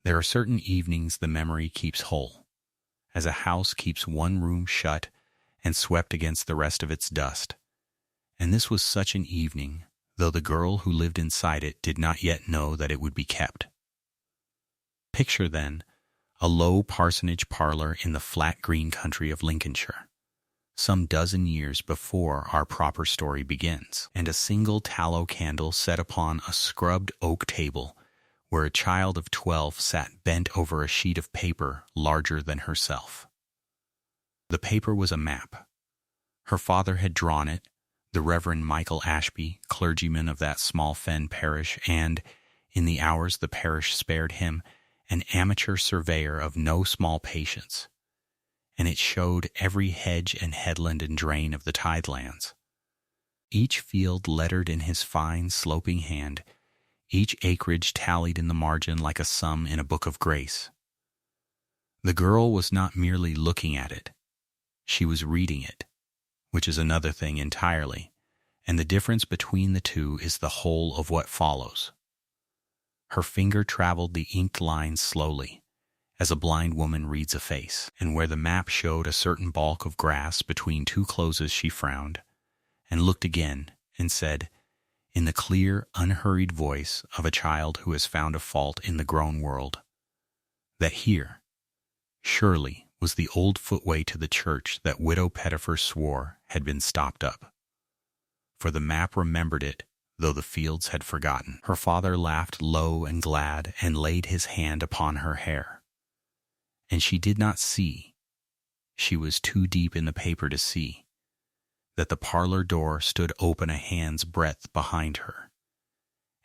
There are certain evenings the memory keeps whole, as a house keeps one room shut and swept against the rest of its dust. And this was such an evening, though the girl who lived inside it did not yet know that it would be kept. Picture, then, a low parsonage parlor in the flat green country of Lincolnshire, some dozen years before our proper story begins, and a single tallow candle set upon a scrubbed oak table where a child of 12 sat bent over a sheet of paper larger than herself. The paper was a map. Her father had drawn it, the Reverend Michael Ashby, clergyman of that small fen parish, and, in the hours the parish spared him, an amateur surveyor of no small patience, and it showed every hedge and headland and drain of the tidelands. Each field lettered in his fine, sloping hand, each acreage tallied in the margin like a sum in a book of grace. The girl was not merely looking at it, she was reading it, which is another thing entirely, and the difference between the two is the whole of what follows. Her finger traveled the inked lines slowly, as a blind woman reads a face, and where the map showed a certain balk of grass between two closes she frowned, and looked again, and said, in the clear, unhurried voice of a child who has found a fault in the grown world, that here, surely, was the old footway to the church that Widow Pettifer swore had been stopped up. For the map remembered it, though the fields had forgotten. Her father laughed low and glad and laid his hand upon her hair. And she did not see, she was too deep in the paper to see, that the parlor door stood open a hand's breadth behind her,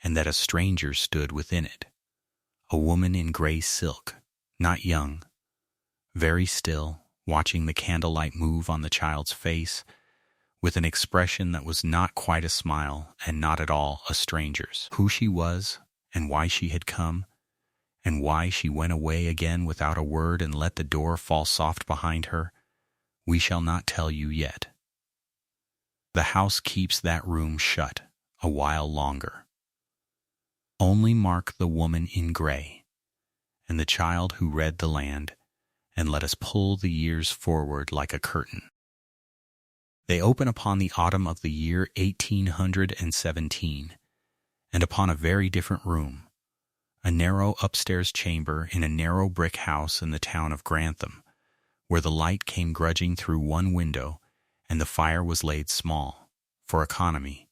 and that a stranger stood within it, a woman in gray silk, not young, very still, watching the candlelight move on the child's face, with an expression that was not quite a smile and not at all a stranger's. Who she was, and why she had come, and why she went away again without a word and let the door fall soft behind her, we shall not tell you yet. The house keeps that room shut a while longer. Only mark the woman in gray, and the child who read the land, and let us pull the years forward like a curtain. They open upon the autumn of the year 1817, and upon a very different room, a narrow upstairs chamber in a narrow brick house in the town of Grantham, where the light came grudging through one window, and the fire was laid small, for economy,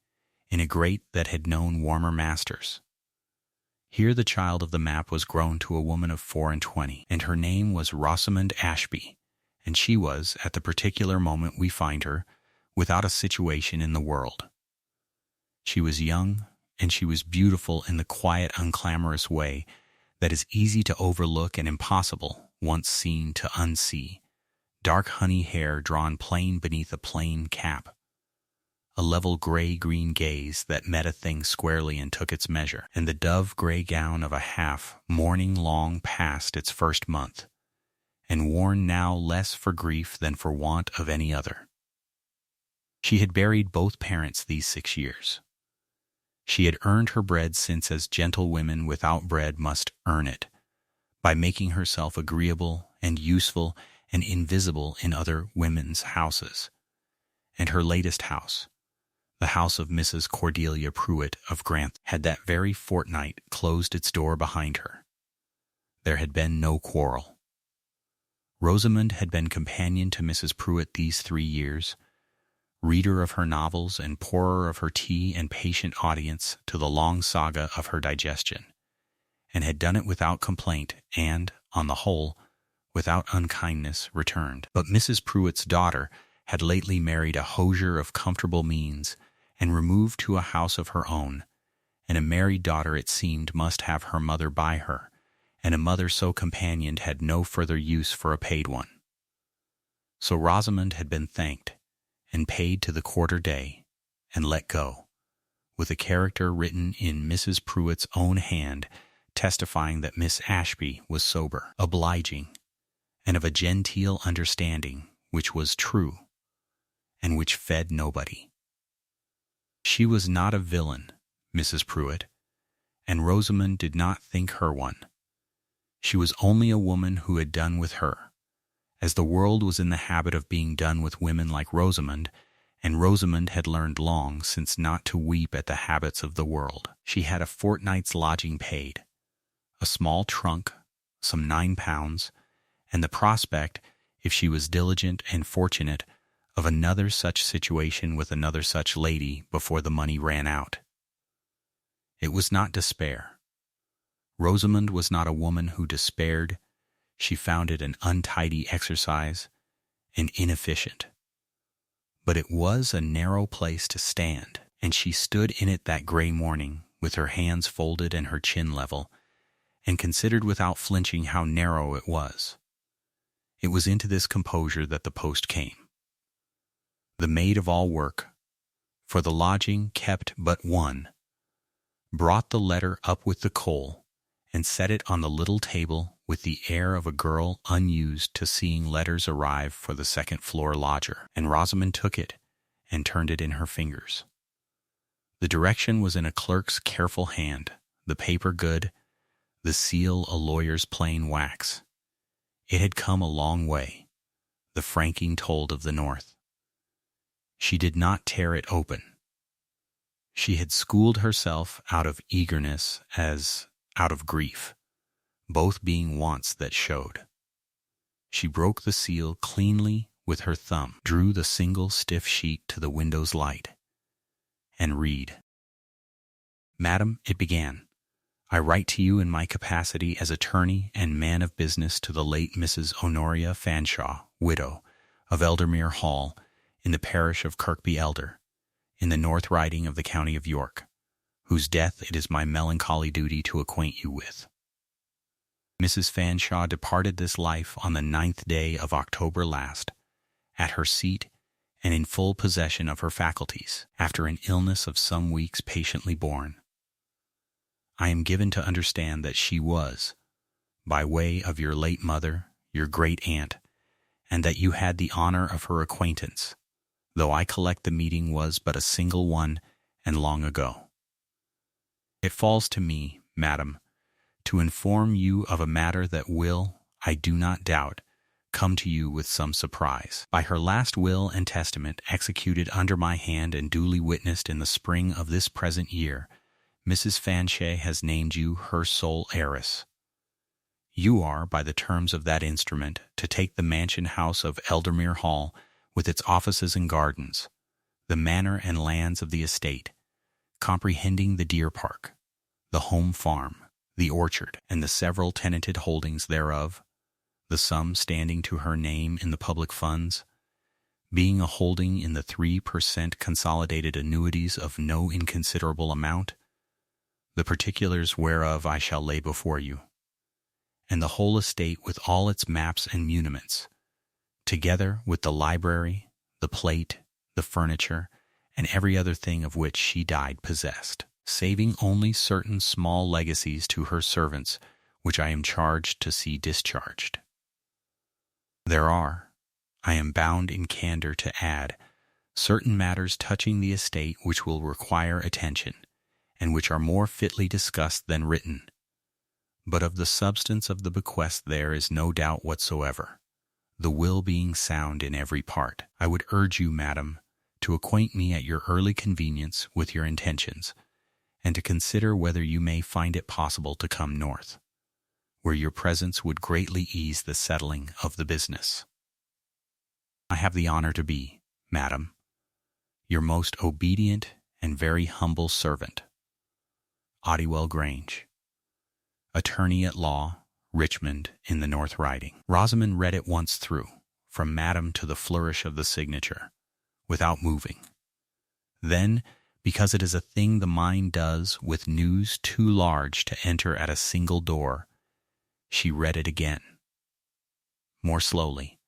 in a grate that had known warmer masters. Here the child of the map was grown to a woman of 24, and her name was Rosamond Ashby, and she was, at the particular moment we find her, without a situation in the world. She was young, and she was beautiful in the quiet, unclamorous way that is easy to overlook and impossible, once seen, to unsee. Dark honey hair drawn plain beneath a plain cap, a level gray-green gaze that met a thing squarely and took its measure, and the dove-gray gown of a half mourning long past its first month, and worn now less for grief than for want of any other. She had buried both parents these 6 years. She had earned her bread since as gentle women without bread must earn it, by making herself agreeable and useful and invisible in other women's houses. And her latest house, the house of Mrs. Cordelia Pruitt of Grantham, had that very fortnight closed its door behind her. There had been no quarrel. Rosamond had been companion to Mrs. Pruitt these 3 years, reader of her novels and pourer of her tea and patient audience to the long saga of her digestion, and had done it without complaint and, on the whole, without unkindness returned. But Mrs. Pruitt's daughter had lately married a hosier of comfortable means and removed to a house of her own, and a married daughter, it seemed, must have her mother by her, and a mother so companioned had no further use for a paid one. So Rosamond had been thanked, and paid to the quarter day, and let go, with a character written in Mrs. Pruitt's own hand, testifying that Miss Ashby was sober, obliging, and of a genteel understanding, which was true, and which fed nobody. She was not a villain, Mrs. Pruitt, and Rosamond did not think her one. She was only a woman who had done with her, as the world was in the habit of being done with women like Rosamond, and Rosamond had learned long since not to weep at the habits of the world. She had a fortnight's lodging paid, a small trunk, some £9, and the prospect, if she was diligent and fortunate, of another such situation with another such lady before the money ran out. It was not despair. Rosamond was not a woman who despaired. She found it an untidy exercise and inefficient. But it was a narrow place to stand, and she stood in it that gray morning with her hands folded and her chin level, and considered without flinching how narrow it was. It was into this composure that the post came. The maid of all work, for the lodging kept but one, brought the letter up with the coal, and set it on the little table with the air of a girl unused to seeing letters arrive for the second-floor lodger. And Rosamond took it and turned it in her fingers. The direction was in a clerk's careful hand, the paper good, the seal a lawyer's plain wax. It had come a long way, the franking told of the North. She did not tear it open. She had schooled herself out of eagerness as out of grief, both being wants that showed. She broke the seal cleanly with her thumb, drew the single stiff sheet to the window's light, and read. "Madam," it began, "I write to you in my capacity as attorney and man of business to the late Mrs. Honoria Fanshawe, widow, of Eldermere Hall, in the parish of Kirkby Elder, in the North Riding of the county of York, whose death it is my melancholy duty to acquaint you with. Mrs. Fanshawe departed this life on the 9th day of October last, at her seat and in full possession of her faculties, after an illness of some weeks patiently borne. I am given to understand that she was, by way of your late mother, your great aunt, and that you had the honor of her acquaintance, though I collect the meeting was but a single one and long ago. It falls to me, madam, to inform you of a matter that will, I do not doubt, come to you with some surprise. By her last will and testament, executed under my hand and duly witnessed in the spring of this present year, Mrs. Fanshawe has named you her sole heiress. You are, by the terms of that instrument, to take the mansion house of Eldermere Hall, with its offices and gardens, the manor and lands of the estate, comprehending the deer park, the home farm, the orchard, and the several tenanted holdings thereof, the sum standing to her name in the public funds, being a holding in the 3% consolidated annuities of no inconsiderable amount, the particulars whereof I shall lay before you, and the whole estate with all its maps and muniments, together with the library, the plate, the furniture, and every other thing of which she died possessed, saving only certain small legacies to her servants, which I am charged to see discharged. There are, I am bound in candor to add, certain matters touching the estate which will require attention, and which are more fitly discussed than written. But of the substance of the bequest there is no doubt whatsoever, the will being sound in every part. I would urge you, madam, to acquaint me at your early convenience with your intentions, and to consider whether you may find it possible to come north, where your presence would greatly ease the settling of the business. I have the honor to be, madam, your most obedient and very humble servant, Ottewell Grange, attorney at law, Richmond, in the North Riding. Rosamond read it once through, from madam to the flourish of the signature, without moving. Then, because it is a thing the mind does with news too large to enter at a single door, she read it again, more slowly,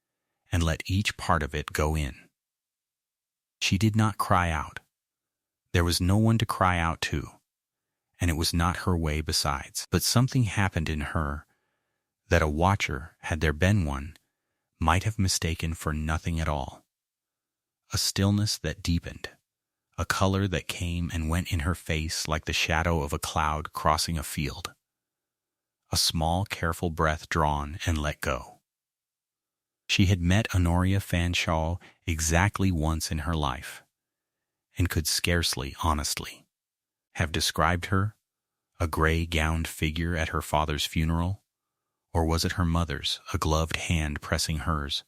and let each part of it go in. She did not cry out. There was no one to cry out to, and it was not her way besides. But something happened in her that a watcher, had there been one, might have mistaken for nothing at all. A stillness that deepened, a color that came and went in her face like the shadow of a cloud crossing a field, a small, careful breath drawn and let go. She had met Honoria Fanshawe exactly once in her life, and could scarcely, honestly, have described her, a gray-gowned figure at her father's funeral, or was it her mother's, a gloved hand pressing hers,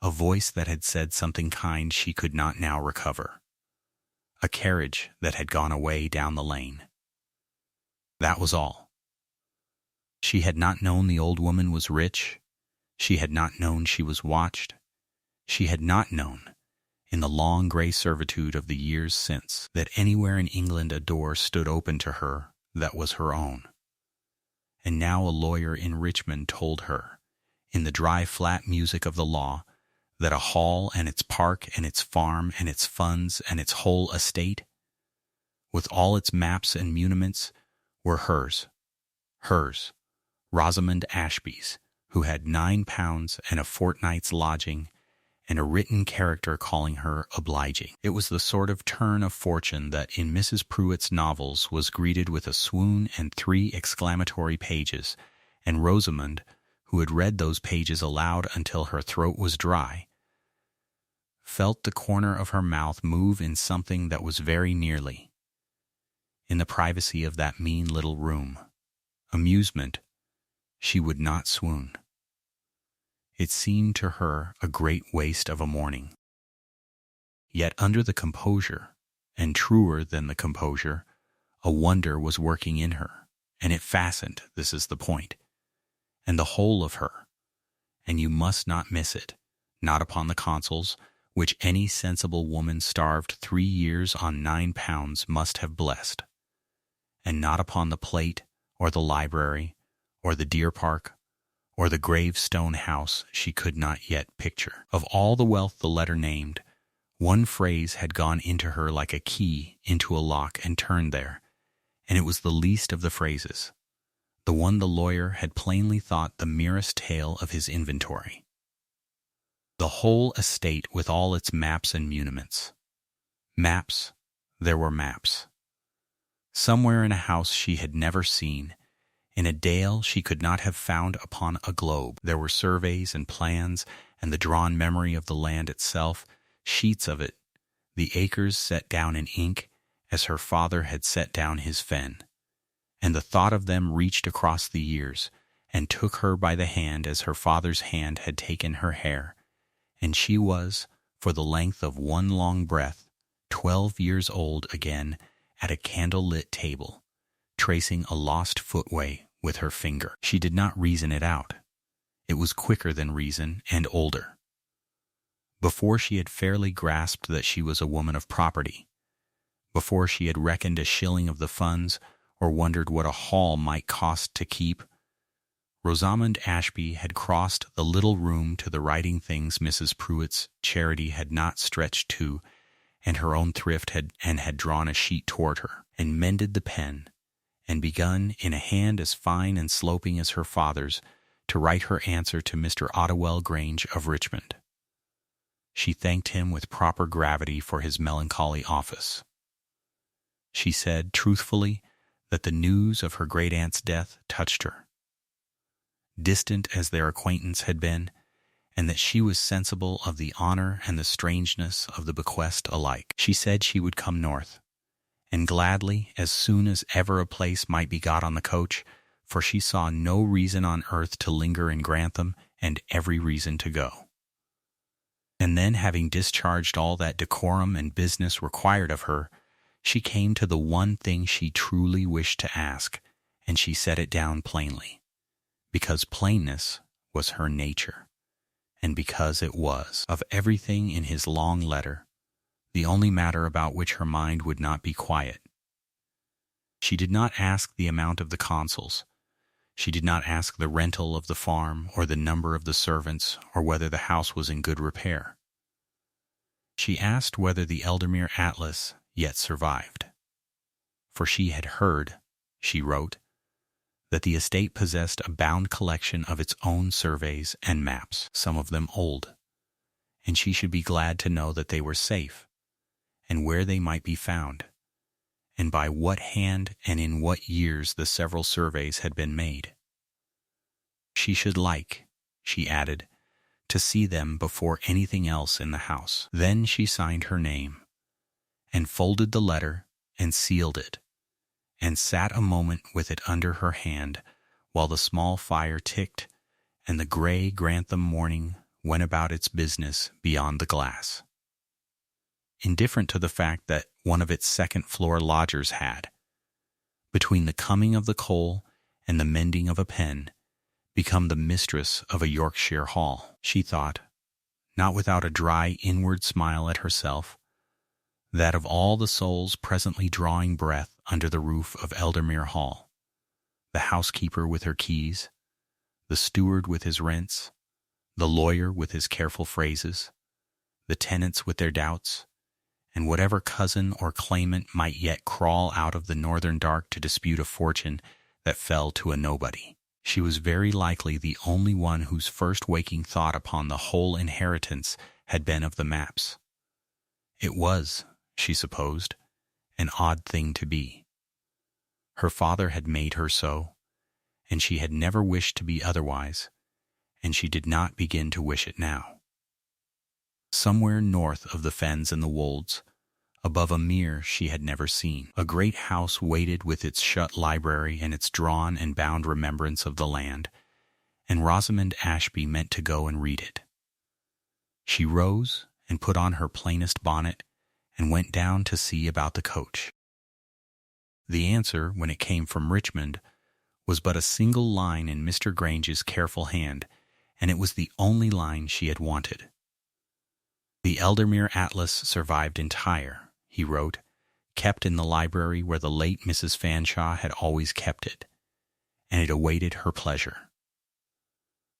a voice that had said something kind she could not now recover, a carriage that had gone away down the lane. That was all. She had not known the old woman was rich. She had not known she was watched. She had not known, in the long gray servitude of the years since, that anywhere in England a door stood open to her that was her own. And now a lawyer in Richmond told her, in the dry flat music of the law, that a hall and its park and its farm and its funds and its whole estate, with all its maps and muniments, were hers, Rosamond Ashby's, who had £9 and a fortnight's lodging, and a written character calling her obliging. It was the sort of turn of fortune that in Mrs. Pruitt's novels was greeted with a swoon and 3 exclamatory pages, and Rosamond, who had read those pages aloud until her throat was dry, felt the corner of her mouth move in something that was very nearly, in the privacy of that mean little room, amusement. She would not swoon. It seemed to her a great waste of a morning. Yet under the composure, and truer than the composure, a wonder was working in her, and it fastened, this is the point, and the whole of her, and you must not miss it, not upon the consols, which any sensible woman starved 3 years on £9 must have blessed, and not upon the plate, or the library, or the deer park, or the gravestone house she could not yet picture. Of all the wealth the letter named, one phrase had gone into her like a key into a lock and turned there, and it was the least of the phrases, the one the lawyer had plainly thought the merest tale of his inventory. The whole estate with all its maps and muniments. Maps, there were maps. Somewhere in a house she had never seen, in a dale she could not have found upon a globe, there were surveys and plans and the drawn memory of the land itself, sheets of it, the acres set down in ink as her father had set down his fen. And the thought of them reached across the years and took her by the hand as her father's hand had taken her hair, and she was, for the length of one long breath, 12 years old again at a candle-lit table, tracing a lost footway with her finger. She did not reason it out. It was quicker than reason and older. Before she had fairly grasped that she was a woman of property, before she had reckoned a shilling of the funds or wondered what a hall might cost to keep, Rosamond Ashby had crossed the little room to the writing things Mrs. Pruitt's charity had not stretched to, and her own thrift had drawn a sheet toward her, and mended the pen, and begun, in a hand as fine and sloping as her father's, to write her answer to Mr. Ottewell Grange of Richmond. She thanked him with proper gravity for his melancholy office. She said, truthfully, that the news of her great-aunt's death touched her, distant as their acquaintance had been, and that she was sensible of the honor and the strangeness of the bequest alike. She said she would come north, and gladly, as soon as ever a place might be got on the coach, for she saw no reason on earth to linger in Grantham, and every reason to go. And then, having discharged all that decorum and business required of her, she came to the one thing she truly wished to ask, and she set it down plainly, because plainness was her nature, and because it was, of everything in his long letter, the only matter about which her mind would not be quiet. She did not ask the amount of the consols. She did not ask the rental of the farm, or the number of the servants, or whether the house was in good repair. She asked whether the Eldermere Atlas yet survived. For she had heard, she wrote, that the estate possessed a bound collection of its own surveys and maps, some of them old, and she should be glad to know that they were safe, and where they might be found, and by what hand and in what years the several surveys had been made. She should like, she added, to see them before anything else in the house. Then she signed her name, and folded the letter, and sealed it, and sat a moment with it under her hand while the small fire ticked and the gray Grantham morning went about its business beyond the glass. Indifferent to the fact that one of its second-floor lodgers had, between the coming of the coal and the mending of a pen, become the mistress of a Yorkshire hall, she thought, not without a dry inward smile at herself, that of all the souls presently drawing breath under the roof of Eldermere Hall, the housekeeper with her keys, the steward with his rents, the lawyer with his careful phrases, the tenants with their doubts, and whatever cousin or claimant might yet crawl out of the northern dark to dispute a fortune that fell to a nobody, she was very likely the only one whose first waking thought upon the whole inheritance had been of the maps. It was, she supposed, an odd thing to be. Her father had made her so, and she had never wished to be otherwise, and she did not begin to wish it now. Somewhere north of the fens and the wolds, above a mere she had never seen, a great house waited with its shut library and its drawn and bound remembrance of the land, and Rosamond Ashby meant to go and read it. She rose and put on her plainest bonnet and went down to see about the coach. The answer, when it came from Richmond, was but a single line in Mr. Grange's careful hand, and it was the only line she had wanted. The Eldermere Atlas survived entire, he wrote, kept in the library where the late Mrs. Fanshawe had always kept it, and it awaited her pleasure.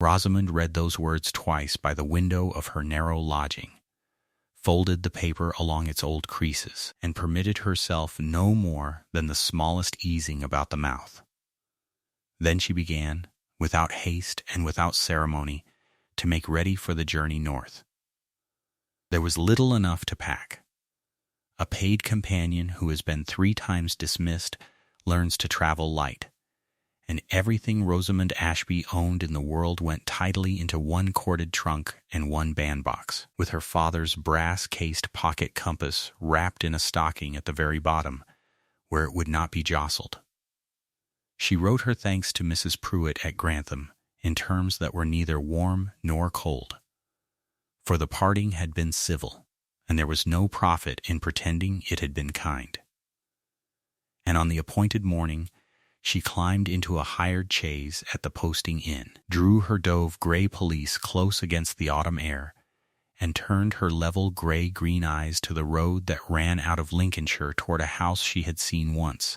Rosamond read those words twice by the window of her narrow lodging, folded the paper along its old creases, and permitted herself no more than the smallest easing about the mouth. Then she began, without haste and without ceremony, to make ready for the journey north. There was little enough to pack. A paid companion who has been 3 times dismissed learns to travel light, and everything Rosamond Ashby owned in the world went tidily into one corded trunk and one bandbox, with her father's brass-cased pocket compass wrapped in a stocking at the very bottom, where it would not be jostled. She wrote her thanks to Mrs. Pruitt at Grantham in terms that were neither warm nor cold, for the parting had been civil, and there was no profit in pretending it had been kind. And on the appointed morning, she climbed into a hired chaise at the posting inn, drew her dove gray pelisse close against the autumn air, and turned her level gray-green eyes to the road that ran out of Lincolnshire toward a house she had seen once,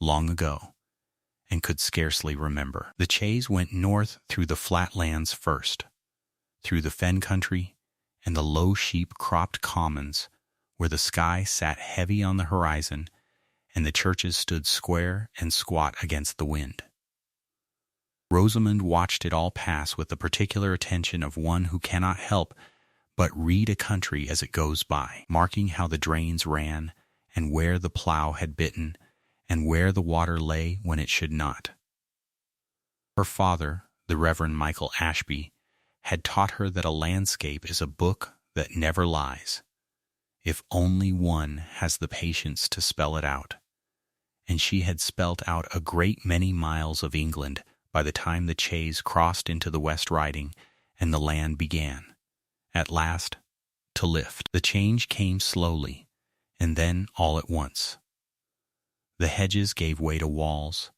long ago, and could scarcely remember. The chaise went north through the flat lands first, through the fen country and the low sheep-cropped commons, where the sky sat heavy on the horizon and the churches stood square and squat against the wind. Rosamond watched it all pass with the particular attention of one who cannot help but read a country as it goes by, marking how the drains ran and where the plough had bitten and where the water lay when it should not. Her father, the Reverend Michael Ashby, had taught her that a landscape is a book that never lies, if only one has the patience to spell it out, and she had spelt out a great many miles of England by the time the chaise crossed into the West Riding and the land began, at last, to lift. The change came slowly, and then all at once. The hedges gave way to walls,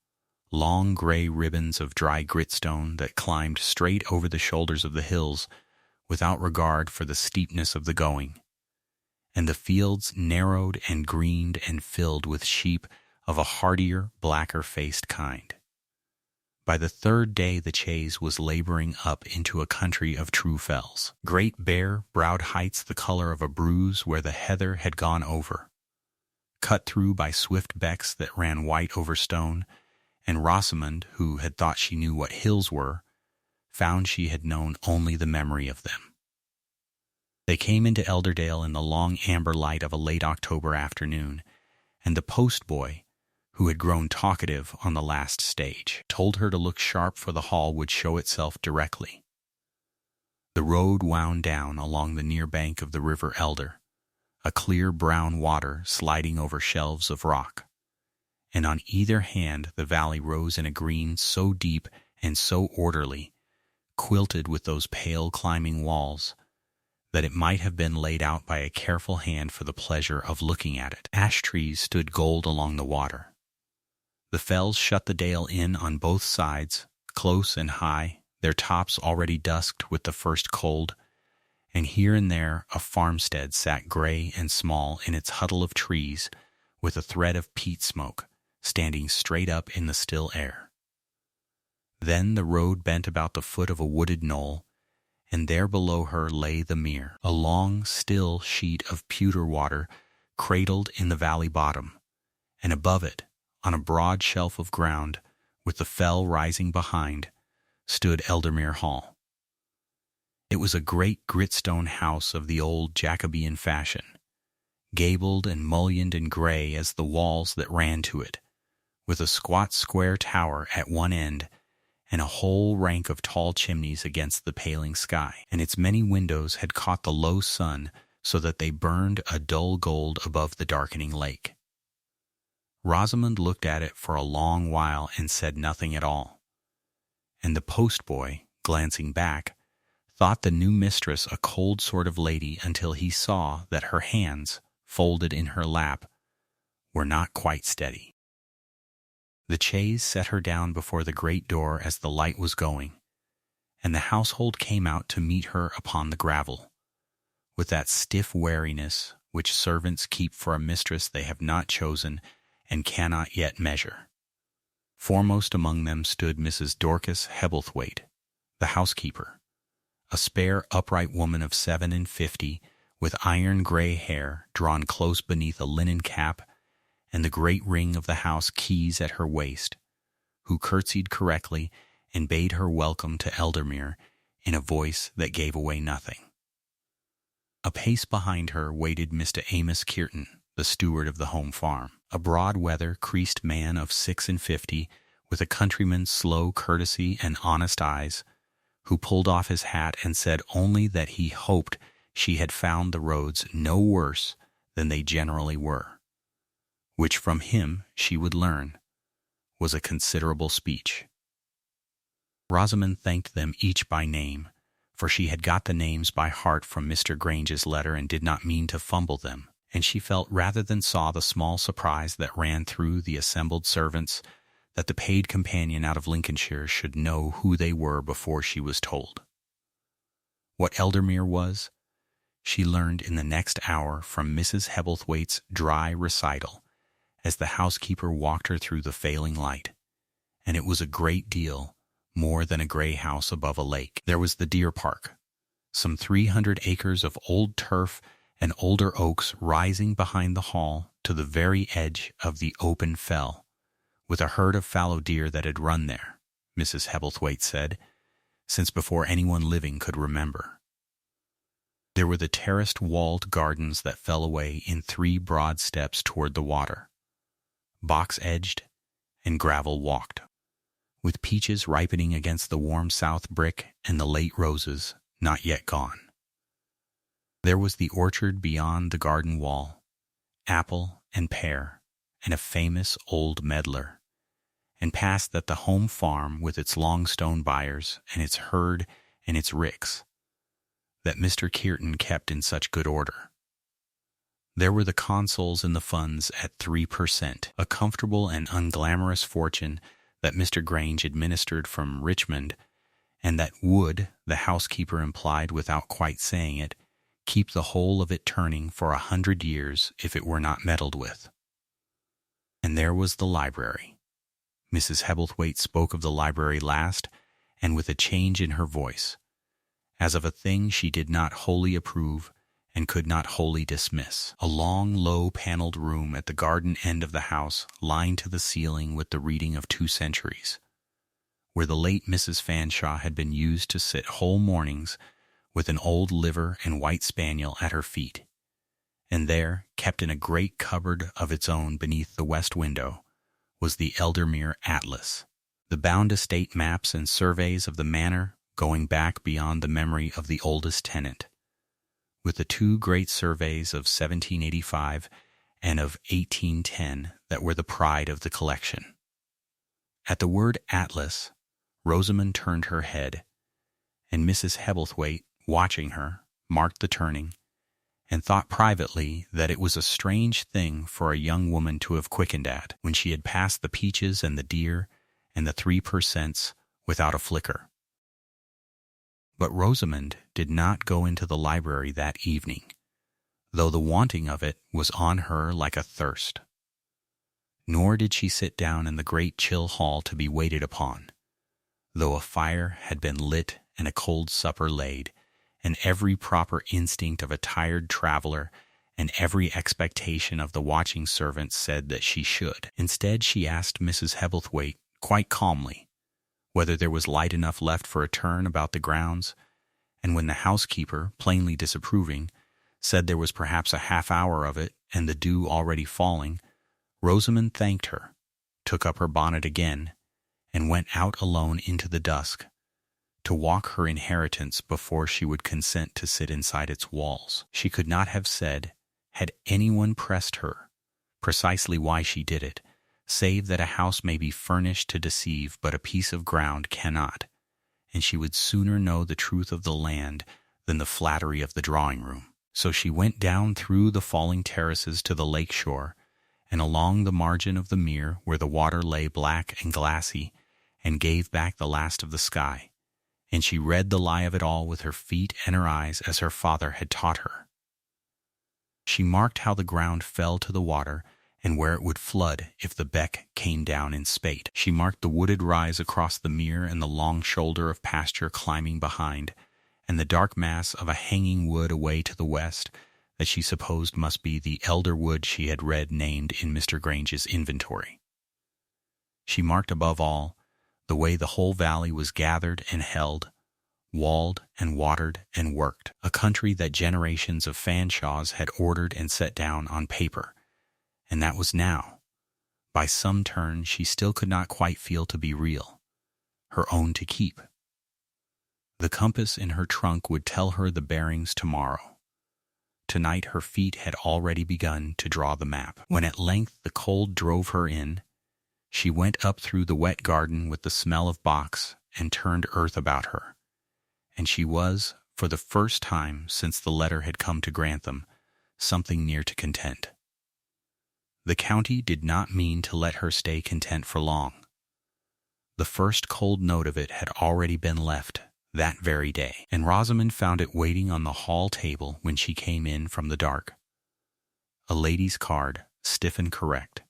long gray ribbons of dry gritstone that climbed straight over the shoulders of the hills without regard for the steepness of the going, and the fields narrowed and greened and filled with sheep of a hardier, blacker-faced kind. By the 3rd day the chaise was laboring up into a country of true fells, great bare, browed heights the color of a bruise where the heather had gone over, cut through by swift becks that ran white over stone, and Rosamond, who had thought she knew what hills were, found she had known only the memory of them. They came into Elderdale in the long amber light of a late October afternoon, and the postboy, who had grown talkative on the last stage, told her to look sharp, for the hall would show itself directly. The road wound down along the near bank of the River Elder, a clear brown water sliding over shelves of rock, and on either hand the valley rose in a green so deep and so orderly, quilted with those pale climbing walls, that it might have been laid out by a careful hand for the pleasure of looking at it. Ash trees stood gold along the water. The fells shut the dale in on both sides, close and high, their tops already dusked with the first cold, and here and there a farmstead sat gray and small in its huddle of trees, with a thread of peat smoke standing straight up in the still air. Then the road bent about the foot of a wooded knoll, and there below her lay the mere, a long, still sheet of pewter water cradled in the valley bottom, and above it, on a broad shelf of ground, with the fell rising behind, stood Eldermere Hall. It was a great gritstone house of the old Jacobean fashion, gabled and mullioned and gray as the walls that ran to it, with a squat square tower at one end and a whole rank of tall chimneys against the paling sky, and its many windows had caught the low sun so that they burned a dull gold above the darkening lake. Rosamond looked at it for a long while and said nothing at all, and the postboy, glancing back, thought the new mistress a cold sort of lady until he saw that her hands, folded in her lap, were not quite steady. The chaise set her down before the great door as the light was going, and the household came out to meet her upon the gravel, with that stiff wariness which servants keep for a mistress they have not chosen and cannot yet measure. Foremost among them stood Mrs. Dorcas Hebblethwaite, the housekeeper, a spare, upright woman of 57, with iron gray hair drawn close beneath a linen cap and the great ring of the house keys at her waist, who curtsied correctly and bade her welcome to Eldermere in a voice that gave away nothing. A pace behind her waited Mr. Amos Kirton, the steward of the home farm, a broad-weather, creased man of 56, with a countryman's slow courtesy and honest eyes, who pulled off his hat and said only that he hoped she had found the roads no worse than they generally were, which from him she would learn was a considerable speech. Rosamond thanked them each by name, for she had got the names by heart from Mr. Grange's letter and did not mean to fumble them, and she felt rather than saw the small surprise that ran through the assembled servants that the paid companion out of Lincolnshire should know who they were before she was told. What Eldermere was, she learned in the next hour from Mrs. Hebblethwaite's dry recital, as the housekeeper walked her through the failing light, and it was a great deal more than a grey house above a lake. There was the deer park, some 300 acres of old turf and older oaks rising behind the hall to the very edge of the open fell, with a herd of fallow deer that had run there, Mrs. Hebblethwaite said, since before anyone living could remember. There were the terraced walled gardens that fell away in 3 broad steps toward the water, box-edged and gravel-walked, with peaches ripening against the warm south brick and the late roses not yet gone. There was the orchard beyond the garden wall, apple and pear, and a famous old medlar, and past that the home farm with its long stone byres and its herd and its ricks, that Mr. Kirton kept in such good order. There were the consols and the funds at 3%, a comfortable and unglamorous fortune that Mr. Grange administered from Richmond, and that would, the housekeeper implied without quite saying it, keep the whole of it turning for 100 years if it were not meddled with. And there was the library. Mrs. Hebblethwaite spoke of the library last, and with a change in her voice, as of a thing she did not wholly approve and could not wholly dismiss. A long, low-panelled room at the garden end of the house, lined to the ceiling with the reading of 2 centuries, where the late Mrs. Fanshawe had been used to sit whole mornings with an old liver and white spaniel at her feet, and there, kept in a great cupboard of its own beneath the west window, was the Eldermere Atlas, the bound estate maps and surveys of the manor going back beyond the memory of the oldest tenant, with the two great surveys of 1785 and of 1810 that were the pride of the collection. At the word Atlas, Rosamond turned her head, and Mrs. Hebblethwaite, watching her, marked the turning, and thought privately that it was a strange thing for a young woman to have quickened at, when she had passed the peaches and the deer and the 3 per cents without a flicker. But Rosamond did not go into the library that evening, though the wanting of it was on her like a thirst. Nor did she sit down in the great chill hall to be waited upon, though a fire had been lit and a cold supper laid, and every proper instinct of a tired traveler and every expectation of the watching servant said that she should. Instead, she asked Mrs. Hebblethwaite quite calmly whether there was light enough left for a turn about the grounds, and when the housekeeper, plainly disapproving, said there was perhaps a half-hour of it and the dew already falling, Rosamond thanked her, took up her bonnet again, and went out alone into the dusk, to walk her inheritance before she would consent to sit inside its walls. She could not have said, had anyone pressed her, precisely why she did it, save that a house may be furnished to deceive, but a piece of ground cannot, and she would sooner know the truth of the land than the flattery of the drawing-room. So she went down through the falling terraces to the lake shore, and along the margin of the mere where the water lay black and glassy and gave back the last of the sky, and she read the lie of it all with her feet and her eyes as her father had taught her. She marked how the ground fell to the water and where it would flood if the beck came down in spate. She marked the wooded rise across the mere and the long shoulder of pasture climbing behind, and the dark mass of a hanging wood away to the west that she supposed must be the elder wood she had read named in Mr. Grange's inventory. She marked above all the way the whole valley was gathered and held, walled and watered and worked, a country that generations of Fanshaws had ordered and set down on paper, and that was now, by some turn she still could not quite feel to be real, her own to keep. The compass in her trunk would tell her the bearings tomorrow. Tonight her feet had already begun to draw the map. When at length the cold drove her in, she went up through the wet garden with the smell of box and turned earth about her, and she was, for the first time since the letter had come to Grantham, something near to content. The county did not mean to let her stay content for long. The first cold note of it had already been left that very day, and Rosamond found it waiting on the hall table when she came in from the dark. A lady's card, stiff and correct,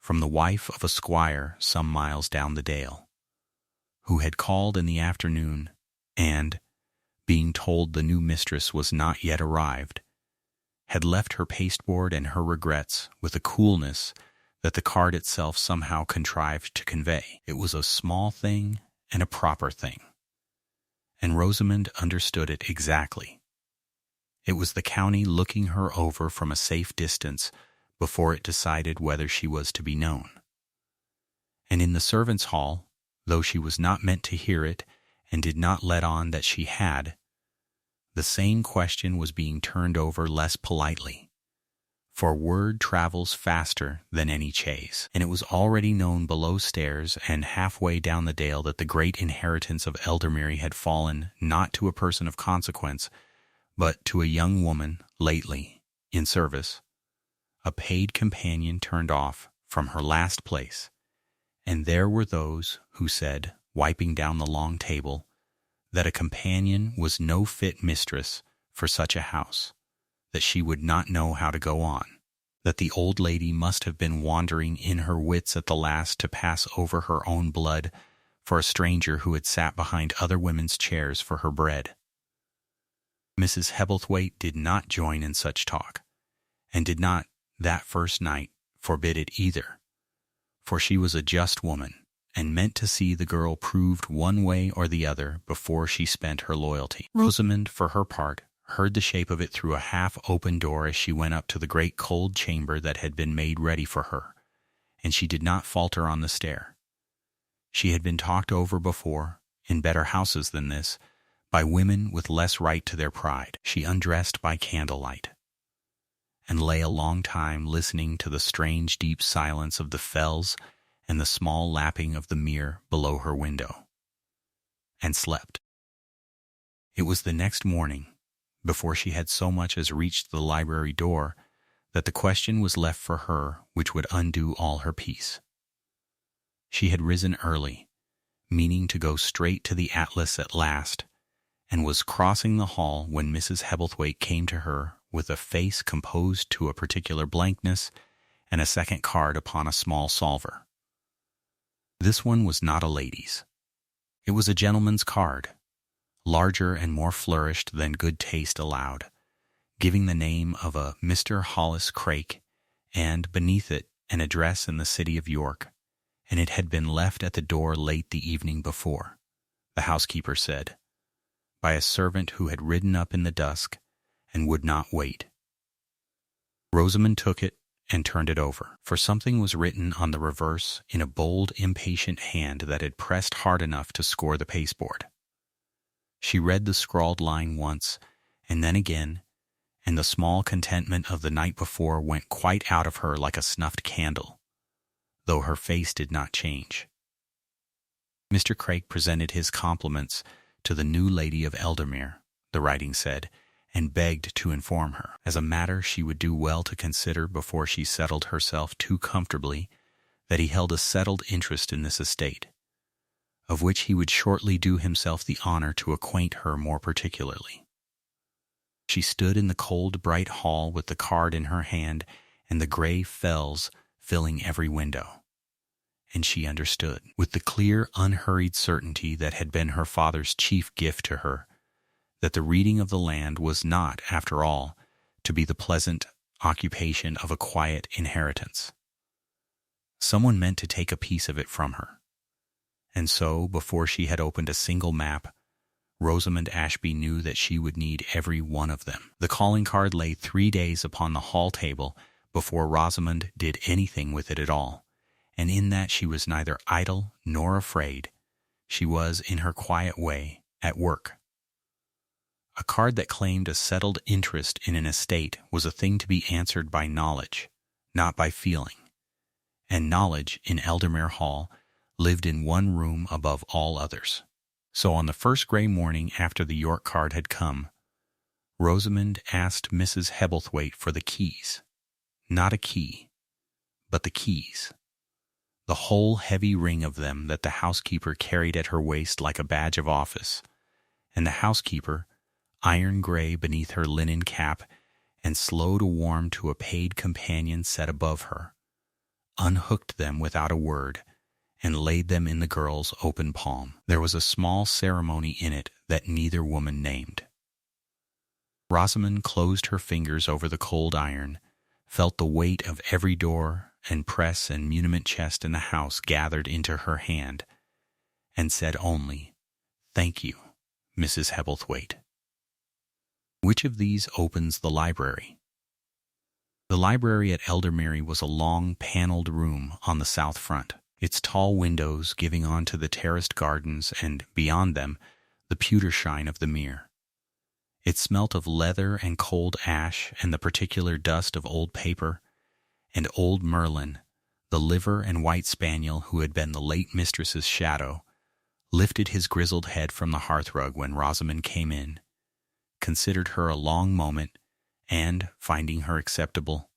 from the wife of a squire some miles down the dale, who had called in the afternoon and, being told the new mistress was not yet arrived, had left her pasteboard and her regrets with a coolness that the card itself somehow contrived to convey. It was a small thing and a proper thing, and Rosamond understood it exactly. It was the county looking her over from a safe distance before it decided whether she was to be known. And in the servants' hall, though she was not meant to hear it and did not let on that she had, the same question was being turned over less politely, for word travels faster than any chaise, and it was already known below stairs and halfway down the dale that the great inheritance of Eldermere had fallen not to a person of consequence, but to a young woman lately in service, a paid companion turned off from her last place, and there were those who said, wiping down the long table, that a companion was no fit mistress for such a house, that she would not know how to go on, that the old lady must have been wandering in her wits at the last to pass over her own blood for a stranger who had sat behind other women's chairs for her bread. Mrs. Hebblethwaite did not join in such talk, and did not, that first night, forbid it either, for she was a just woman, and meant to see the girl proved one way or the other before she spent her loyalty. Rosamond, for her part, heard the shape of it through a half-open door as she went up to the great cold chamber that had been made ready for her, and she did not falter on the stair. She had been talked over before, in better houses than this, by women with less right to their pride. She undressed by candlelight, and lay a long time listening to the strange deep silence of the fells and the small lapping of the mere below her window, and slept. It was the next morning, before she had so much as reached the library door, that the question was left for her which would undo all her peace. She had risen early, meaning to go straight to the Atlas at last, and was crossing the hall when Mrs. Hebblethwaite came to her with a face composed to a particular blankness and a second card upon a small salver. This one was not a lady's. It was a gentleman's card, larger and more flourished than good taste allowed, giving the name of a Mr. Hollis Craik, and beneath it an address in the city of York, and it had been left at the door late the evening before, the housekeeper said, by a servant who had ridden up in the dusk and would not wait. Rosamond took it and turned it over, for something was written on the reverse in a bold, impatient hand that had pressed hard enough to score the pasteboard. She read the scrawled line once, and then again, and the small contentment of the night before went quite out of her like a snuffed candle, though her face did not change. Mr. Craik presented his compliments to the new lady of Eldermere, the writing said, and begged to inform her, as a matter she would do well to consider before she settled herself too comfortably, that he held a settled interest in this estate, of which he would shortly do himself the honor to acquaint her more particularly. She stood in the cold, bright hall with the card in her hand and the gray fells filling every window, and she understood, with the clear, unhurried certainty that had been her father's chief gift to her, that the reading of the land was not, after all, to be the pleasant occupation of a quiet inheritance. Someone meant to take a piece of it from her. And so, before she had opened a single map, Rosamond Ashby knew that she would need every one of them. The calling card lay 3 days upon the hall table before Rosamond did anything with it at all, and in that she was neither idle nor afraid. She was, in her quiet way, at work. A card that claimed a settled interest in an estate was a thing to be answered by knowledge, not by feeling, and knowledge in Eldermere Hall lived in one room above all others. So on the first gray morning after the York card had come, Rosamond asked Mrs. Hebblethwaite for the keys. Not a key, but the keys. The whole heavy ring of them that the housekeeper carried at her waist like a badge of office, and the housekeeper, iron gray beneath her linen cap and slow to warm to a paid companion set above her, unhooked them without a word, and laid them in the girl's open palm. There was a small ceremony in it that neither woman named. Rosamond closed her fingers over the cold iron, felt the weight of every door and press and muniment chest in the house gathered into her hand, and said only, "Thank you, Mrs. Hebblethwaite." Which of these opens the library? The library at Eldermere was a long, panelled room on the south front, its tall windows giving on to the terraced gardens and, beyond them, the pewter shine of the mere. It smelt of leather and cold ash and the particular dust of old paper, and old Merlin, the liver and white spaniel who had been the late mistress's shadow, lifted his grizzled head from the hearthrug when Rosamond came in, considered her a long moment, and, finding her acceptable,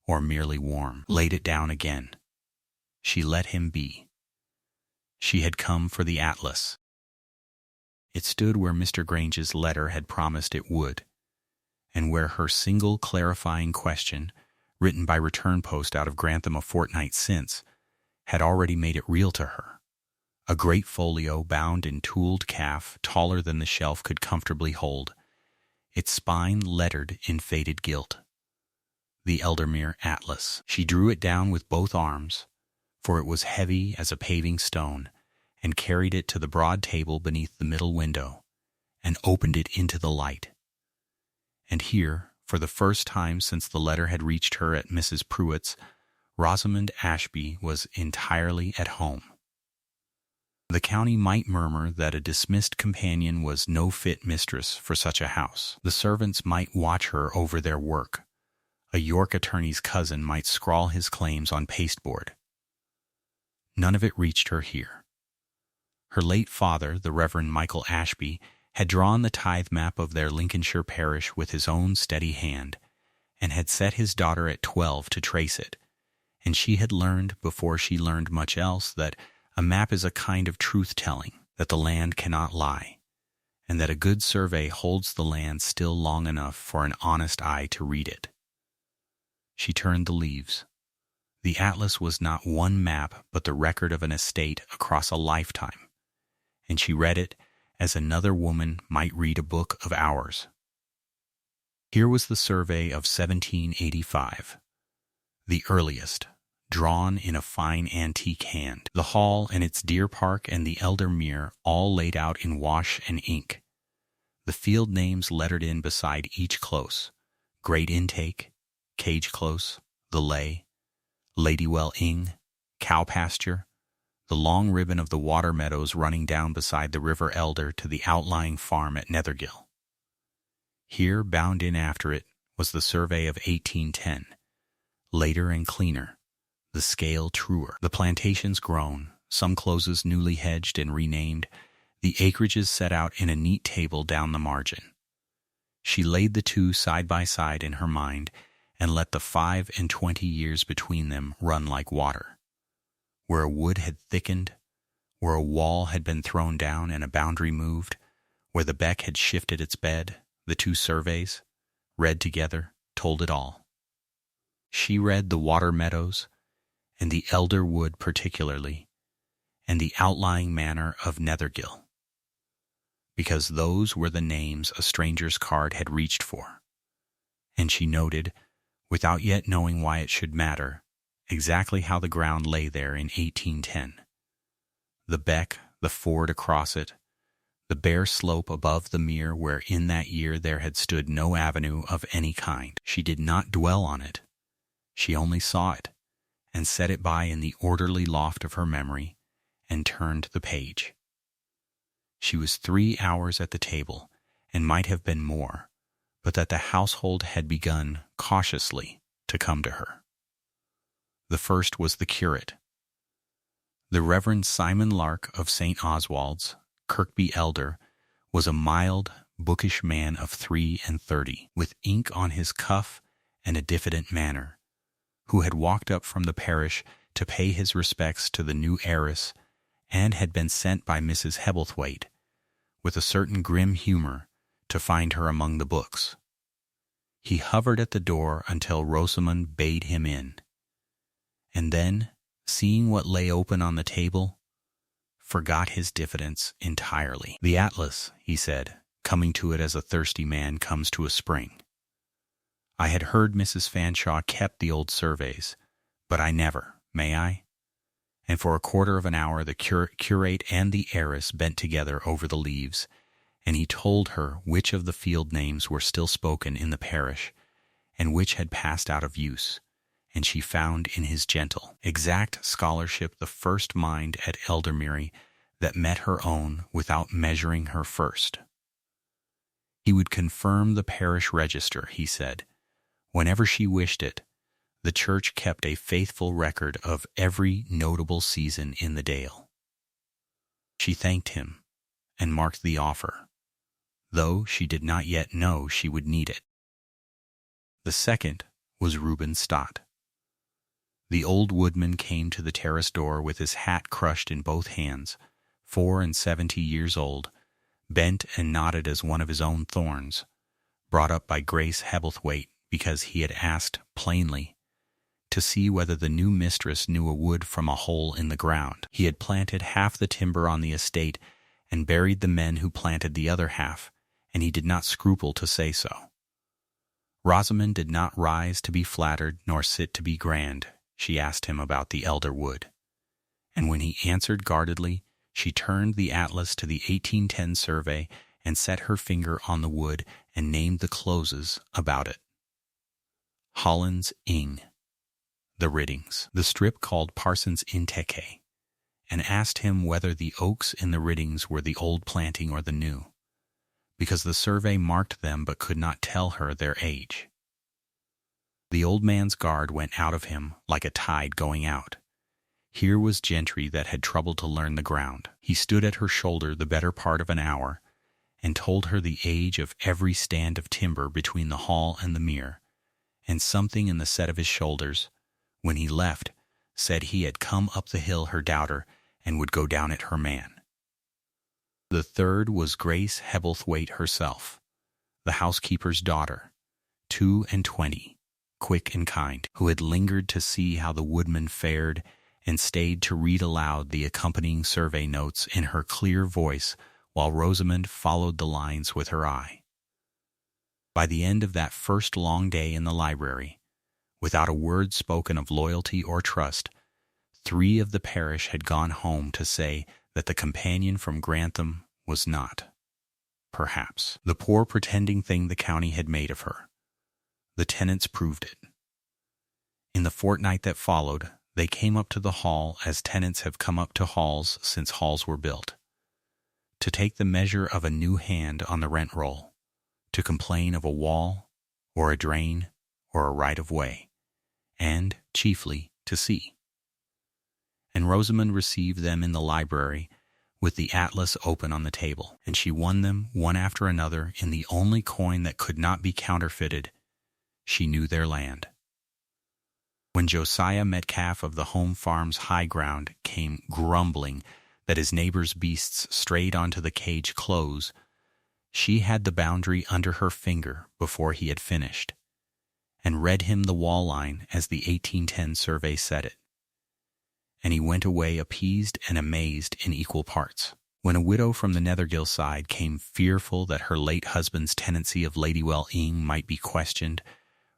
or merely warm, laid it down again. She let him be. She had come for the Atlas. It stood where Mr. Grange's letter had promised it would, and where her single clarifying question, written by return post out of Grantham a fortnight since, had already made it real to her. A great folio bound in tooled calf, taller than the shelf could comfortably hold, its spine lettered in faded gilt. The Eldermere Atlas. She drew it down with both arms, for it was heavy as a paving stone, and carried it to the broad table beneath the middle window, and opened it into the light. And here, for the first time since the letter had reached her at Mrs. Pruitt's, Rosamond Ashby was entirely at home. The county might murmur that a dismissed companion was no fit mistress for such a house. The servants might watch her over their work. A York attorney's cousin might scrawl his claims on pasteboard. None of it reached her here. Her late father, the Reverend Michael Ashby, had drawn the tithe map of their Lincolnshire parish with his own steady hand, and had set his daughter at 12 to trace it, and she had learned before she learned much else that a map is a kind of truth-telling, that the land cannot lie, and that a good survey holds the land still long enough for an honest eye to read it. She turned the leaves. The atlas was not one map but the record of an estate across a lifetime, and she read it as another woman might read a book of hours. Here was the survey of 1785, the earliest, drawn in a fine antique hand, the hall and its deer park and the elder mere all laid out in wash and ink, the field names lettered in beside each close, Great Intake, Cage Close, The Lay, Ladywell Ing, Cow Pasture, the long ribbon of the water meadows running down beside the River Elder to the outlying farm at Nethergill. Here, bound in after it, was the survey of 1810, later and cleaner, the scale truer, the plantations grown, some closes newly hedged and renamed, the acreages set out in a neat table down the margin. She laid the two side by side in her mind, and let the 25 years between them run like water. Where a wood had thickened, where a wall had been thrown down and a boundary moved, where the beck had shifted its bed, the two surveys, read together, told it all. She read the water meadows, and the elder wood particularly, and the outlying manor of Nethergill, because those were the names a stranger's card had reached for, and she noted, without yet knowing why it should matter, exactly how the ground lay there in 1810. The beck, the ford across it, the bare slope above the mere where in that year there had stood no avenue of any kind. She did not dwell on it. She only saw it, and set it by in the orderly loft of her memory, and turned the page. She was 3 hours at the table, and might have been more, but that the household had begun, cautiously, to come to her. The first was the curate. The Reverend Simon Lark of St. Oswald's, Kirkby Elder, was a mild, bookish man of 33, with ink on his cuff and a diffident manner, who had walked up from the parish to pay his respects to the new heiress, and had been sent by Mrs. Hebblethwaite, with a certain grim humor, to find her among the books. He hovered at the door until Rosamond bade him in, and then, seeing what lay open on the table, forgot his diffidence entirely. "The Atlas," he said, coming to it as a thirsty man comes to a spring. "I had heard Mrs. Fanshawe kept the old surveys, but I never, may I?" And for a quarter of an hour the curate and the heiress bent together over the leaves, and he told her which of the field names were still spoken in the parish, and which had passed out of use, and she found in his gentle, exact scholarship the first mind at Eldermere that met her own without measuring her first. He would confirm the parish register, he said. Whenever she wished it, the church kept a faithful record of every notable season in the Dale. She thanked him, and marked the offer, though she did not yet know she would need it. The second was Reuben Stott. The old woodman came to the terrace door with his hat crushed in both hands, 74 years old, bent and knotted as one of his own thorns, brought up by Grace Hebblethwaite because he had asked plainly to see whether the new mistress knew a wood from a hole in the ground. He had planted half the timber on the estate and buried the men who planted the other half, and he did not scruple to say so. Rosamond did not rise to be flattered nor sit to be grand. She asked him about the elder wood, and when he answered guardedly, she turned the atlas to the 1810 survey and set her finger on the wood and named the closes about it. Holland's Ing, the Riddings, the strip called Parsons Inteke, and asked him whether the oaks in the Riddings were the old planting or the new, because the survey marked them but could not tell her their age. The old man's guard went out of him like a tide going out. Here was gentry that had troubled to learn the ground. He stood at her shoulder the better part of an hour, and told her the age of every stand of timber between the hall and the mere, and something in the set of his shoulders, when he left, said he had come up the hill her doubter, and would go down it her man. The third was Grace Hebblethwaite herself, the housekeeper's daughter, 22, quick and kind, who had lingered to see how the woodman fared, and stayed to read aloud the accompanying survey notes in her clear voice while Rosamond followed the lines with her eye. By the end of that first long day in the library, without a word spoken of loyalty or trust, 3 of the parish had gone home to say that the companion from Grantham was not, perhaps, the poor pretending thing the county had made of her. The tenants proved it. In the fortnight that followed, they came up to the hall as tenants have come up to halls since halls were built, to take the measure of a new hand on the rent roll, to complain of a wall, or a drain, or a right-of-way, and, chiefly, to see. And Rosamond received them in the library with the atlas open on the table, and she won them one after another in the only coin that could not be counterfeited. She knew their land. When Josiah Metcalf of the Home Farm's high ground came grumbling that his neighbor's beasts strayed onto the cage close, she had the boundary under her finger before he had finished, and read him the wall line as the 1810 survey said it. And he went away appeased and amazed in equal parts. When a widow from the Nethergill side came fearful that her late husband's tenancy of Ladywell Ing might be questioned,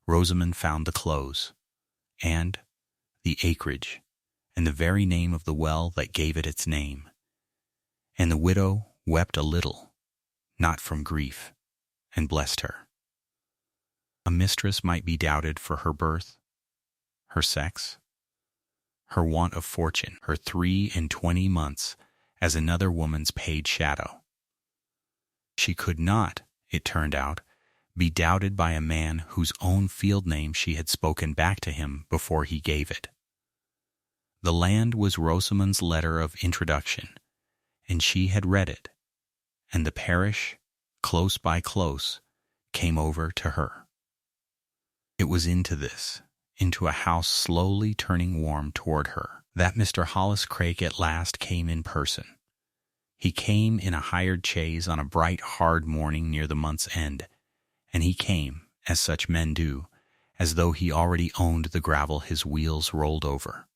Rosamond found the close, and the acreage, and the very name of the well that gave it its name. And the widow wept a little, not from grief, and blessed her. A mistress might be doubted for her birth, her sex, her want of fortune, her 23 months as another woman's paid shadow. She could not, it turned out, be doubted by a man whose own field name she had spoken back to him before he gave it. The land was Rosamond's letter of introduction, and she had read it, and the parish, close by close, came over to her. It was into this, into a house slowly turning warm toward her, that Mr. Hollis Craik at last came in person. He came in a hired chaise on a bright, hard morning near the month's end, and he came, as such men do, as though he already owned the gravel his wheels rolled over.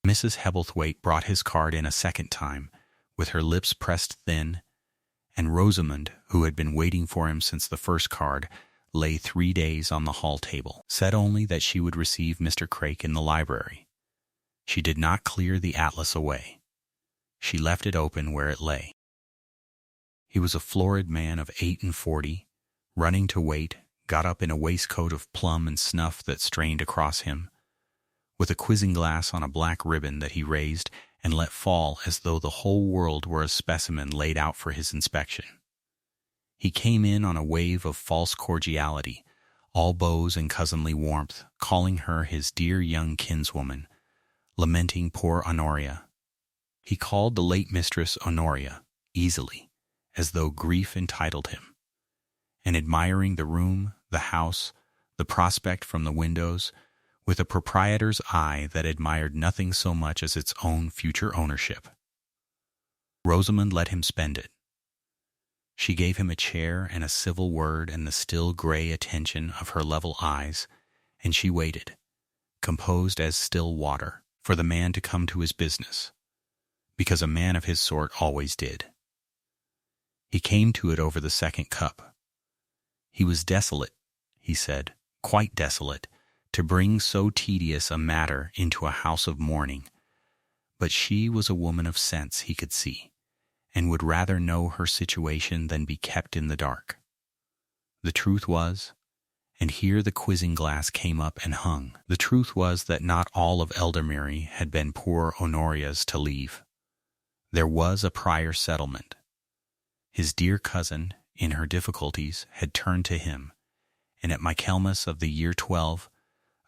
Mrs. Hebblethwaite brought his card in a second time, with her lips pressed thin, and Rosamond, who had been waiting for him since the first card, lay 3 days on the hall table, said only that she would receive Mr. Craik in the library. She did not clear the atlas away. She left it open where it lay. He was a florid man of 48, running to wait, got up in a waistcoat of plum and snuff that strained across him, with a quizzing glass on a black ribbon that he raised and let fall as though the whole world were a specimen laid out for his inspection. He came in on a wave of false cordiality, all bows and cousinly warmth, calling her his dear young kinswoman, lamenting poor Honoria. He called the late mistress Honoria, easily, as though grief entitled him, and admiring the room, the house, the prospect from the windows, with a proprietor's eye that admired nothing so much as its own future ownership. Rosamond let him spend it. She gave him a chair and a civil word and the still gray attention of her level eyes, and she waited, composed as still water, for the man to come to his business, because a man of his sort always did. He came to it over the second cup. He was desolate, he said, quite desolate, to bring so tedious a matter into a house of mourning, but she was a woman of sense, he could see, and would rather know her situation than be kept in the dark. The truth was, and here the quizzing glass came up and hung, the truth was that not all of Eldermere had been poor Honoria's to leave. There was a prior settlement. His dear cousin, in her difficulties, had turned to him, and at Michaelmas of the year 12,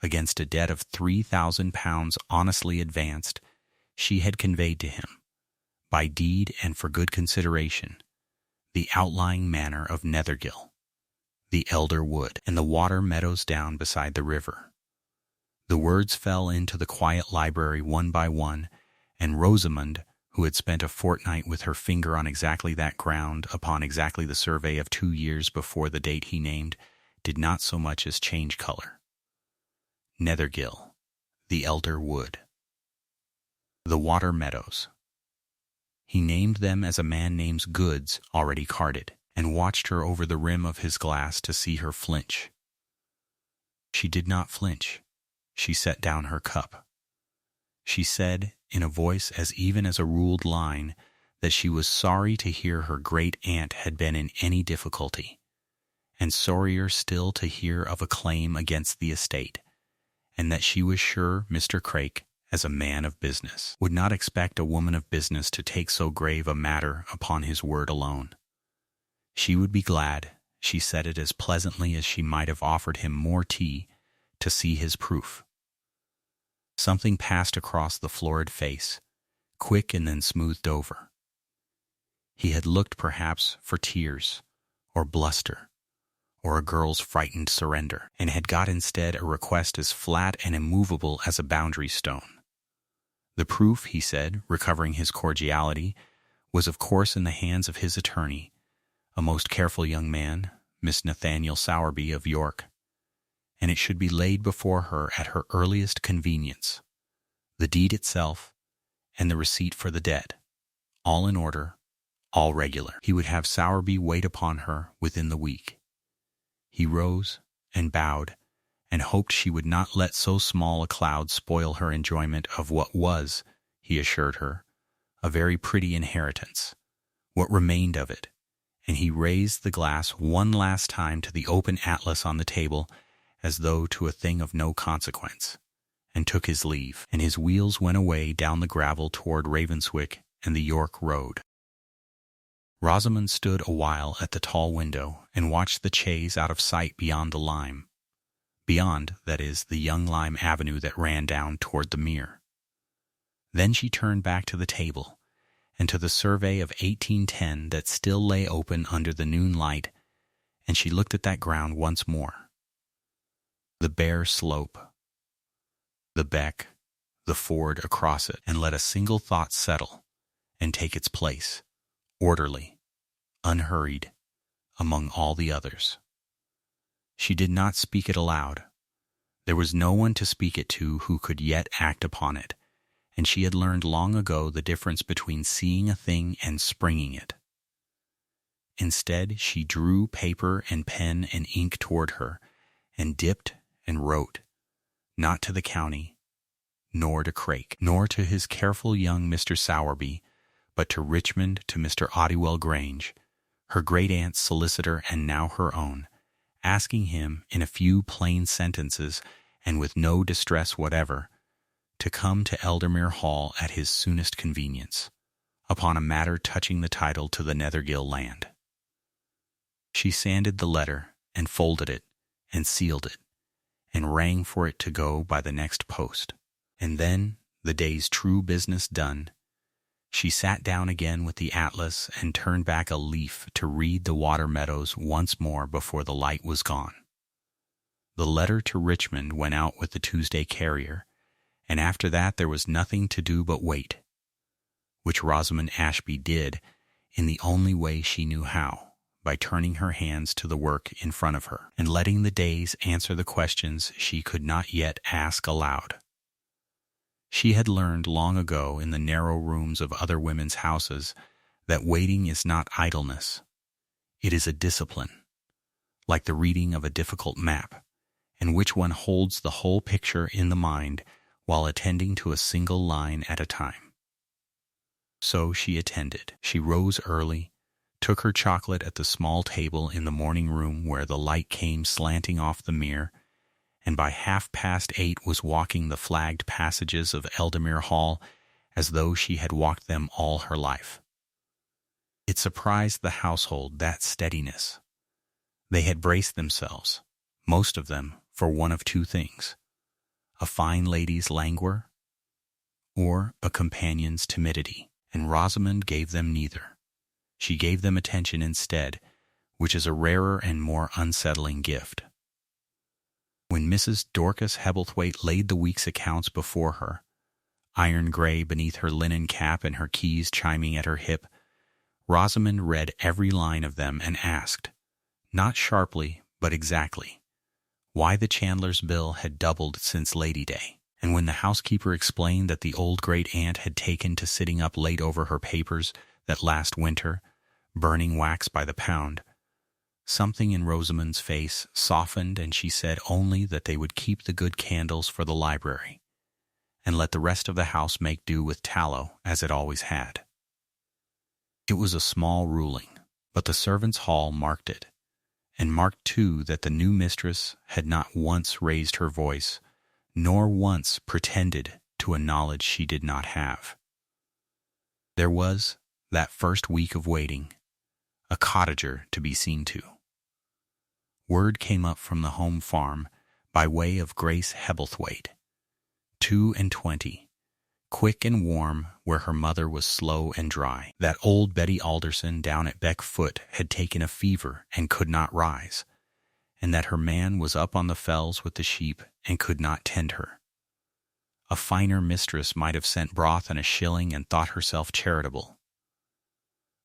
against a debt of £3,000 honestly advanced, she had conveyed to him, by deed and for good consideration, the outlying manor of Nethergill, the elder wood, and the water meadows down beside the river. The words fell into the quiet library one by one, and Rosamond, who had spent a fortnight with her finger on exactly that ground upon exactly the survey of 2 years before the date he named, did not so much as change color. Nethergill, the elder wood, the water meadows. He named them as a man names goods already carted, and watched her over the rim of his glass to see her flinch. She did not flinch. She set down her cup. She said, in a voice as even as a ruled line, that she was sorry to hear her great-aunt had been in any difficulty, and sorrier still to hear of a claim against the estate, and that she was sure Mr. Craik, as a man of business, would not expect a woman of business to take so grave a matter upon his word alone. She would be glad, she said it as pleasantly as she might have offered him more tea, to see his proof. Something passed across the florid face, quick and then smoothed over. He had looked perhaps for tears, or bluster, or a girl's frightened surrender, and had got instead a request as flat and immovable as a boundary stone. The proof, he said, recovering his cordiality, was of course in the hands of his attorney, a most careful young man, Miss Nathaniel Sowerby of York, and it should be laid before her at her earliest convenience, the deed itself, and the receipt for the debt, all in order, all regular. He would have Sowerby wait upon her within the week. He rose and bowed, and hoped she would not let so small a cloud spoil her enjoyment of what was, he assured her, a very pretty inheritance, what remained of it, and he raised the glass one last time to the open atlas on the table, as though to a thing of no consequence, and took his leave, and his wheels went away down the gravel toward Ravenswick and the York road. Rosamond stood a while at the tall window and watched the chaise out of sight beyond the lime. Beyond, that is, the young lime avenue that ran down toward the mere. Then she turned back to the table, and to the survey of 1810 that still lay open under the noon light, and she looked at that ground once more. The bare slope, the beck, the ford across it, and let a single thought settle and take its place, orderly, unhurried, among all the others. She did not speak it aloud. There was no one to speak it to who could yet act upon it, and she had learned long ago the difference between seeing a thing and springing it. Instead, she drew paper and pen and ink toward her, and dipped and wrote, not to the county, nor to Craik, nor to his careful young Mr. Sowerby, but to Richmond, to Mr. Oddywell Grange, her great-aunt's solicitor and now her own, asking him, in a few plain sentences, and with no distress whatever, to come to Eldermere Hall at his soonest convenience, upon a matter touching the title to the Nethergill land. She sanded the letter, and folded it, and sealed it, and rang for it to go by the next post. And then, the day's true business done, she sat down again with the atlas and turned back a leaf to read the water meadows once more before the light was gone. The letter to Richmond went out with the Tuesday carrier, and after that there was nothing to do but wait, which Rosamond Ashby did in the only way she knew how, by turning her hands to the work in front of her, and letting the days answer the questions she could not yet ask aloud. She had learned long ago in the narrow rooms of other women's houses that waiting is not idleness. It is a discipline, like the reading of a difficult map, in which one holds the whole picture in the mind while attending to a single line at a time. So she attended. She rose early, took her chocolate at the small table in the morning room where the light came slanting off the mirror, and by 8:30 was walking the flagged passages of Eldamere Hall as though she had walked them all her life. It surprised the household, that steadiness. They had braced themselves, most of them, for one of two things: a fine lady's languor or a companion's timidity, and Rosamond gave them neither. She gave them attention instead, which is a rarer and more unsettling gift. When Mrs. Dorcas Hebblethwaite laid the week's accounts before her, iron gray beneath her linen cap and her keys chiming at her hip, Rosamond read every line of them and asked, not sharply but exactly, why the chandler's bill had doubled since Lady Day. And when the housekeeper explained that the old great-aunt had taken to sitting up late over her papers that last winter, burning wax by the pound, something in Rosamond's face softened, and she said only that they would keep the good candles for the library, and let the rest of the house make do with tallow, as it always had. It was a small ruling, but the servants' hall marked it, and marked too that the new mistress had not once raised her voice, nor once pretended to a knowledge she did not have. There was, that first week of waiting, a cottager to be seen to. Word came up from the home farm by way of Grace Hebblethwaite, 22, quick and warm where her mother was slow and dry, that old Betty Alderson down at Beck Foot had taken a fever and could not rise, and that her man was up on the fells with the sheep and could not tend her. A finer mistress might have sent broth and a shilling and thought herself charitable.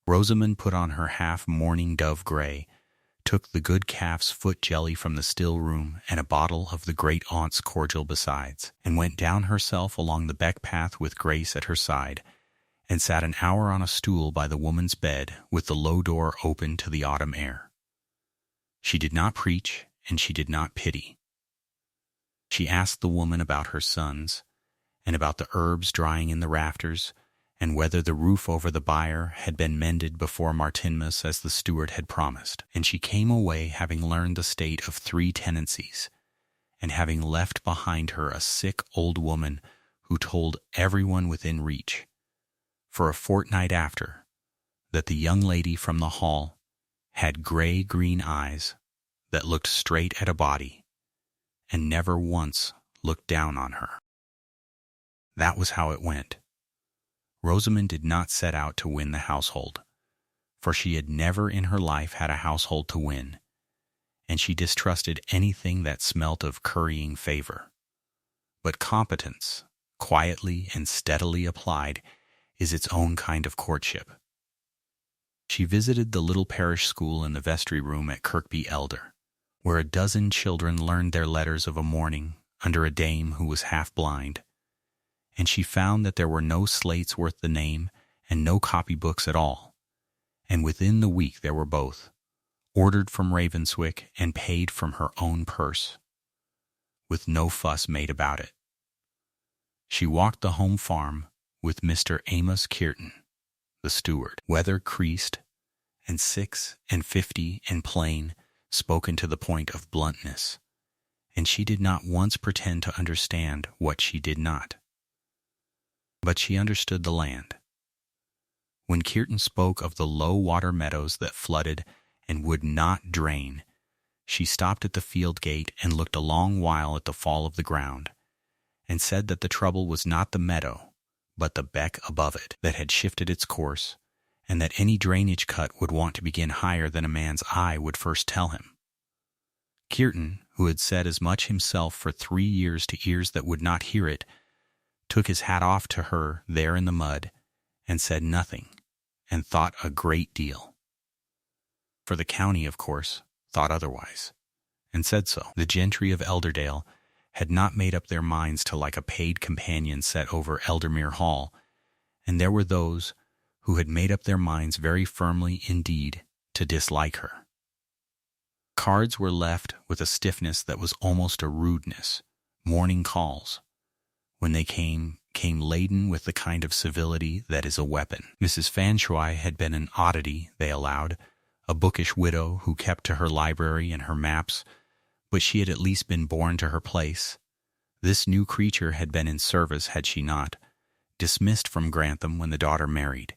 Rosamond put on her half-mourning dove gray, took the good calf's foot jelly from the still room and a bottle of the great-aunt's cordial besides, and went down herself along the beck path with Grace at her side, and sat an hour on a stool by the woman's bed with the low door open to the autumn air. She did not preach, and she did not pity. She asked the woman about her sons, and about the herbs drying in the rafters, and whether the roof over the byre had been mended before Martinmas as the steward had promised. And she came away having learned the state of 3 tenancies, and having left behind her a sick old woman who told everyone within reach, for a fortnight after, that the young lady from the hall had gray-green eyes that looked straight at a body, and never once looked down on her. That was how it went. Rosamond did not set out to win the household, for she had never in her life had a household to win, and she distrusted anything that smelt of currying favor. But competence, quietly and steadily applied, is its own kind of courtship. She visited the little parish school in the vestry room at Kirkby Elder, where a dozen children learned their letters of a morning under a dame who was half blind, and she found that there were no slates worth the name and no copybooks at all, and within the week there were both, ordered from Ravenswick and paid from her own purse, with no fuss made about it. She walked the home farm with Mr. Amos Kearton, the steward, weather-creased and 56 and plain, spoken to the point of bluntness, and she did not once pretend to understand what she did not. But she understood the land. When Kearton spoke of the low-water meadows that flooded and would not drain, she stopped at the field gate and looked a long while at the fall of the ground, and said that the trouble was not the meadow, but the beck above it that had shifted its course, and that any drainage cut would want to begin higher than a man's eye would first tell him. Kearton, who had said as much himself for 3 years to ears that would not hear it, took his hat off to her there in the mud, and said nothing, and thought a great deal. For the county, of course, thought otherwise, and said so. The gentry of Elderdale had not made up their minds to like a paid companion set over Eldermere Hall, and there were those who had made up their minds very firmly indeed to dislike her. Cards were left with a stiffness that was almost a rudeness, morning calls, when they came came laden with the kind of civility that is a weapon. Mrs. Fanshawe had been an oddity, they allowed, a bookish widow who kept to her library and her maps, but she had at least been born to her place. This new creature had been in service, had she not, dismissed from Grantham when the daughter married,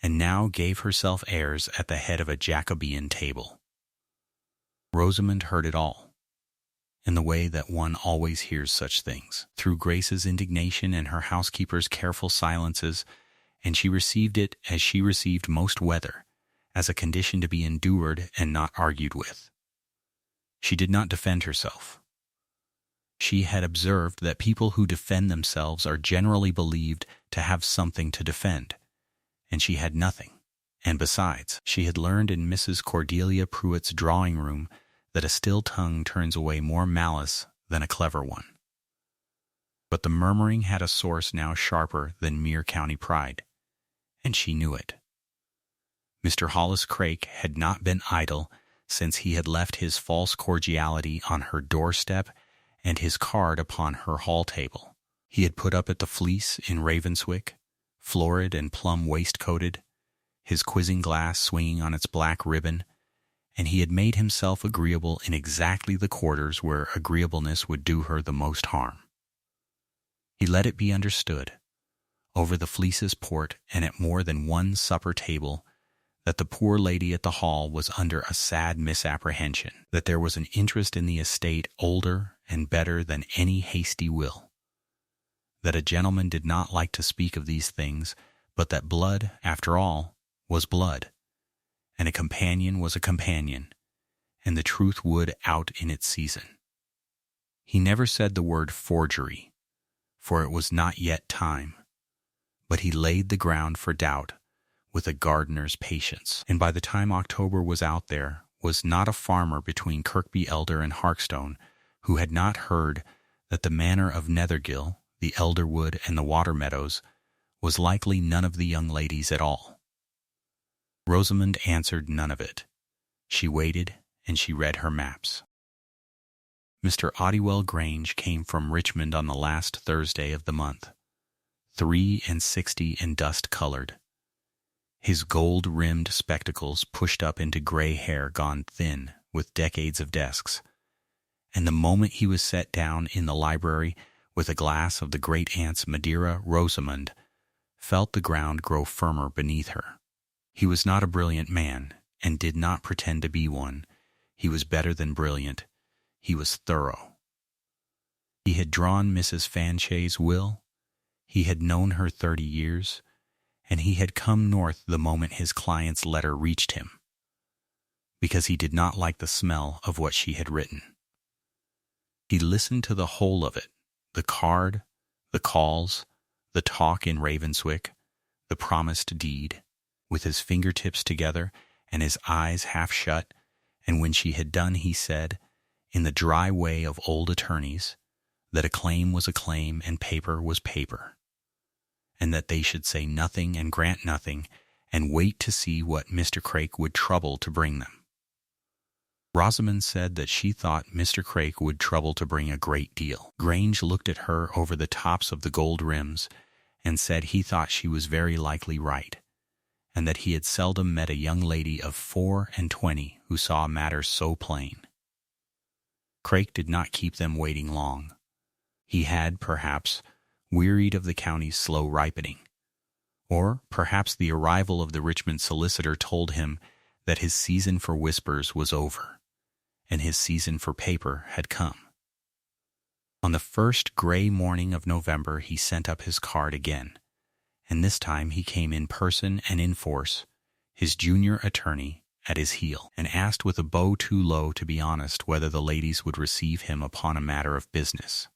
and now gave herself airs at the head of a Jacobean table. Rosamond heard it all, in the way that one always hears such things, through Grace's indignation and her housekeeper's careful silences, and she received it as she received most weather, as a condition to be endured and not argued with. She did not defend herself. She had observed that people who defend themselves are generally believed to have something to defend, and she had nothing. And besides, she had learned in Mrs. Cordelia Pruitt's drawing-room that a still tongue turns away more malice than a clever one. But the murmuring had a source now sharper than mere county pride, and she knew it. Mr. Hollis Craik had not been idle since he had left his false cordiality on her doorstep and his card upon her hall table. He had put up at the Fleece in Ravenswick, florid and plum waistcoated, his quizzing glass swinging on its black ribbon, and he had made himself agreeable in exactly the quarters where agreeableness would do her the most harm. He let it be understood, over the Fleece's port and at more than one supper table, that the poor lady at the Hall was under a sad misapprehension, that there was an interest in the estate older and better than any hasty will, that a gentleman did not like to speak of these things, but that blood, after all, was blood, and a companion was a companion, and the truth would out in its season. He never said the word forgery, for it was not yet time, but he laid the ground for doubt with a gardener's patience, and by the time October was out there was not a farmer between Kirkby Elder and Harkstone who had not heard that the manor of Nethergill, the Elderwood, and the Water Meadows was likely none of the young ladies at all. Rosamond answered none of it. She waited, and she read her maps. Mr. Oddywell Grange came from Richmond on the last Thursday of the month, 63 and dust-colored, his gold-rimmed spectacles pushed up into gray hair gone thin with decades of desks, and the moment he was set down in the library with a glass of the great-aunt's Madeira, Rosamond felt the ground grow firmer beneath her. He was not a brilliant man, and did not pretend to be one. He was better than brilliant. He was thorough. He had drawn Mrs. Fanshawe's will. He had known her 30 years, and he had come north the moment his client's letter reached him, because he did not like the smell of what she had written. He listened to the whole of it, the card, the calls, the talk in Ravenswick, the promised deed, with his fingertips together and his eyes half shut, and when she had done he said, in the dry way of old attorneys, that a claim was a claim and paper was paper, and that they should say nothing and grant nothing, and wait to see what Mr. Craik would trouble to bring them. Rosamond said that she thought Mr. Craik would trouble to bring a great deal. Grange looked at her over the tops of the gold rims, and said he thought she was very likely right, and that he had seldom met a young lady of 24 who saw matters so plain. Craik did not keep them waiting long. He had, perhaps, wearied of the county's slow ripening, or perhaps the arrival of the Richmond solicitor told him that his season for whispers was over, and his season for paper had come. On the first gray morning of November he sent up his card again, and this time he came in person and in force, his junior attorney at his heel, and asked with a bow too low to be honest whether the ladies would receive him upon a matter of business.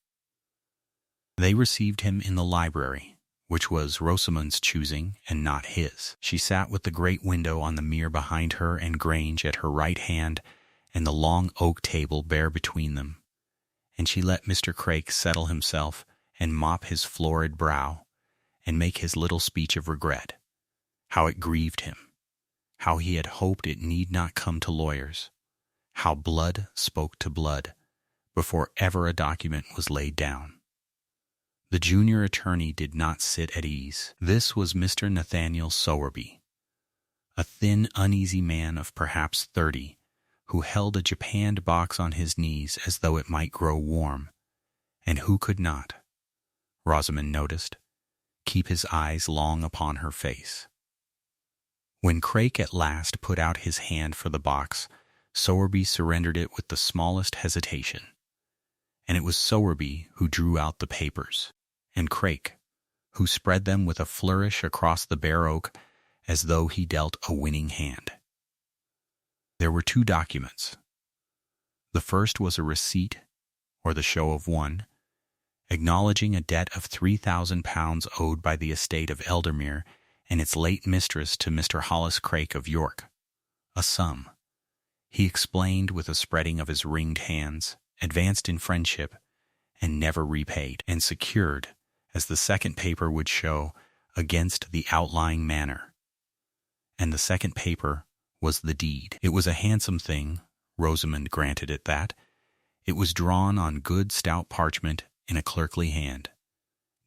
They received him in the library, which was Rosamond's choosing and not his. She sat with the great window on the mere behind her and Grange at her right hand, and the long oak table bare between them, and she let Mr. Craik settle himself and mop his florid brow, and make his little speech of regret, how it grieved him, how he had hoped it need not come to lawyers, how blood spoke to blood before ever a document was laid down. The junior attorney did not sit at ease. This was Mr. Nathaniel Sowerby, a thin, uneasy man of perhaps 30, who held a japanned box on his knees as though it might grow warm, and who could not, Rosamond noticed, keep his eyes long upon her face. When Craik at last put out his hand for the box, Sowerby surrendered it with the smallest hesitation, and it was Sowerby who drew out the papers, and Craik, who spread them with a flourish across the bare oak as though he dealt a winning hand. There were 2 documents. The first was a receipt, or the show of one, acknowledging a debt of £3,000 owed by the estate of Eldermere and its late mistress to Mr. Hollis Craik of York, a sum, he explained with a spreading of his ringed hands, advanced in friendship, and never repaid, and secured, as the second paper would show, against the outlying manor. And the second paper was the deed. It was a handsome thing, Rosamond granted it that. It was drawn on good stout parchment in a clerkly hand,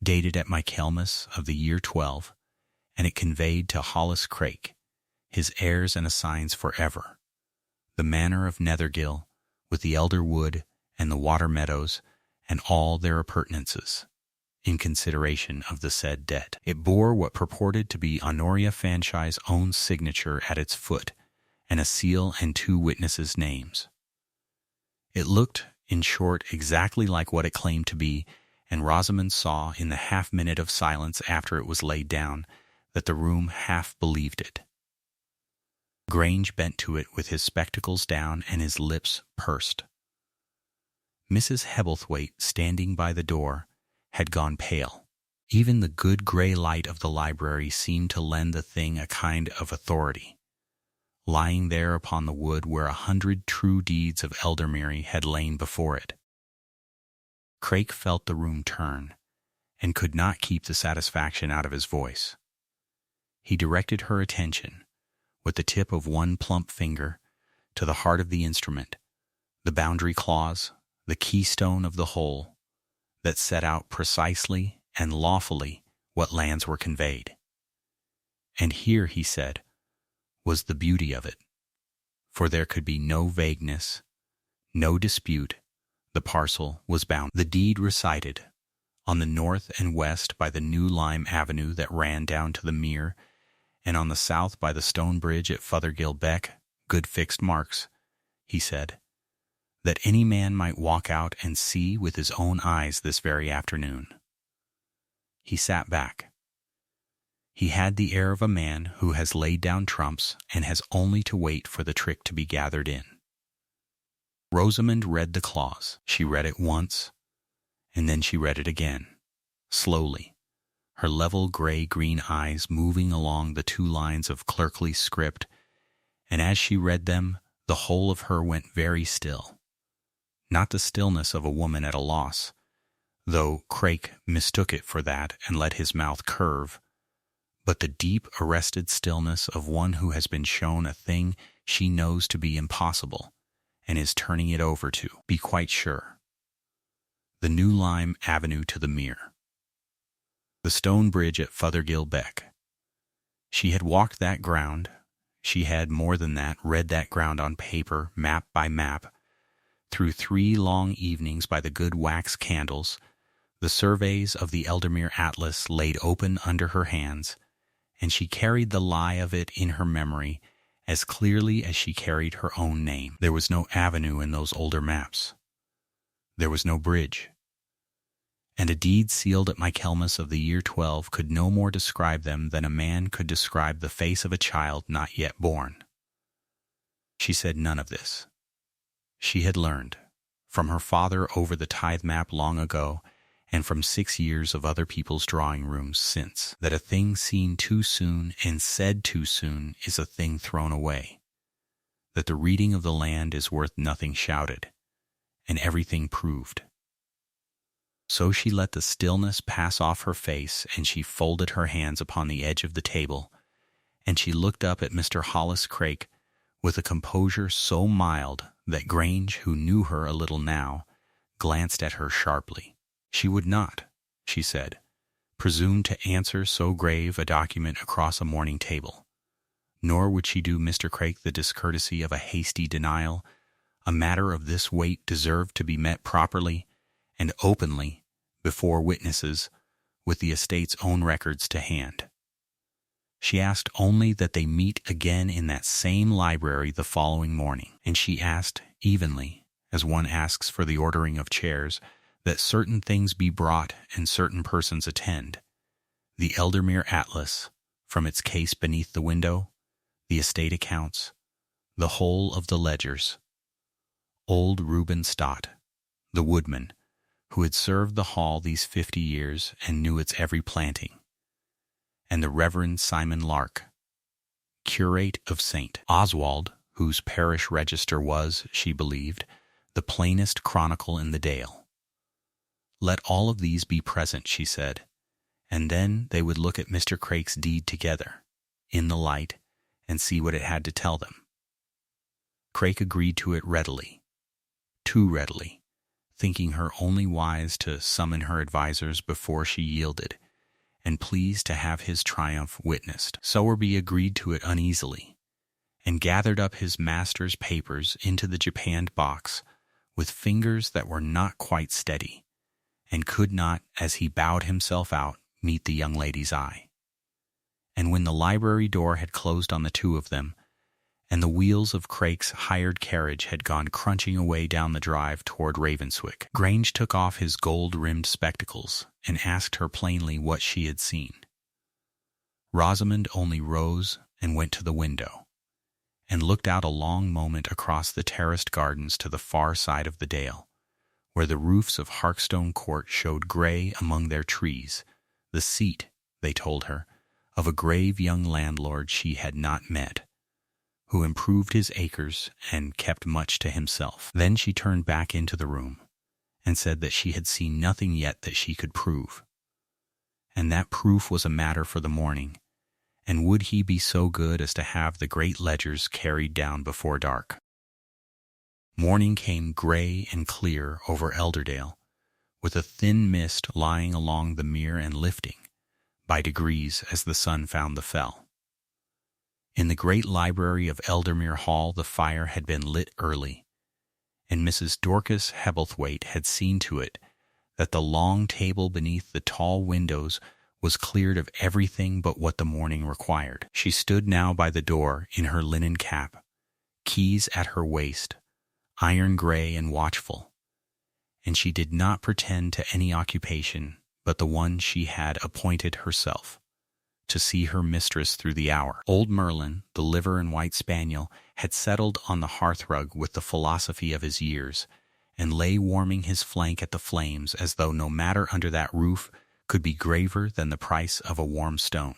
dated at Michaelmas of the year 12, and it conveyed to Hollis Craik, his heirs and assigns forever, the manor of Nethergill, with the elder wood and the water meadows, and all their appurtenances, in consideration of the said debt. It bore what purported to be Honoria Fanshawe's own signature at its foot, and a seal and 2 witnesses' names. It looked, in short, exactly like what it claimed to be, and Rosamond saw in the half-minute of silence after it was laid down that the room half believed it. Grange bent to it with his spectacles down and his lips pursed. Mrs. Hebblethwaite, standing by the door, had gone pale. Even the good grey light of the library seemed to lend the thing a kind of authority, lying there upon the wood where 100 true deeds of Eldermere had lain before it. Craik felt the room turn, and could not keep the satisfaction out of his voice. He directed her attention, with the tip of one plump finger, to the heart of the instrument, the boundary clause, the keystone of the whole, that set out precisely and lawfully what lands were conveyed. And here, he said, was the beauty of it, for there could be no vagueness, no dispute. The parcel was bound. The deed recited, on the north and west by the new lime avenue that ran down to the mere, and on the south by the stone bridge at Fothergill Beck, good fixed marks, he said, that any man might walk out and see with his own eyes this very afternoon. He sat back. He had the air of a man who has laid down trumps and has only to wait for the trick to be gathered in. Rosamond read the clause. She read it once, and then she read it again, slowly, her level gray-green eyes moving along the 2 lines of clerkly script, and as she read them, the whole of her went very still. Not the stillness of a woman at a loss, though Craik mistook it for that and let his mouth curve, but the deep, arrested stillness of one who has been shown a thing she knows to be impossible, and is turning it over to be quite sure. The new lime avenue to the mere. The stone bridge at Fothergill Beck. She had walked that ground. She had, more than that, read that ground on paper, map by map, through 3 long evenings by the good wax candles, the surveys of the Eldermere Atlas laid open under her hands, and she carried the lie of it in her memory as clearly as she carried her own name. There was no avenue in those older maps. There was no bridge. And a deed sealed at Michaelmas of the year 12 could no more describe them than a man could describe the face of a child not yet born. She said none of this. She had learned, from her father over the tithe map long ago, and from 6 years of other people's drawing rooms since, that a thing seen too soon and said too soon is a thing thrown away, that the reading of the land is worth nothing shouted, and everything proved. So she let the stillness pass off her face, and she folded her hands upon the edge of the table, and she looked up at Mr. Hollis Craik with a composure so mild that Grange, who knew her a little now, glanced at her sharply. She would not, she said, presume to answer so grave a document across a morning table. Nor would she do Mr. Craik the discourtesy of a hasty denial. A matter of this weight deserved to be met properly and openly before witnesses, with the estate's own records to hand. She asked only that they meet again in that same library the following morning, and she asked evenly, as one asks for the ordering of chairs, that certain things be brought and certain persons attend: the Eldermere Atlas, from its case beneath the window, the estate accounts, the whole of the ledgers, old Reuben Stott, the woodman, who had served the hall these 50 years and knew its every planting, and the Reverend Simon Lark, curate of St. Oswald, whose parish register was, she believed, the plainest chronicle in the Dale. Let all of these be present, she said, and then they would look at Mr. Craik's deed together, in the light, and see what it had to tell them. Craik agreed to it readily, too readily, thinking her only wise to summon her advisers before she yielded, and pleased to have his triumph witnessed. Sowerby agreed to it uneasily, and gathered up his master's papers into the japanned box with fingers that were not quite steady, and could not, as he bowed himself out, meet the young lady's eye. And when the library door had closed on the two of them, and the wheels of Craik's hired carriage had gone crunching away down the drive toward Ravenswick, Grange took off his gold-rimmed spectacles and asked her plainly what she had seen. Rosamond only rose and went to the window, and looked out a long moment across the terraced gardens to the far side of the dale, where the roofs of Harkstone Court showed grey among their trees, the seat, they told her, of a grave young landlord she had not met, who improved his acres and kept much to himself. Then she turned back into the room, and said that she had seen nothing yet that she could prove, and that proof was a matter for the morning, and would he be so good as to have the great ledgers carried down before dark? Morning came grey and clear over Elderdale, with a thin mist lying along the mere and lifting, by degrees as the sun found the fell. In the great library of Eldermere Hall the fire had been lit early, and Mrs. Dorcas Hebblethwaite had seen to it that the long table beneath the tall windows was cleared of everything but what the morning required. She stood now by the door in her linen cap, keys at her waist, iron grey and watchful, and she did not pretend to any occupation but the one she had appointed herself, to see her mistress through the hour. Old Merlin, the liver and white spaniel, had settled on the hearthrug with the philosophy of his years, and lay warming his flank at the flames as though no matter under that roof could be graver than the price of a warm stone.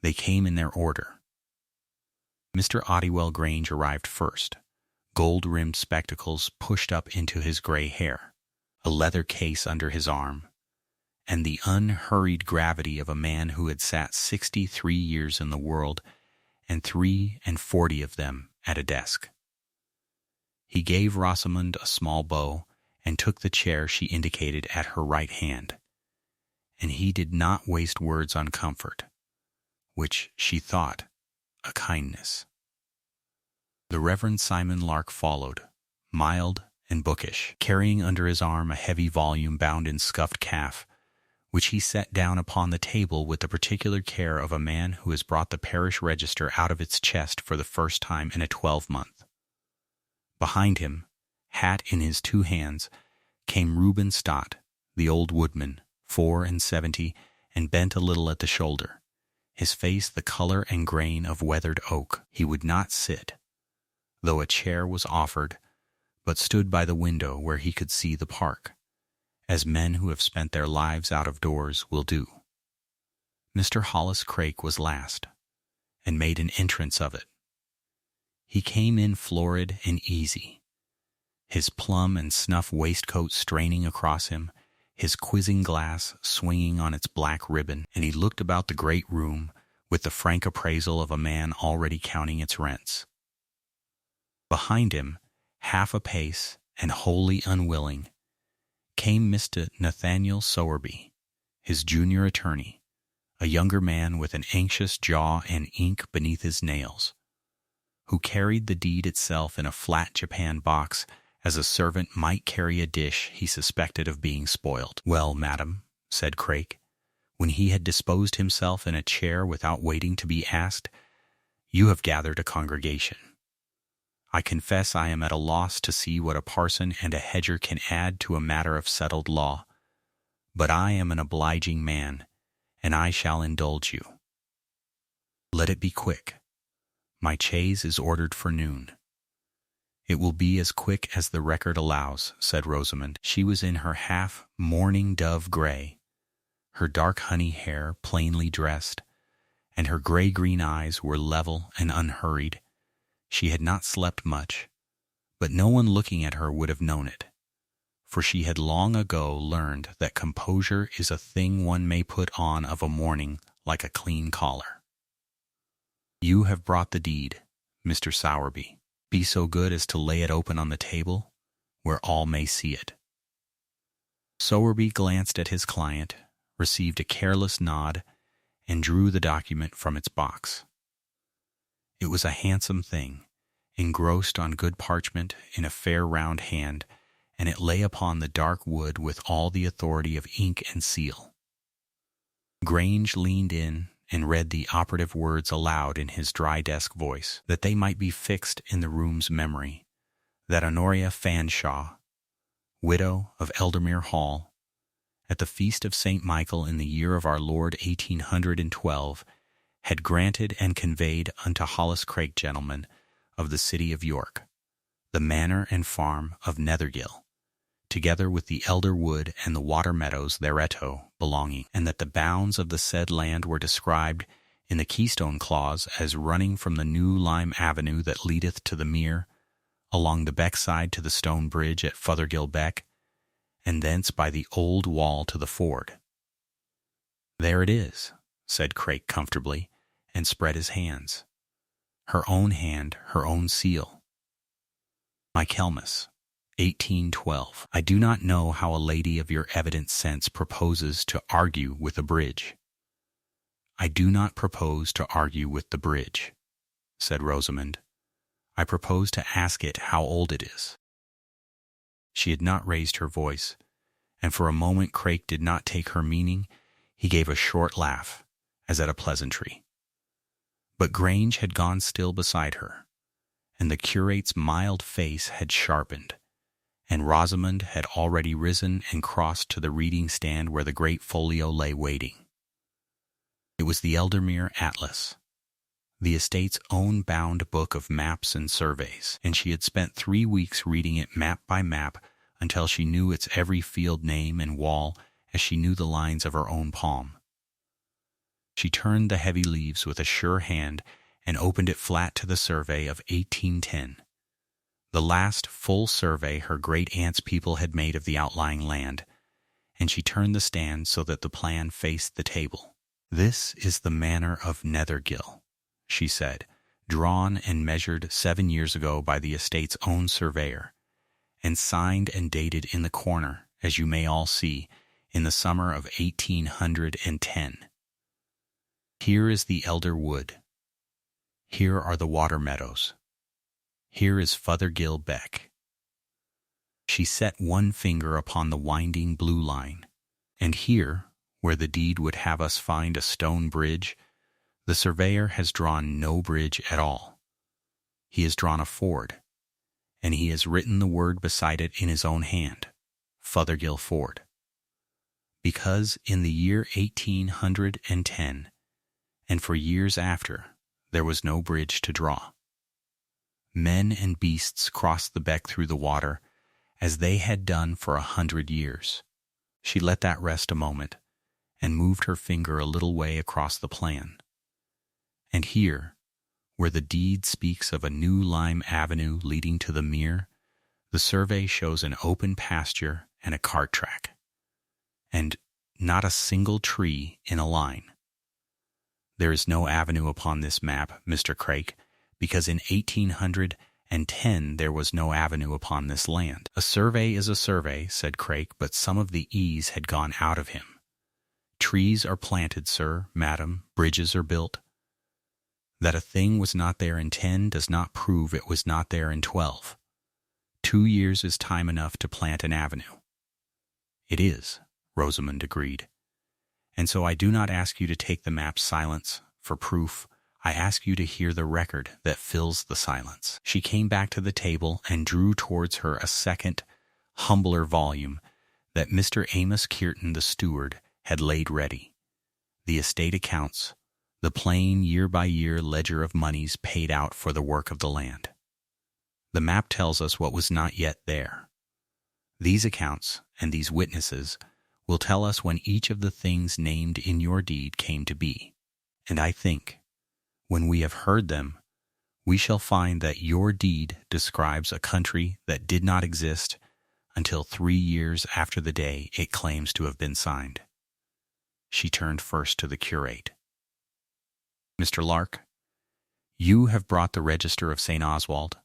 They came in their order. Mr. Ottywell Grange arrived first, gold-rimmed spectacles pushed up into his grey hair, a leather case under his arm, and the unhurried gravity of a man who had sat 63 years in the world, and 43 of them at a desk. He gave Rosamond a small bow, and took the chair she indicated at her right hand, and he did not waste words on comfort, which she thought a kindness. The Reverend Simon Lark followed, mild and bookish, carrying under his arm a heavy volume bound in scuffed calf, which he set down upon the table with the particular care of a man who has brought the parish register out of its chest for the first time in a 12-month. Behind him, hat in his two hands, came Reuben Stott, the old woodman, 74, and bent a little at the shoulder, his face the color and grain of weathered oak. He would not sit, though a chair was offered, but stood by the window where he could see the park, as men who have spent their lives out of doors will do. Mr. Hollis Craik was last, and made an entrance of it. He came in florid and easy, his plum and snuff waistcoat straining across him, his quizzing glass swinging on its black ribbon, and he looked about the great room with the frank appraisal of a man already counting its rents. Behind him, half apace and wholly unwilling, came Mr. Nathaniel Sowerby, his junior attorney, a younger man with an anxious jaw and ink beneath his nails, who carried the deed itself in a flat Japan box as a servant might carry a dish he suspected of being spoiled. "Well, madam," said Craik, when he had disposed himself in a chair without waiting to be asked, "you have gathered a congregation. I confess I am at a loss to see what a parson and a hedger can add to a matter of settled law, but I am an obliging man, and I shall indulge you. Let it be quick. My chaise is ordered for noon." "It will be as quick as the record allows," said Rosamond. She was in her half-mourning dove grey, her dark honey hair plainly dressed, and her grey-green eyes were level and unhurried. She had not slept much, but no one looking at her would have known it, for she had long ago learned that composure is a thing one may put on of a morning like a clean collar. "You have brought the deed, Mr. Sowerby. Be so good as to lay it open on the table, where all may see it." Sowerby glanced at his client, received a careless nod, and drew the document from its box. It was a handsome thing, engrossed on good parchment in a fair round hand, and it lay upon the dark wood with all the authority of ink and seal. Grange leaned in and read the operative words aloud in his dry desk voice, that they might be fixed in the room's memory, that Honoria Fanshawe, widow of Eldermere Hall, at the feast of St. Michael in the year of our Lord 1812, had granted and conveyed unto Hollis Craik gentlemen of the city of York the manor and farm of Nethergill, together with the elder wood and the water meadows thereto belonging, and that the bounds of the said land were described in the keystone clause as running from the new lime avenue that leadeth to the mere, along the beckside to the stone bridge at Fothergill Beck, and thence by the old wall to the ford. "There it is," said Craik comfortably, and spread his hands. Her own hand, her own seal. "Michaelmas, 1812. I do not know how a lady of your evident sense proposes to argue with a bridge." "I do not propose to argue with the bridge," said Rosamond. "I propose to ask it how old it is." She had not raised her voice, and for a moment Craik did not take her meaning. He gave a short laugh, as at a pleasantry. But Grange had gone still beside her, and the curate's mild face had sharpened, and Rosamond had already risen and crossed to the reading stand where the great folio lay waiting. It was the Eldermere Atlas, the estate's own bound book of maps and surveys, and she had spent 3 weeks reading it map by map until she knew its every field name and wall as she knew the lines of her own palm. She turned the heavy leaves with a sure hand and opened it flat to the survey of 1810, the last full survey her great-aunt's people had made of the outlying land, and she turned the stand so that the plan faced the table. "This is the manor of Nethergill," she said, "drawn and measured 7 years ago by the estate's own surveyor, and signed and dated in the corner, as you may all see, in the summer of 1810. Here is the elder wood. Here are the water meadows. Here is Fothergill Beck." She set one finger upon the winding blue line, and here, where the deed would have us find a stone bridge, the surveyor has drawn no bridge at all. He has drawn a ford, and he has written the word beside it in his own hand, Fothergill Ford. Because in the year 1810, and for years after, there was no bridge to draw. Men and beasts crossed the beck through the water, as they had done for 100 years. She let that rest a moment, and moved her finger a little way across the plan. And here, where the deed speaks of a new lime avenue leading to the mere, the survey shows an open pasture and a cart track, and not a single tree in a line. There is no avenue upon this map, Mr. Craik, because in 1810 and 10 there was no avenue upon this land. A survey is a survey, said Craik, but some of the ease had gone out of him. Trees are planted, sir, madam, bridges are built. That a thing was not there in 10 does not prove it was not there in 12. 2 years is time enough to plant an avenue. It is, Rosamond agreed. And so I do not ask you to take the map's silence for proof. I ask you to hear the record that fills the silence. She came back to the table and drew towards her a second, humbler volume that Mr. Amos Kirton, the steward, had laid ready. The estate accounts, the plain year-by-year ledger of monies paid out for the work of the land. The map tells us what was not yet there. These accounts and these witnesses will tell us when each of the things named in your deed came to be. And I think, when we have heard them, we shall find that your deed describes a country that did not exist until 3 years after the day it claims to have been signed. She turned first to the curate. Mr. Lark, you have brought the register of St. Oswald.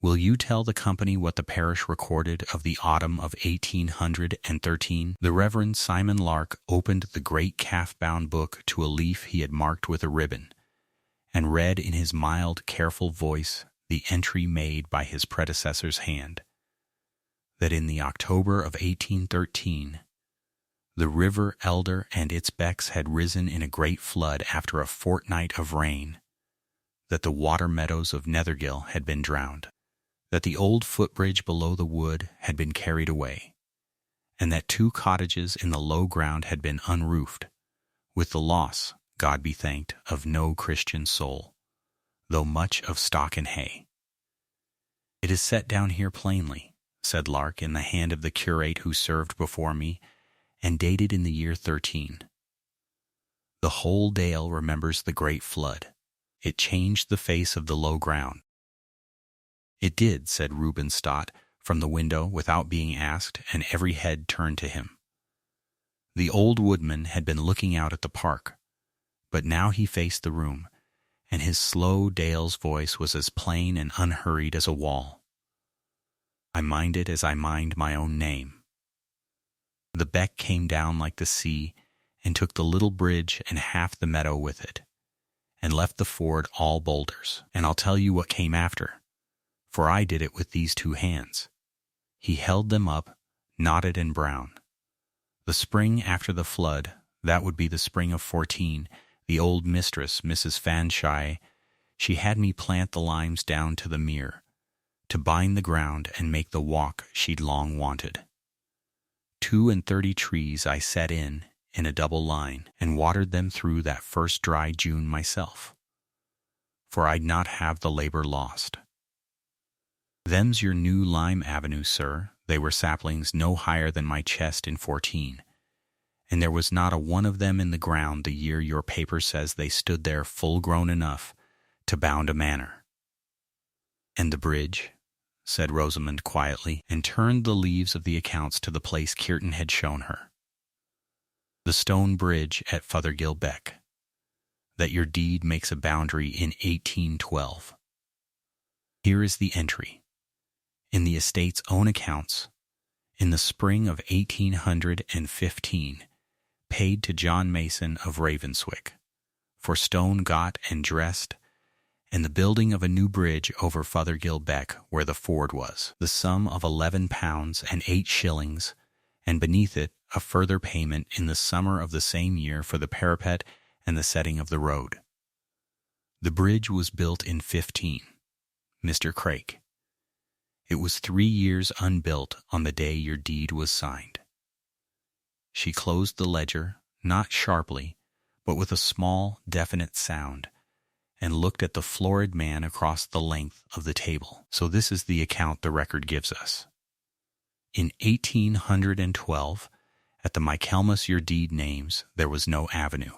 Will you tell the company what the parish recorded of the autumn of 1813? The Reverend Simon Lark opened the great calf-bound book to a leaf he had marked with a ribbon, and read in his mild, careful voice the entry made by his predecessor's hand, that in the October of 1813, the river Elder and its becks had risen in a great flood after a fortnight of rain, that the water meadows of Nethergill had been drowned, that the old footbridge below the wood had been carried away, and that 2 cottages in the low ground had been unroofed, with the loss, God be thanked, of no Christian soul, though much of stock and hay. It is set down here plainly, said Lark, in the hand of the curate who served before me, and dated in the year 13. The whole dale remembers the great flood. It changed the face of the low ground. It did, said Reuben Stott, from the window without being asked, and every head turned to him. The old woodman had been looking out at the park, but now he faced the room, and his slow Dale's voice was as plain and unhurried as a wall. I mind it as I mind my own name. The beck came down like the sea, and took the little bridge and half the meadow with it, and left the ford all boulders. And I'll tell you what came after, for I did it with these 2 hands. He held them up, knotted and brown. The spring after the flood, that would be the spring of 14, the old mistress, Mrs. Fanshawe, she had me plant the limes down to the mere, to bind the ground and make the walk she'd long wanted. 32 trees I set in a double line, and watered them through that first dry June myself, for I'd not have the labor lost. Them's your new lime avenue, sir. They were saplings no higher than my chest in 14, and there was not a one of them in the ground the year your paper says they stood there full-grown enough to bound a manor. And the bridge, said Rosamond quietly, and turned the leaves of the accounts to the place Kirton had shown her. The stone bridge at Fothergill Beck, that your deed makes a boundary in 1812. Here is the entry. In the estate's own accounts, in the spring of 1815, paid to John Mason of Ravenswick, for stone got and dressed, and the building of a new bridge over Fothergill Beck where the ford was, the sum of £11 and 8 shillings, and beneath it a further payment in the summer of the same year for the parapet and the setting of the road. The bridge was built in 15. Mr. Craik. It was 3 years unbuilt on the day your deed was signed. She closed the ledger, not sharply, but with a small, definite sound, and looked at the florid man across the length of the table. So this is the account the record gives us. In 1812, at the Michaelmas your deed names, there was no avenue,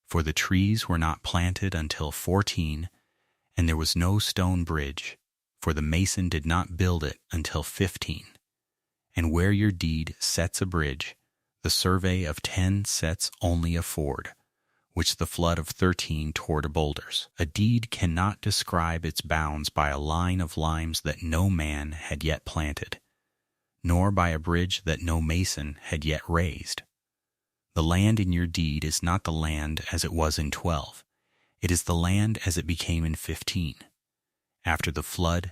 for the trees were not planted until 14, and there was no stone bridge, for the mason did not build it until 15. And where your deed sets a bridge, the survey of 10 sets only a ford, which the flood of 13 tore to boulders. A deed cannot describe its bounds by a line of limes that no man had yet planted, nor by a bridge that no mason had yet raised. The land in your deed is not the land as it was in 12. It is the land as it became in 15, after the flood,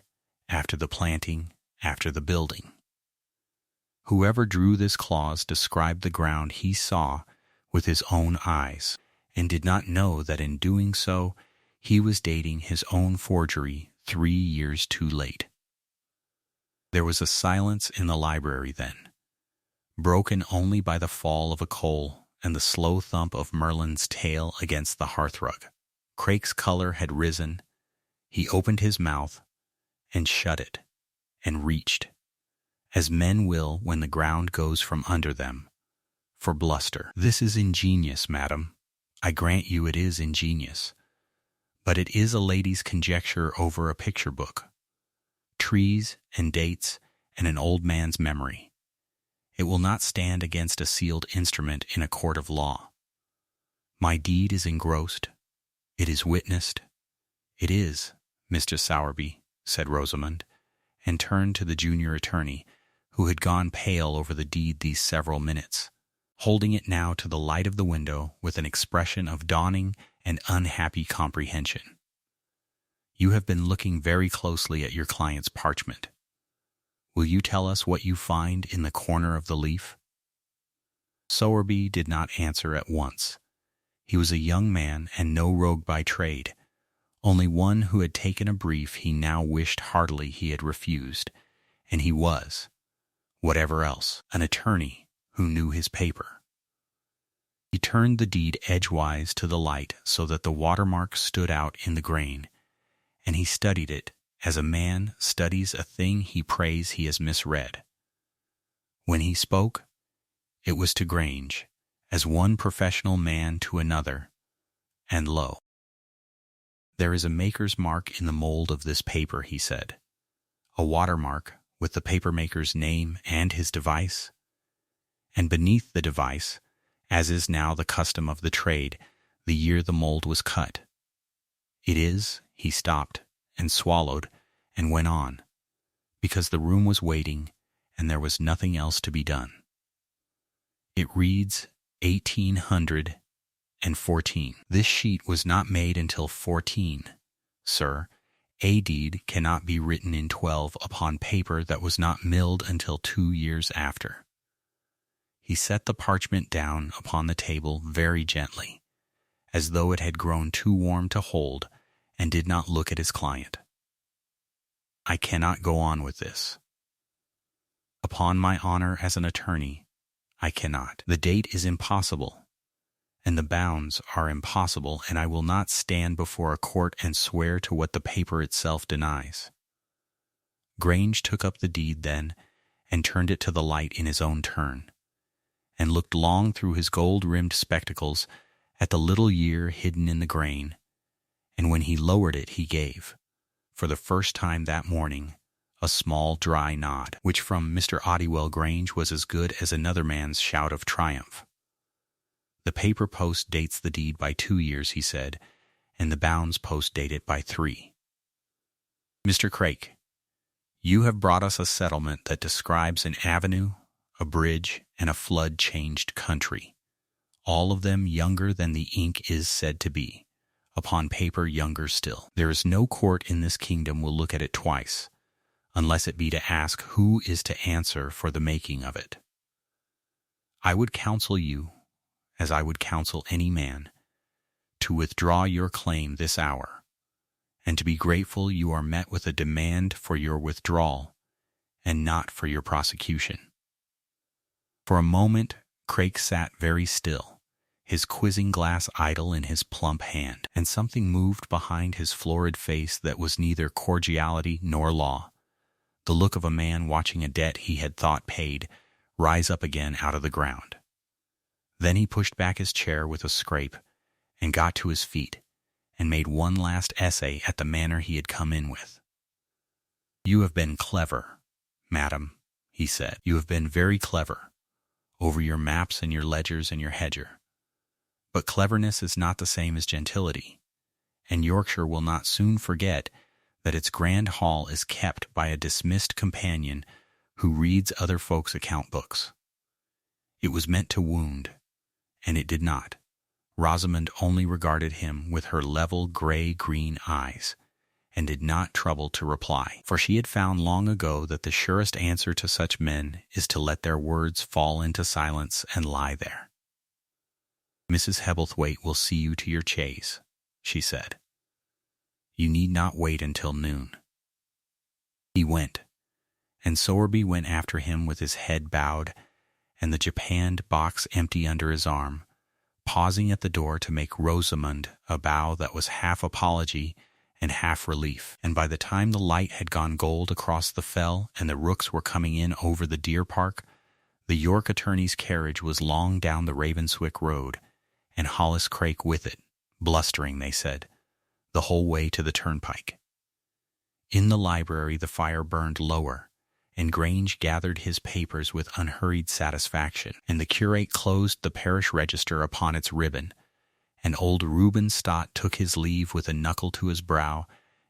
after the planting, after the building. Whoever drew this clause described the ground he saw with his own eyes, and did not know that in doing so he was dating his own forgery 3 years too late. There was a silence in the library then, broken only by the fall of a coal and the slow thump of Merlin's tail against the hearthrug. Craik's color had risen. He opened his mouth and shut it and reached, as men will when the ground goes from under them, for bluster. "This is ingenious, madam. I grant you it is ingenious. But it is a lady's conjecture over a picture book. Trees and dates and an old man's memory. It will not stand against a sealed instrument in a court of law. My deed is engrossed. It is witnessed. It is, Mr. Sowerby," said Rosamond, and turned to the junior attorney, who had gone pale over the deed these several minutes, holding it now to the light of the window with an expression of dawning and unhappy comprehension. "You have been looking very closely at your client's parchment. Will you tell us what you find in the corner of the leaf?" Sowerby did not answer at once. He was a young man and no rogue by trade, only one who had taken a brief he now wished heartily he had refused, and he was, whatever else, an attorney who knew his paper. He turned the deed edgewise to the light so that the watermark stood out in the grain, and he studied it as a man studies a thing he prays he has misread. When he spoke, it was to Grange, as one professional man to another, and lo, "There is a maker's mark in the mold of this paper," he said, "a watermark with the papermaker's name and his device, and beneath the device, as is now the custom of the trade, the year the mold was cut. It is," he stopped and swallowed and went on, because the room was waiting and there was nothing else to be done. "It reads 1814. This sheet was not made until 14, sir. A deed cannot be written in 12 upon paper that was not milled until 2 years after." He set the parchment down upon the table very gently, as though it had grown too warm to hold, and did not look at his client. "I cannot go on with this. Upon my honor as an attorney, I cannot. The date is impossible, and the bounds are impossible, and I will not stand before a court and swear to what the paper itself denies." Grange took up the deed then, and turned it to the light in his own turn, and looked long through his gold-rimmed spectacles at the little year hidden in the grain, and when he lowered it he gave, for the first time that morning, a small dry nod, which from Mr. Ottywell Grange was as good as another man's shout of triumph. "The paper post dates the deed by 2 years," he said, "and the bounds post date it by 3. Mr. Craik, you have brought us a settlement that describes an avenue, a bridge, and a flood-changed country, all of them younger than the ink is said to be, upon paper younger still. There is no court in this kingdom will look at it twice, unless it be to ask who is to answer for the making of it. I would counsel you, as I would counsel any man, to withdraw your claim this hour, and to be grateful you are met with a demand for your withdrawal, and not for your prosecution." For a moment Craik sat very still, his quizzing glass idle in his plump hand, and something moved behind his florid face that was neither cordiality nor law, the look of a man watching a debt he had thought paid rise up again out of the ground. Then he pushed back his chair with a scrape, and got to his feet, and made one last essay at the manner he had come in with. "You have been clever, madam," he said. "You have been very clever, over your maps and your ledgers and your hedger. But cleverness is not the same as gentility, and Yorkshire will not soon forget that its grand hall is kept by a dismissed companion who reads other folks' account books. It was meant to wound, and it did not. Rosamond only regarded him with her level gray-green eyes, and did not trouble to reply, for she had found long ago that the surest answer to such men is to let their words fall into silence and lie there. "Mrs. Hebblethwaite will see you to your chaise," she said. "You need not wait until noon." He went, and Sowerby went after him with his head bowed and the japanned box empty under his arm, pausing at the door to make Rosamond a bow that was half apology and half relief. And by the time the light had gone gold across the fell and the rooks were coming in over the deer park, the York attorney's carriage was long down the Ravenswick road, and Hollis Craik with it, blustering, they said, the whole way to the turnpike. In the library the fire burned lower, and Grange gathered his papers with unhurried satisfaction, and the curate closed the parish register upon its ribbon, and old Reuben Stott took his leave with a knuckle to his brow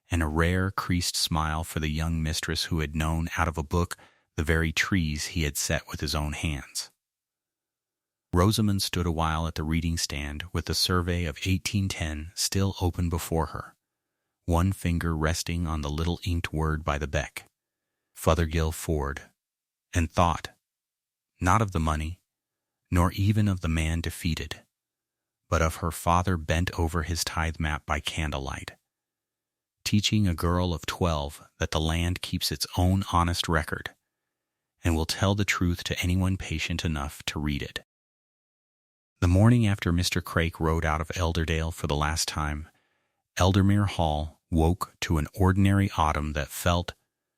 and a rare creased smile for the young mistress who had known out of a book the very trees he had set with his own hands. Rosamond stood a while at the reading stand with the survey of 1810 still open before her, one finger resting on the little inked word by the beck, Fothergill Ford, and thought, not of the money, nor even of the man defeated, but of her father bent over his tithe map by candlelight, teaching a girl of 12 that the land keeps its own honest record, and will tell the truth to anyone patient enough to read it. The morning after Mr. Craik rode out of Elderdale for the last time, Eldermere Hall woke to an ordinary autumn that felt,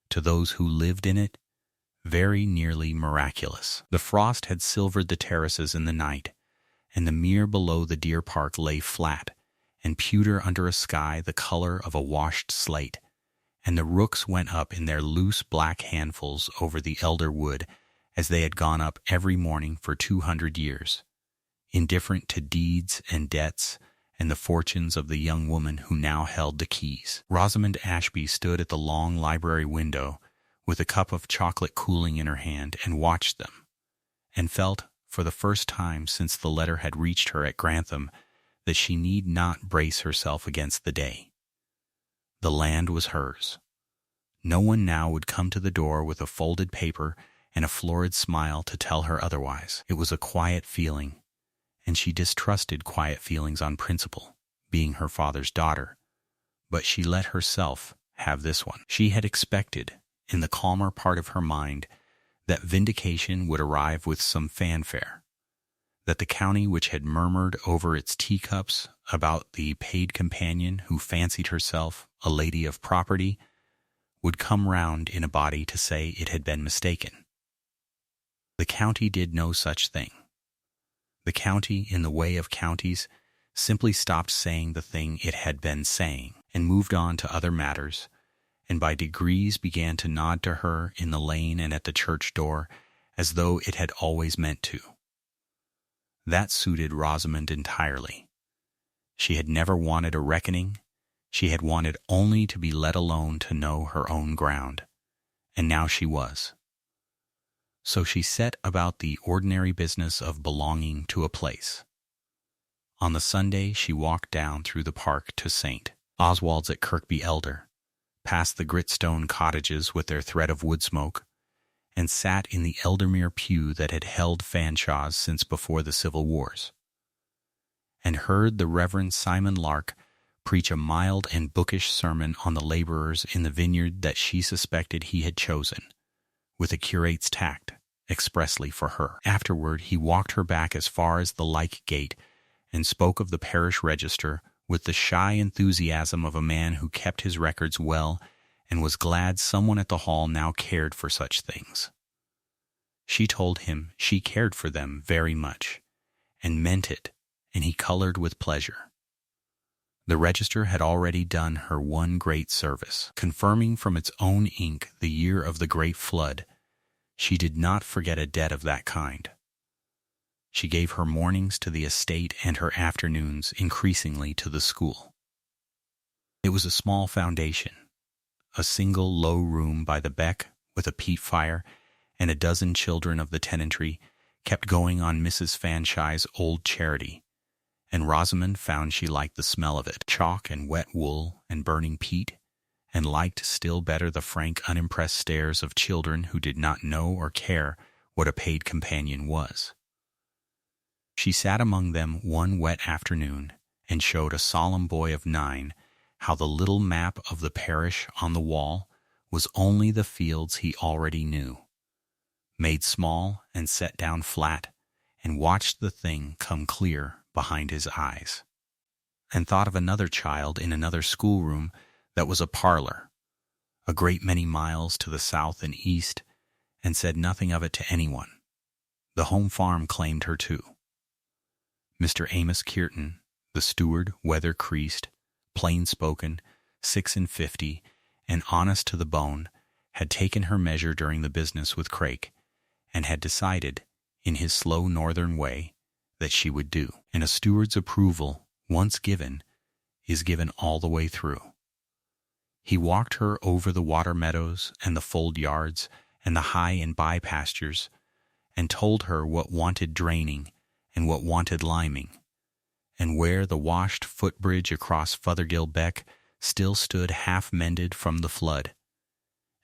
to those who lived in it, very nearly miraculous. The frost had silvered the terraces in the night, and the mere below the deer park lay flat and pewter under a sky the color of a washed slate, and the rooks went up in their loose black handfuls over the elder wood as they had gone up every morning for 200 years, indifferent to deeds and debts and the fortunes of the young woman who now held the keys. Rosamond Ashby stood at the long library window with a cup of chocolate cooling in her hand and watched them, and felt, for the first time since the letter had reached her at Grantham, that she need not brace herself against the day. The land was hers. No one now would come to the door with a folded paper and a florid smile to tell her otherwise. It was a quiet feeling, and she distrusted quiet feelings on principle, being her father's daughter, but she let herself have this one. She had expected, in the calmer part of her mind, that vindication would arrive with some fanfare, that the county which had murmured over its teacups about the paid companion who fancied herself a lady of property would come round in a body to say it had been mistaken. The county did no such thing. The county, in the way of counties, simply stopped saying the thing it had been saying, and moved on to other matters, and by degrees began to nod to her in the lane and at the church door, as though it had always meant to. That suited Rosamond entirely. She had never wanted a reckoning. She had wanted only to be let alone to know her own ground, and now she was. So she set about the ordinary business of belonging to a place. On the Sunday she walked down through the park to St. Oswald's at Kirkby Elder, past the gritstone cottages with their thread of wood smoke, and sat in the Eldermere pew that had held Fanshawe's since before the Civil Wars, and heard the Reverend Simon Lark preach a mild and bookish sermon on the laborers in the vineyard that she suspected he had chosen, with a curate's tact, expressly for her. Afterward he walked her back as far as the Lyke Gate, and spoke of the parish register with the shy enthusiasm of a man who kept his records well and was glad someone at the hall now cared for such things. She told him she cared for them very much, and meant it, and he colored with pleasure. The register had already done her one great service, confirming from its own ink the year of the great flood. She did not forget a debt of that kind. She gave her mornings to the estate and her afternoons increasingly to the school. It was a small foundation, a single low room by the beck with a peat fire, and a dozen children of the tenantry kept going on Mrs. Fanshawe's old charity, and Rosamond found she liked the smell of it, chalk and wet wool and burning peat, and liked still better the frank, unimpressed stares of children who did not know or care what a paid companion was. She sat among them one wet afternoon and showed a solemn boy of 9 how the little map of the parish on the wall was only the fields he already knew, made small and set down flat, and watched the thing come clear behind his eyes, and thought of another child in another schoolroom that was a parlor, a great many miles to the south and east, and said nothing of it to anyone. The home farm claimed her too. Mr. Amos Kearton, the steward, weather-creased, plain-spoken, 56, and honest to the bone, had taken her measure during the business with Craik, and had decided, in his slow northern way, that she would do. And a steward's approval, once given, is given all the way through. He walked her over the water meadows and the fold yards and the high and by pastures, and told her what wanted draining and what wanted liming, and where the washed footbridge across Fothergill Beck still stood half-mended from the flood.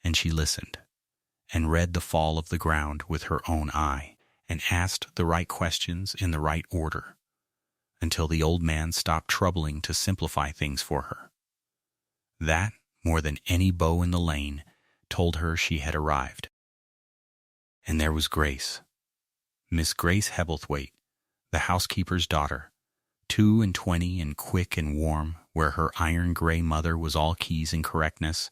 And she listened, and read the fall of the ground with her own eye, and asked the right questions in the right order, until the old man stopped troubling to simplify things for her. That, more than any beau in the lane, told her she had arrived. And there was Grace, Miss Grace Hebblethwaite, the housekeeper's daughter, 22 and quick and warm, where her iron-gray mother was all keys and correctness,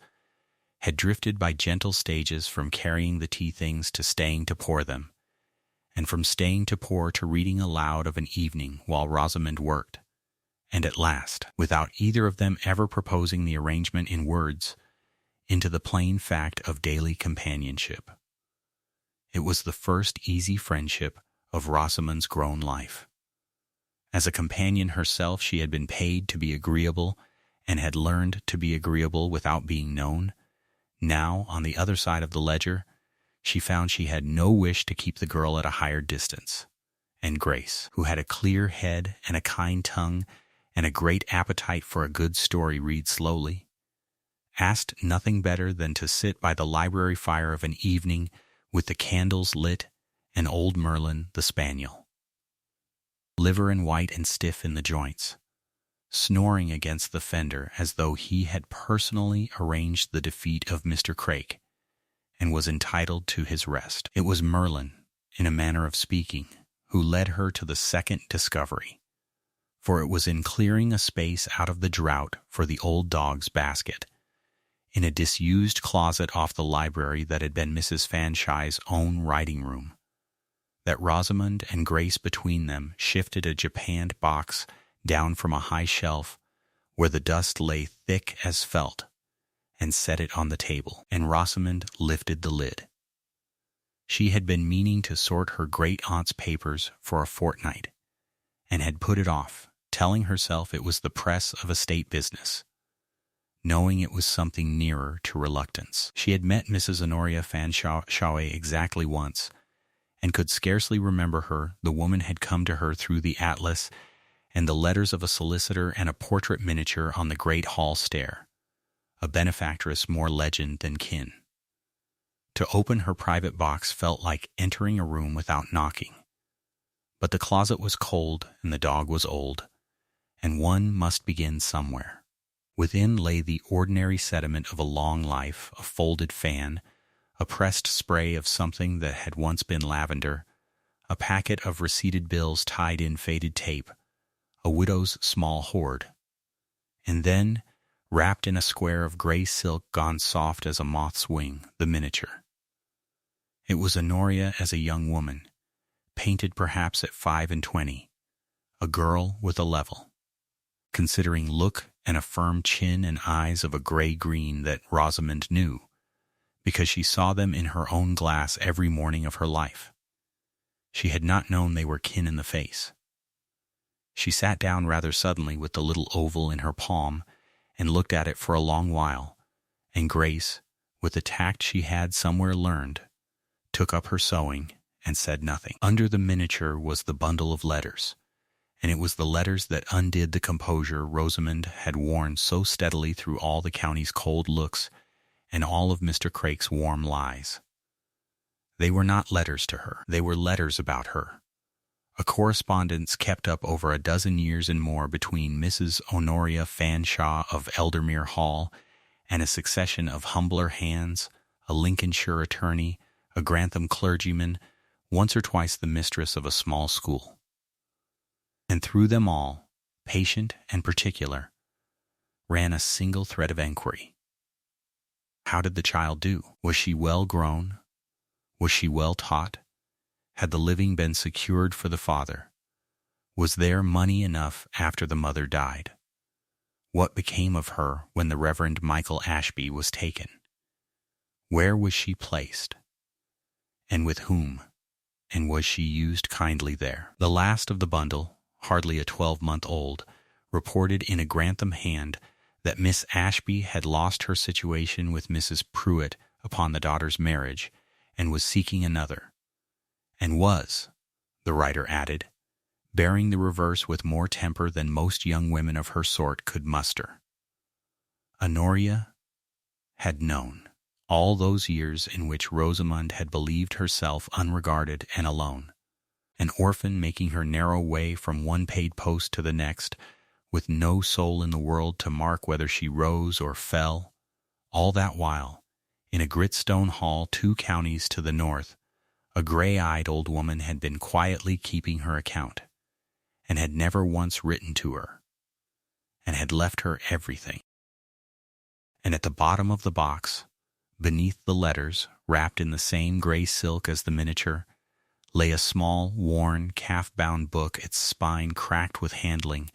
had drifted by gentle stages from carrying the tea-things to staying to pour them, and from staying to pour to reading aloud of an evening while Rosamond worked, and at last, without either of them ever proposing the arrangement in words, into the plain fact of daily companionship. It was the first easy friendship of Rosamond's grown life. As a companion herself, she had been paid to be agreeable, and had learned to be agreeable without being known. Now, on the other side of the ledger, she found she had no wish to keep the girl at a higher distance, and Grace, who had a clear head and a kind tongue and a great appetite for a good story read slowly, asked nothing better than to sit by the library fire of an evening with the candles lit and old Merlin the spaniel, liver and white and stiff in the joints, snoring against the fender as though he had personally arranged the defeat of Mr. Craik and was entitled to his rest. It was Merlin, in a manner of speaking, who led her to the second discovery, for it was in clearing a space out of the draught for the old dog's basket, in a disused closet off the library that had been Mrs. Fanshawe's own writing room, that Rosamond and Grace between them shifted a japanned box down from a high shelf where the dust lay thick as felt, and set it on the table, and Rosamond lifted the lid. She had been meaning to sort her great-aunt's papers for a fortnight, and had put it off, telling herself it was the press of estate business, knowing it was something nearer to reluctance. She had met Mrs. Honoria Fanshawe exactly once, and could scarcely remember her. The woman had come to her through the atlas and the letters of a solicitor and a portrait miniature on the great hall stair, a benefactress more legend than kin. To open her private box felt like entering a room without knocking. But the closet was cold and the dog was old, and one must begin somewhere. Within lay the ordinary sediment of a long life, a folded fan, a pressed spray of something that had once been lavender, a packet of receipted bills tied in faded tape, a widow's small hoard. And then, wrapped in a square of gray silk gone soft as a moth's wing, the miniature. It was Honoria as a young woman, painted perhaps at 25, a girl with a level, considering look and a firm chin and eyes of a gray-green that Rosamond knew, because she saw them in her own glass every morning of her life. She had not known they were kin in the face. She sat down rather suddenly with the little oval in her palm and looked at it for a long while, and Grace, with the tact she had somewhere learned, took up her sewing and said nothing. Under the miniature was the bundle of letters, and it was the letters that undid the composure Rosamond had worn so steadily through all the county's cold looks and all of Mr. Crake's warm lies. They were not letters to her. They were letters about her. A correspondence kept up over a dozen years and more between Mrs. Honoria Fanshawe of Eldermere Hall and a succession of humbler hands, a Lincolnshire attorney, a Grantham clergyman, once or twice the mistress of a small school. And through them all, patient and particular, ran a single thread of enquiry. How did the child do? Was she well grown? Was she well taught? Had the living been secured for the father? Was there money enough after the mother died? What became of her when the Reverend Michael Ashby was taken? Where was she placed? And with whom? And was she used kindly there? The last of the bundle, hardly a 12-month-old, reported in a Grantham hand that Miss Ashby had lost her situation with Mrs. Pruitt upon the daughter's marriage and was seeking another, and was, the writer added, bearing the reverse with more temper than most young women of her sort could muster. Honoria had known all those years in which Rosamond had believed herself unregarded and alone, an orphan making her narrow way from one paid post to the next, with no soul in the world to mark whether she rose or fell. All that while, in a Gritstone Hall 2 counties to the north, a gray-eyed old woman had been quietly keeping her account, and had never once written to her, and had left her everything. And at the bottom of the box, beneath the letters, wrapped in the same gray silk as the miniature, lay a small, worn, calf-bound book, its spine cracked with handling,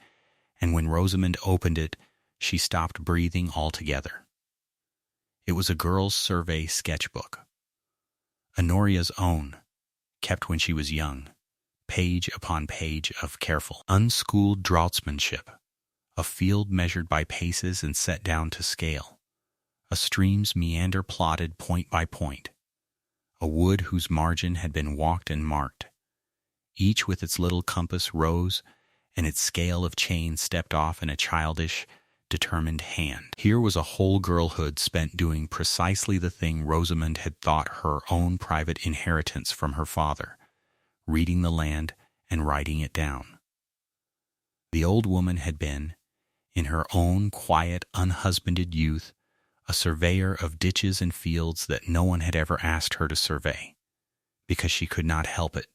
and when Rosamond opened it, she stopped breathing altogether. It was a girl's survey sketchbook, Honoria's own, kept when she was young, page upon page of careful, unschooled draughtsmanship, a field measured by paces and set down to scale, a stream's meander plotted point by point, a wood whose margin had been walked and marked, each with its little compass rose and its scale of chain stepped off in a childish, determined hand. Here was a whole girlhood spent doing precisely the thing Rosamond had thought her own private inheritance from her father, reading the land and writing it down. The old woman had been, in her own quiet, unhusbanded youth, a surveyor of ditches and fields that no one had ever asked her to survey, because she could not help it,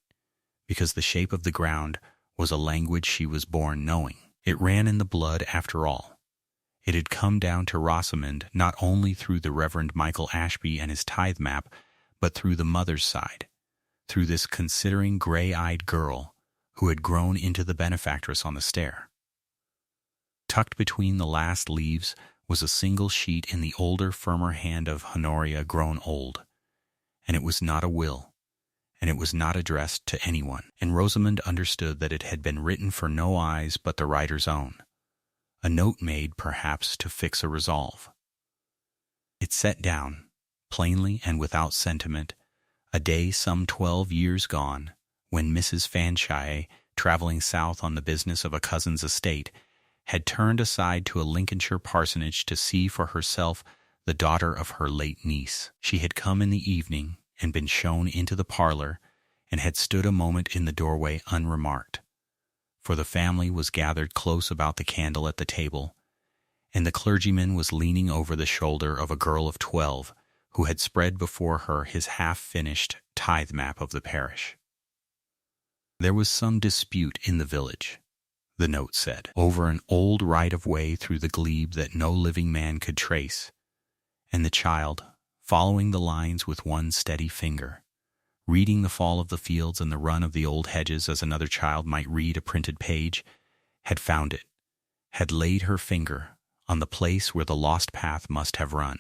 because the shape of the ground was a language she was born knowing. It ran in the blood after all. It had come down to Rosamond not only through the Reverend Michael Ashby and his tithe map, but through the mother's side, through this considering gray-eyed girl who had grown into the benefactress on the stair. Tucked between the last leaves was a single sheet in the older, firmer hand of Honoria grown old, and it was not a will, and it was not addressed to anyone, and Rosamond understood that it had been written for no eyes but the writer's own, a note made, perhaps, to fix a resolve. It set down, plainly and without sentiment, a day some 12 years gone, when Mrs. Fanshawe, traveling south on the business of a cousin's estate, had turned aside to a Lincolnshire parsonage to see for herself the daughter of her late niece. She had come in the evening and been shown into the parlor, and had stood a moment in the doorway unremarked, for the family was gathered close about the candle at the table, and the clergyman was leaning over the shoulder of a girl of 12 who had spread before her his half-finished tithe map of the parish. There was some dispute in the village, the note said, over an old right-of-way through the glebe that no living man could trace, and the child, following the lines with one steady finger, reading the fall of the fields and the run of the old hedges as another child might read a printed page, had found it, had laid her finger on the place where the lost path must have run,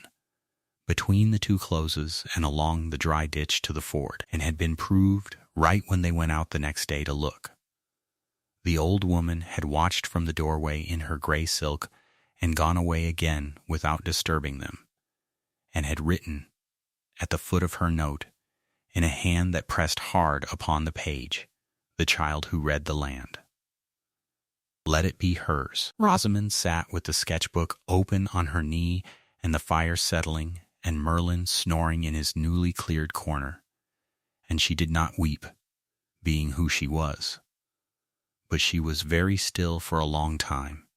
between the 2 closes and along the dry ditch to the ford, and had been proved, right when they went out the next day to look. The old woman had watched from the doorway in her gray silk and gone away again without disturbing them, and had written, at the foot of her note, in a hand that pressed hard upon the page, the child who read the land. Let it be hers. Rosamond sat with the sketchbook open on her knee and the fire settling and Merlin snoring in his newly cleared corner. And she did not weep, being who she was. But she was very still for a long time,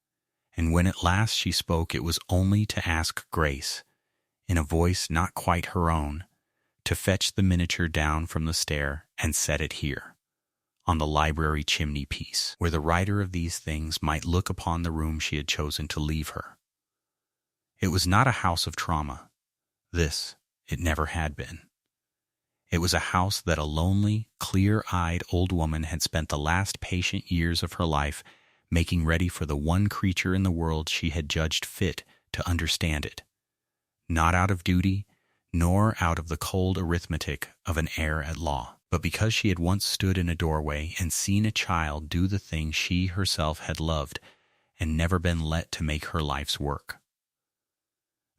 and when at last she spoke it was only to ask Grace, in a voice not quite her own, to fetch the miniature down from the stair and set it here, on the library chimney-piece, where the writer of these things might look upon the room she had chosen to leave her. It was not a house of trauma. This it never had been. It was a house that a lonely, clear-eyed old woman had spent the last patient years of her life making ready for the one creature in the world she had judged fit to understand it, not out of duty, nor out of the cold arithmetic of an heir at law, but because she had once stood in a doorway and seen a child do the thing she herself had loved and never been let to make her life's work.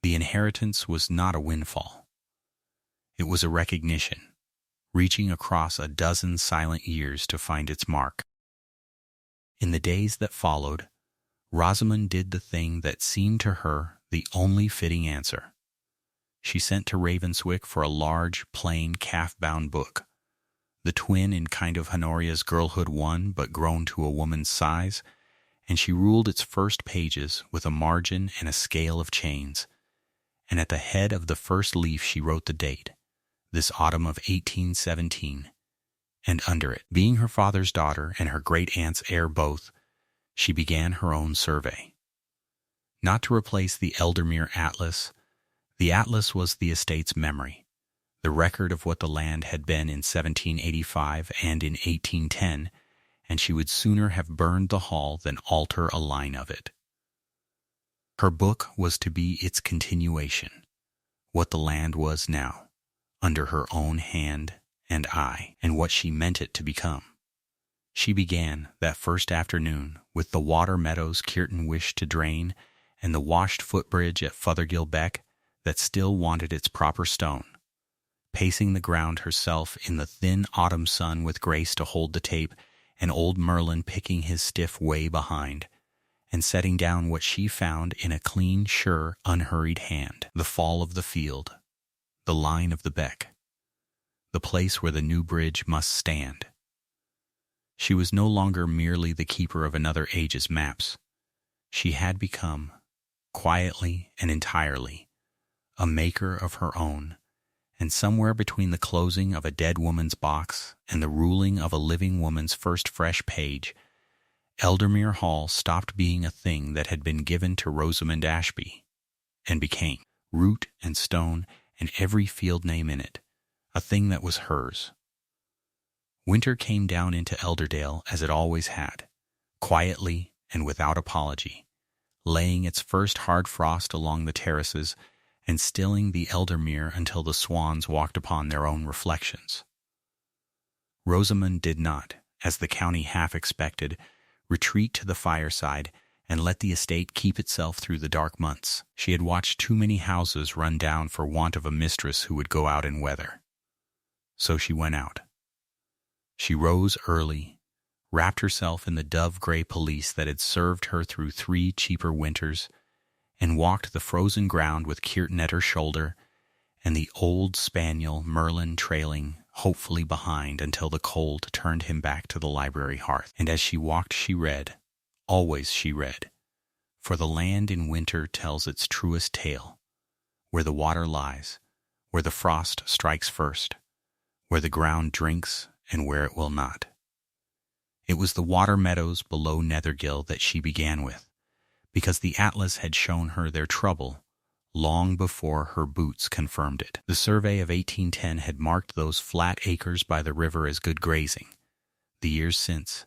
The inheritance was not a windfall. It was a recognition, reaching across a dozen silent years to find its mark. In the days that followed, Rosamond did the thing that seemed to her the only fitting answer. She sent to Ravenswick for a large, plain, calf-bound book, the twin in kind of Honoria's Girlhood one, but grown to a woman's size, and she ruled its first pages with a margin and a scale of chains, and at the head of the first leaf she wrote the date, this autumn of 1817, and under it, being her father's daughter and her great-aunt's heir both, she began her own survey. Not to replace the Eldermere Atlas, the atlas was the estate's memory, the record of what the land had been in 1785 and in 1810, and she would sooner have burned the hall than alter a line of it. Her book was to be its continuation, what the land was now, under her own hand and eye, and what she meant it to become. She began, that first afternoon, with the water meadows Kirton wished to drain, and the washed footbridge at Fothergill Beck that still wanted its proper stone, pacing the ground herself in the thin autumn sun with Grace to hold the tape, and old Merlin picking his stiff way behind, and setting down what she found in a clean, sure, unhurried hand, the fall of the field, the line of the beck, the place where the new bridge must stand. She was no longer merely the keeper of another age's maps. She had become, quietly and entirely, a maker of her own, and somewhere between the closing of a dead woman's box and the ruling of a living woman's first fresh page, Eldermere Hall stopped being a thing that had been given to Rosamond Ashby, and became, root and stone and every field name in it, a thing that was hers. Winter came down into Elderdale as it always had, quietly and without apology, laying its first hard frost along the terraces and stilling the Eldermere until the swans walked upon their own reflections. Rosamond did not, as the county half expected, retreat to the fireside and let the estate keep itself through the dark months. She had watched too many houses run down for want of a mistress who would go out in weather. So she went out. She rose early, wrapped herself in the dove-gray pelisse that had served her through 3 cheaper winters, and walked the frozen ground with Kirton at her shoulder and the old spaniel Merlin trailing hopefully behind until the cold turned him back to the library hearth. And as she walked she read, always she read, for the land in winter tells its truest tale, where the water lies, where the frost strikes first, where the ground drinks and where it will not. It was the water meadows below Nethergill that she began with, because the atlas had shown her their trouble long before her boots confirmed it. The survey of 1810 had marked those flat acres by the river as good grazing. The years since,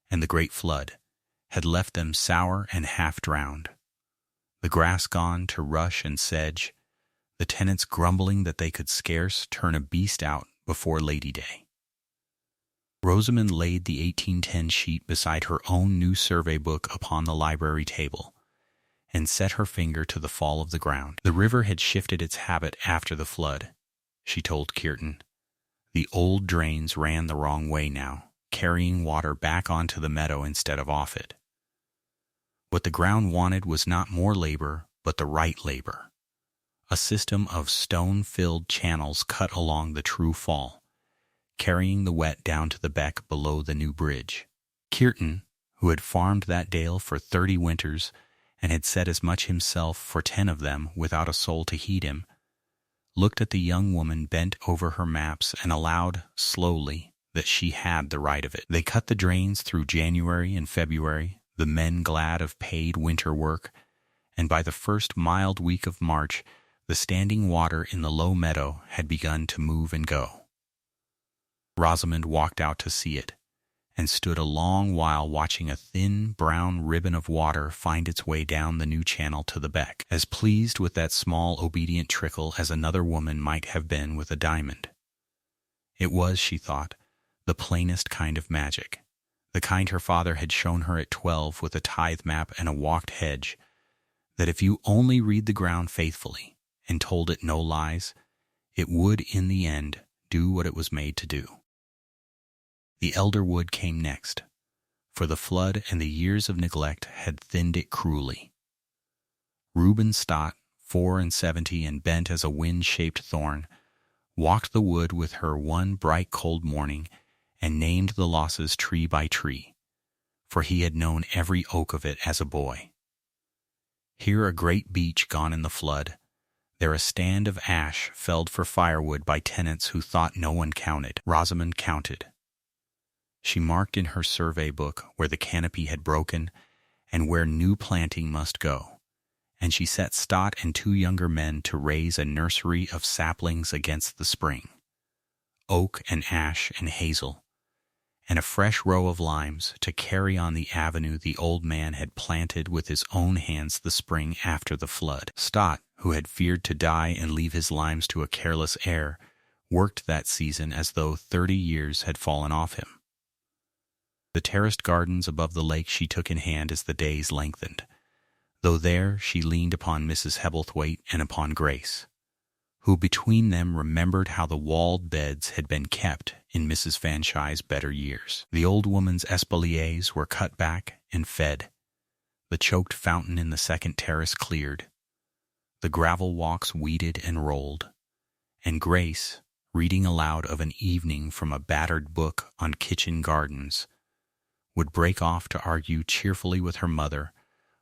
and the great flood, had left them sour and half-drowned. The grass gone to rush and sedge, the tenants grumbling that they could scarce turn a beast out before Lady Day. Rosamond laid the 1810 sheet beside her own new survey book upon the library table, and set her finger to the fall of the ground. The river had shifted its habit after the flood, she told Kirton. The old drains ran the wrong way now, carrying water back onto the meadow instead of off it. What the ground wanted was not more labor, but the right labor. A system of stone-filled channels cut along the true fall, carrying the wet down to the beck below the new bridge. Kirton, who had farmed that dale for 30 winters and had said as much himself for 10 of them without a soul to heed him, looked at the young woman bent over her maps and allowed, slowly, that she had the right of it. They cut the drains through January and February, the men glad of paid winter work, and by the first mild week of March, the standing water in the low meadow had begun to move and go. Rosamond walked out to see it, and stood a long while watching a thin brown ribbon of water find its way down the new channel to the beck, as pleased with that small obedient trickle as another woman might have been with a diamond. It was, she thought, the plainest kind of magic, the kind her father had shown her at 12 with a tithe map and a walked hedge, that if you only read the ground faithfully and told it no lies, it would in the end do what it was made to do. The elder wood came next, for the flood and the years of neglect had thinned it cruelly. Reuben Stott, 74 and bent as a wind-shaped thorn, walked the wood with her one bright cold morning and named the losses tree by tree, for he had known every oak of it as a boy. Here a great beech gone in the flood, there a stand of ash felled for firewood by tenants who thought no one counted. Rosamond counted. She marked in her survey book where the canopy had broken and where new planting must go, and she set Stott and 2 younger men to raise a nursery of saplings against the spring, oak and ash and hazel, and a fresh row of limes to carry on the avenue the old man had planted with his own hands the spring after the flood. Stott, who had feared to die and leave his limes to a careless heir, worked that season as though 30 years had fallen off him. The terraced gardens above the lake she took in hand as the days lengthened, though there she leaned upon Mrs. Hebblethwaite and upon Grace, who between them remembered how the walled beds had been kept in Mrs. Fanshawe's better years. The old woman's espaliers were cut back and fed, the choked fountain in the second terrace cleared, the gravel walks weeded and rolled, and Grace, reading aloud of an evening from a battered book on kitchen gardens, would break off to argue cheerfully with her mother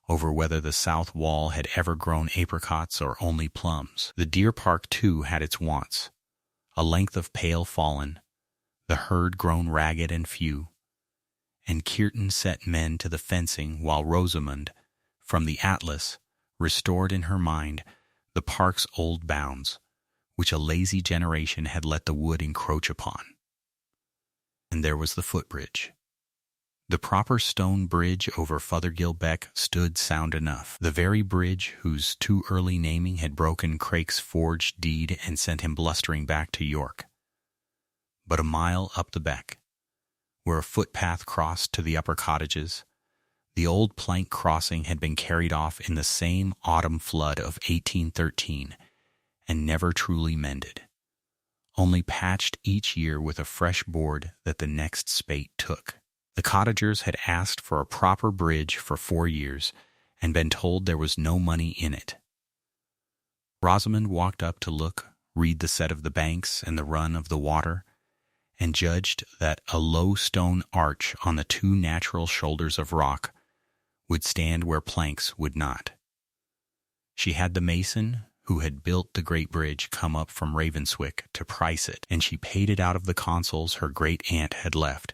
over whether the south wall had ever grown apricots or only plums. The deer park, too, had its wants, a length of pale fallen, the herd grown ragged and few, and Kirton set men to the fencing while Rosamond, from the Atlas, restored in her mind the park's old bounds, which a lazy generation had let the wood encroach upon. And there was the footbridge. The proper stone bridge over Fothergill Beck stood sound enough, the very bridge whose too early naming had broken Craik's forged deed and sent him blustering back to York. But a mile up the beck, where a footpath crossed to the upper cottages, the old plank crossing had been carried off in the same autumn flood of 1813 and never truly mended, only patched each year with a fresh board that the next spate took. The cottagers had asked for a proper bridge for 4 years and been told there was no money in it. Rosamond walked up to look, read the set of the banks and the run of the water, and judged that a low stone arch on the 2 natural shoulders of rock would stand where planks would not. She had the mason who had built the great bridge come up from Ravenswick to price it, and she paid it out of the consols her great-aunt had left,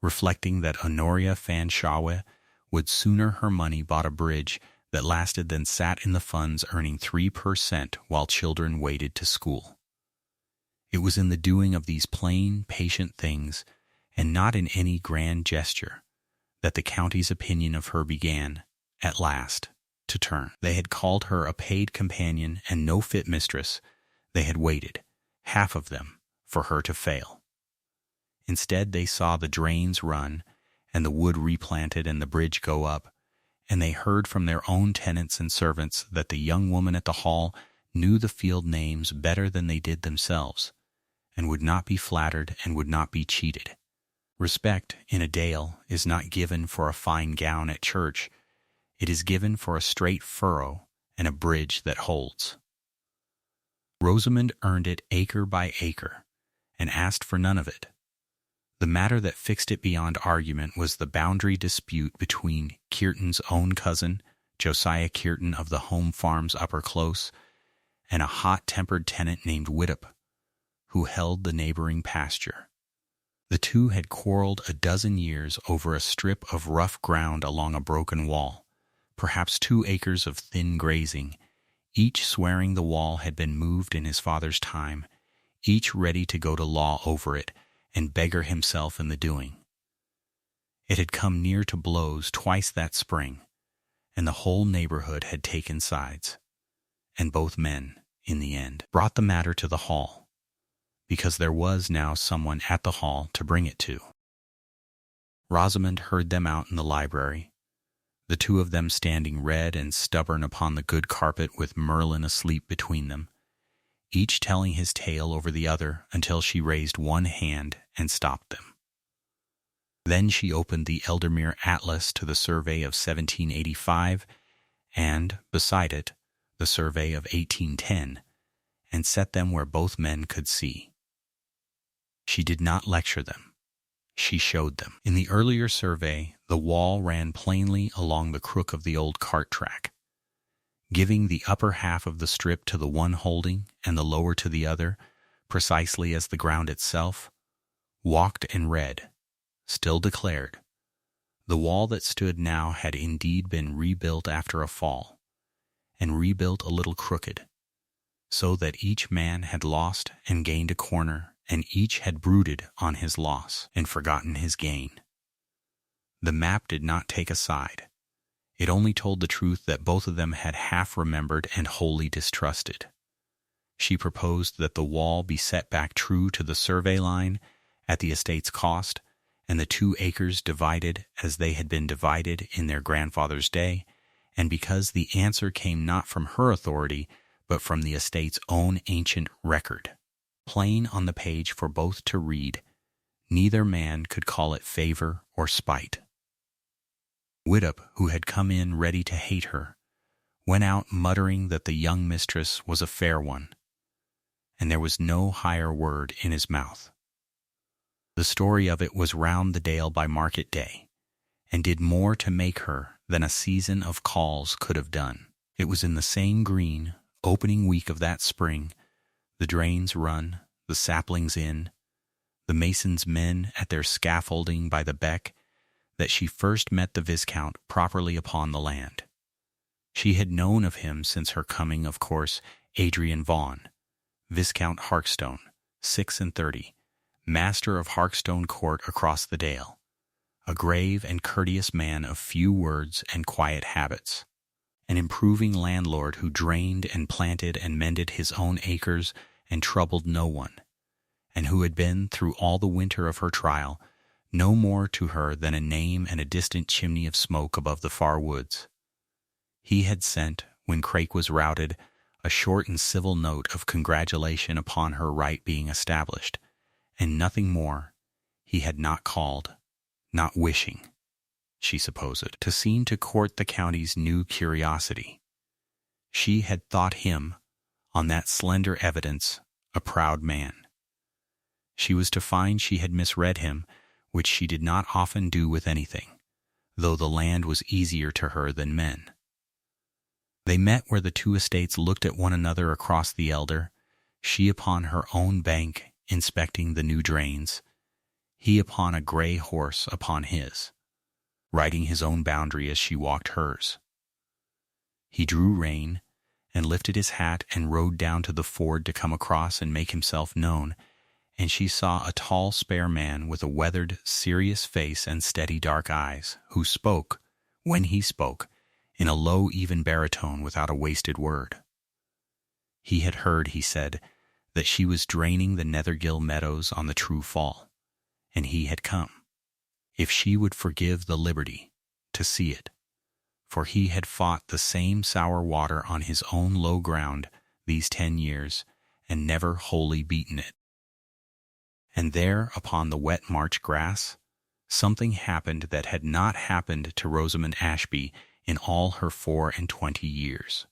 reflecting that Honoria Fanshawe would sooner her money bought a bridge that lasted than sat in the funds earning 3 per cent while children waited to school. It was in the doing of these plain, patient things, and not in any grand gesture, that the county's opinion of her began, at last, to turn. They had called her a paid companion and no fit mistress. They had waited, half of them, for her to fail. Instead, they saw the drains run, and the wood replanted and the bridge go up, and they heard from their own tenants and servants that the young woman at the hall knew the field names better than they did themselves, and would not be flattered and would not be cheated. Respect in a dale is not given for a fine gown at church. It is given for a straight furrow and a bridge that holds. Rosamond earned it acre by acre, and asked for none of it. The matter that fixed it beyond argument was the boundary dispute between Kirton's own cousin, Josiah Kirton of the Home Farms Upper Close, and a hot-tempered tenant named Widdop, who held the neighboring pasture. The two had quarreled a dozen years over a strip of rough ground along a broken wall, perhaps 2 acres of thin grazing, each swearing the wall had been moved in his father's time, each ready to go to law over it and beggar himself in the doing. It had come near to blows twice that spring, and the whole neighborhood had taken sides, and both men, in the end, brought the matter to the hall, because there was now someone at the hall to bring it to. Rosamond heard them out in the library, the two of them standing red and stubborn upon the good carpet with Merlin asleep between them, each telling his tale over the other until she raised one hand and stopped them. Then she opened the Eldermere Atlas to the survey of 1785 and, beside it, the survey of 1810, and set them where both men could see. She did not lecture them. She showed them. In the earlier survey, the wall ran plainly along the crook of the old cart track, giving the upper half of the strip to the one holding and the lower to the other, precisely as the ground itself. Walked and read, still declared, the wall that stood now had indeed been rebuilt after a fall, and rebuilt a little crooked, so that each man had lost and gained a corner, and each had brooded on his loss and forgotten his gain. The map did not take a side. It only told the truth that both of them had half remembered and wholly distrusted. She proposed that the wall be set back true to the survey line at the estate's cost, and the 2 acres divided as they had been divided in their grandfather's day, and because the answer came not from her authority, but from the estate's own ancient record, plain on the page for both to read, neither man could call it favor or spite. Widdop, who had come in ready to hate her, went out muttering that the young mistress was a fair one, and there was no higher word in his mouth. The story of it was round the dale by market day, and did more to make her than a season of calls could have done. It was in the same green, opening week of that spring, the drains run, the saplings in, the mason's men at their scaffolding by the beck, that she first met the Viscount properly upon the land. She had known of him since her coming, of course, Adrian Vaughan, Viscount Harkstone, 36, master of Harkstone Court across the dale, a grave and courteous man of few words and quiet habits, an improving landlord who drained and planted and mended his own acres and troubled no one, and who had been, through all the winter of her trial, no more to her than a name and a distant chimney of smoke above the far woods. He had sent, when Craik was routed, a short and civil note of congratulation upon her right being established, and nothing more. He had not called, not wishing, she supposed, to seem to court the county's new curiosity. She had thought him, on that slender evidence, a proud man. She was to find she had misread him, which she did not often do with anything, though the land was easier to her than men. They met where the 2 estates looked at one another across the Elder, she upon her own bank inspecting the new drains, he upon a gray horse upon his, riding his own boundary as she walked hers. He drew rein and lifted his hat and rode down to the ford to come across and make himself known, and she saw a tall, spare man with a weathered, serious face and steady dark eyes, who spoke, when he spoke, in a low, even baritone without a wasted word. He had heard, he said, that she was draining the Nethergill meadows on the True Fall, and he had come. If she would forgive the liberty to see it, for he had fought the same sour water on his own low ground these 10 years, and never wholly beaten it. And there, upon the wet March grass, something happened that had not happened to Rosamond Ashby in all her 24 years.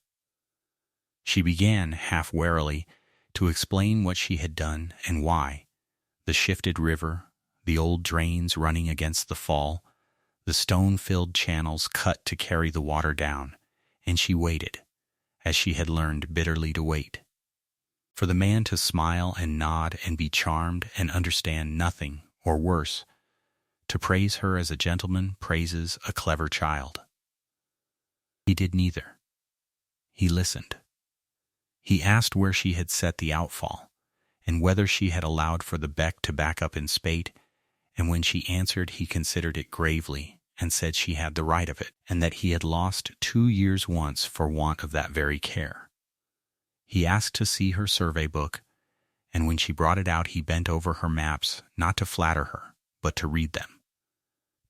She began, half warily, to explain what she had done and why: the shifted river, the old drains running against the fall, the stone-filled channels cut to carry the water down, and she waited, as she had learned bitterly to wait, for the man to smile and nod and be charmed and understand nothing, or worse, to praise her as a gentleman praises a clever child. He did neither. He listened. He asked where she had set the outfall, and whether she had allowed for the beck to back up in spate, and when she answered he considered it gravely and said she had the right of it, and that he had lost 2 years once for want of that very care. He asked to see her survey book, and when she brought it out he bent over her maps, not to flatter her, but to read them,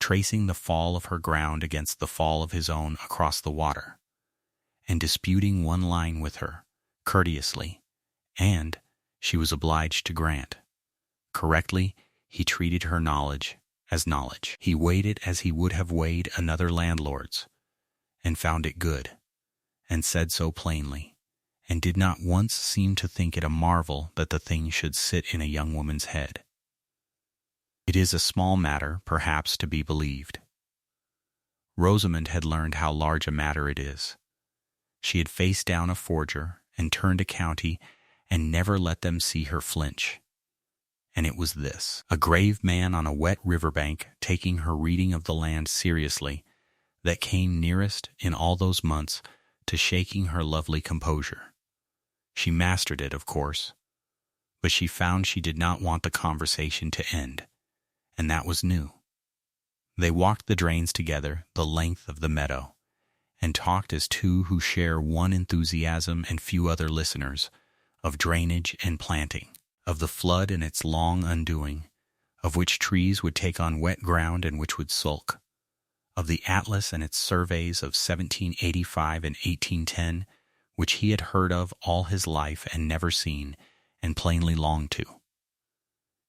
tracing the fall of her ground against the fall of his own across the water, and disputing one line with her, courteously, and, she was obliged to grant, correctly. He treated her knowledge as knowledge. He weighed it as he would have weighed another landlord's, and found it good, and said so plainly, and did not once seem to think it a marvel that the thing should sit in a young woman's head. It is a small matter, perhaps, to be believed. Rosamond had learned how large a matter it is. She had faced down a forger and turned a county and never let them see her flinch. And it was this: a grave man on a wet riverbank taking her reading of the land seriously, that came nearest, in all those months, to shaking her lovely composure. She mastered it, of course, but she found she did not want the conversation to end, and that was new. They walked the drains together the length of the meadow, and talked as two who share one enthusiasm and few other listeners, of drainage and planting, of the flood and its long undoing, of which trees would take on wet ground and which would sulk, of the Atlas and its surveys of 1785 and 1810, which he had heard of all his life and never seen, and plainly longed to.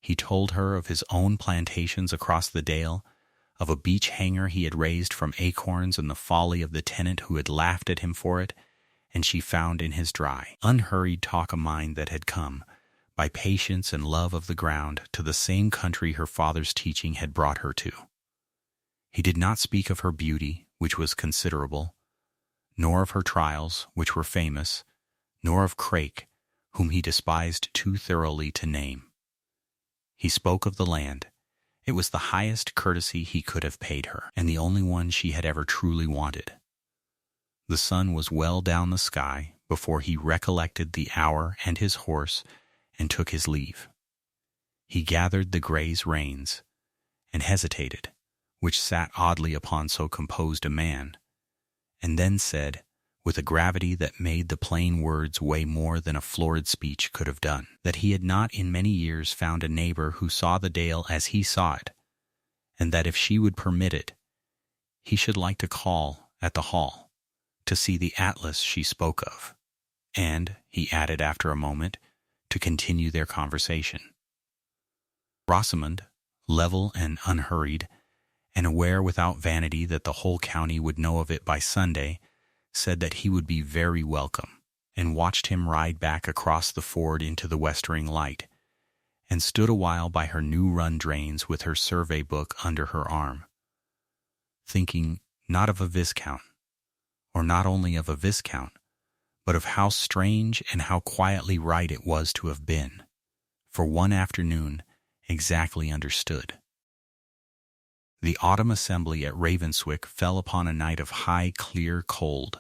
He told her of his own plantations across the dale, of a beech hanger he had raised from acorns and the folly of the tenant who had laughed at him for it, and she found in his dry, unhurried talk a mind that had come, by patience and love of the ground, to the same country her father's teaching had brought her to. He did not speak of her beauty, which was considerable, nor of her trials, which were famous, nor of Craik, whom he despised too thoroughly to name. He spoke of the land. It was the highest courtesy he could have paid her, and the only one she had ever truly wanted. The sun was well down the sky before he recollected the hour and his horse, and took his leave. He gathered the grey's reins, and hesitated, which sat oddly upon so composed a man, and then said, with a gravity that made the plain words weigh more than a florid speech could have done, that he had not in many years found a neighbor who saw the dale as he saw it, and that if she would permit it, he should like to call at the hall, to see the Atlas she spoke of, and, he added after a moment, to continue their conversation. Rosamond, level and unhurried, and aware without vanity that the whole county would know of it by Sunday, said that he would be very welcome, and watched him ride back across the ford into the westering light, and stood a while by her new-run drains with her survey book under her arm, thinking not of a viscount, or not only of a viscount, but of how strange and how quietly right it was to have been, for one afternoon, exactly understood. The autumn assembly at Ravenswick fell upon a night of high, clear cold,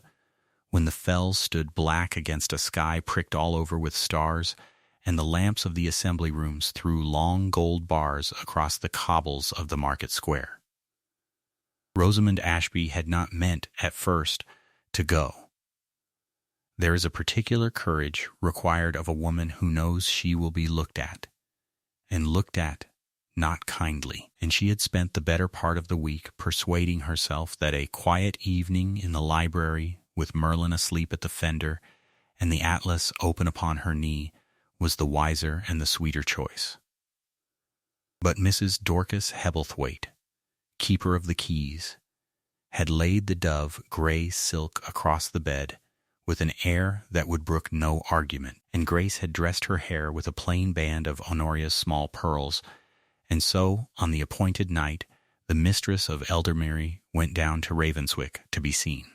when the fells stood black against a sky pricked all over with stars, and the lamps of the assembly rooms threw long gold bars across the cobbles of the market square. Rosamond Ashby had not meant, at first, to go. There is a particular courage required of a woman who knows she will be looked at, and looked at, not kindly, and she had spent the better part of the week persuading herself that a quiet evening in the library, with Merlin asleep at the fender and the atlas open upon her knee, was the wiser and the sweeter choice. But Mrs. Dorcas Hebblethwaite, keeper of the keys, had laid the dove gray silk across the bed with an air that would brook no argument, and Grace had dressed her hair with a plain band of Honoria's small pearls, and so, on the appointed night, the mistress of Eldermere went down to Ravenswick to be seen.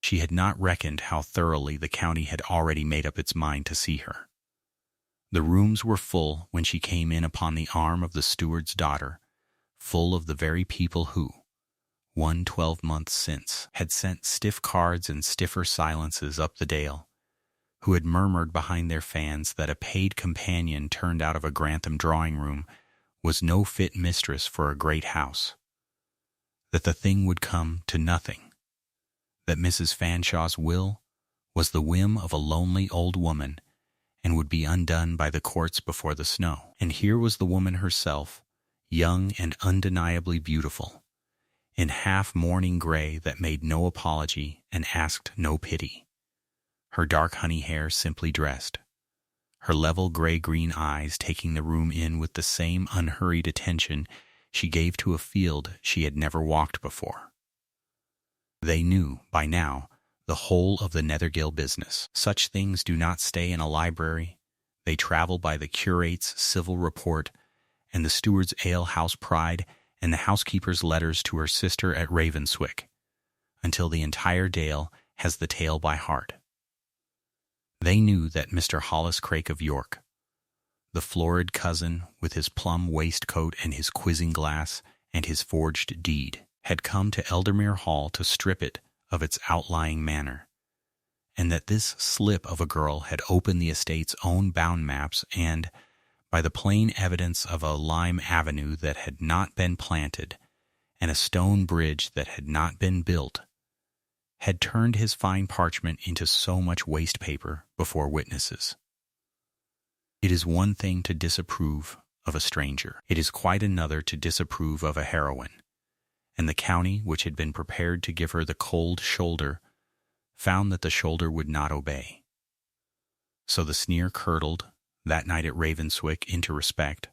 She had not reckoned how thoroughly the county had already made up its mind to see her. The rooms were full when she came in upon the arm of the steward's daughter, full of the very people who, 12 months since, had sent stiff cards and stiffer silences up the dale, who had murmured behind their fans that a paid companion turned out of a Grantham drawing-room was no fit mistress for a great house, that the thing would come to nothing, that Mrs. Fanshaw's will was the whim of a lonely old woman and would be undone by the courts before the snow. And here was the woman herself, young and undeniably beautiful, in half-mourning gray that made no apology and asked no pity, her dark honey hair simply dressed, her level gray-green eyes taking the room in with the same unhurried attention she gave to a field she had never walked before. They knew, by now, the whole of the Nethergill business. Such things do not stay in a library. They travel by the curate's civil report and the steward's ale-house pride and the housekeeper's letters to her sister at Ravenswick, until the entire dale has the tale by heart. They knew that Mr. Hollis Crake of York, the florid cousin with his plum waistcoat and his quizzing glass and his forged deed, had come to Eldermere Hall to strip it of its outlying manor, and that this slip of a girl had opened the estate's own bound maps and, by the plain evidence of a lime avenue that had not been planted and a stone bridge that had not been built, had turned his fine parchment into so much waste paper before witnesses. It is one thing to disapprove of a stranger. It is quite another to disapprove of a heroine, and the county, which had been prepared to give her the cold shoulder, found that the shoulder would not obey. So the sneer curdled, that night at Ravenswick, into respect,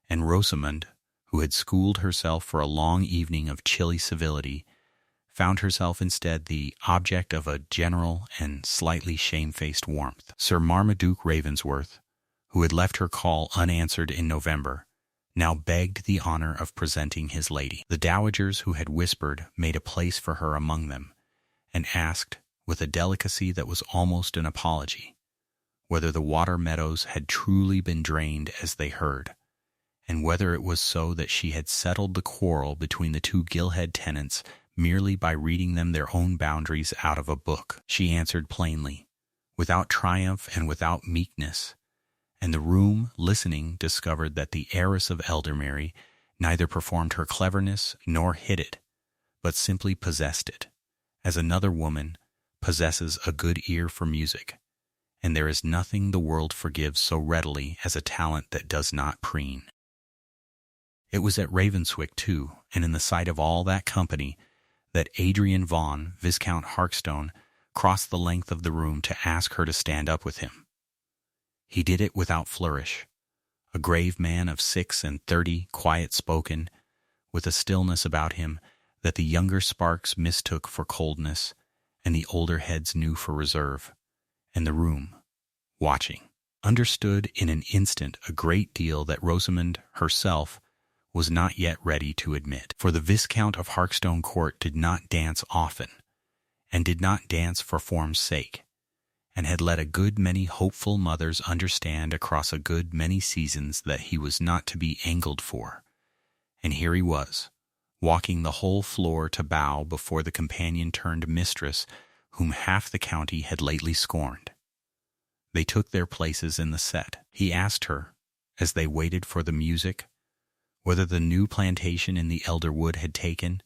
and Rosamond, who had schooled herself for a long evening of chilly civility, found herself instead the object of a general and slightly shamefaced warmth. Sir Marmaduke Ravensworth, who had left her call unanswered in November, now begged the honor of presenting his lady. The dowagers who had whispered made a place for her among them, and asked, with a delicacy that was almost an apology, whether the water meadows had truly been drained as they heard, and whether it was so that she had settled the quarrel between the two Gilhead tenants merely by reading them their own boundaries out of a book. She answered plainly, without triumph and without meekness, and the room, listening, discovered that the heiress of Eldermere neither performed her cleverness nor hid it, but simply possessed it, as another woman possesses a good ear for music, and there is nothing the world forgives so readily as a talent that does not preen. It was at Ravenswick, too, and in the sight of all that company, that Adrian Vaughan, Viscount Harkstone, crossed the length of the room to ask her to stand up with him. He did it without flourish, a grave man of 36, quiet-spoken, with a stillness about him that the younger sparks mistook for coldness and the older heads knew for reserve, and the room, watching, understood in an instant a great deal that Rosamond herself was not yet ready to admit. For the Viscount of Harkstone Court did not dance often, and did not dance for form's sake, and had let a good many hopeful mothers understand across a good many seasons that he was not to be angled for. And here he was, walking the whole floor to bow before the companion-turned mistress whom half the county had lately scorned. They took their places in the set. He asked her, as they waited for the music, whether the new plantation in the elder wood had taken,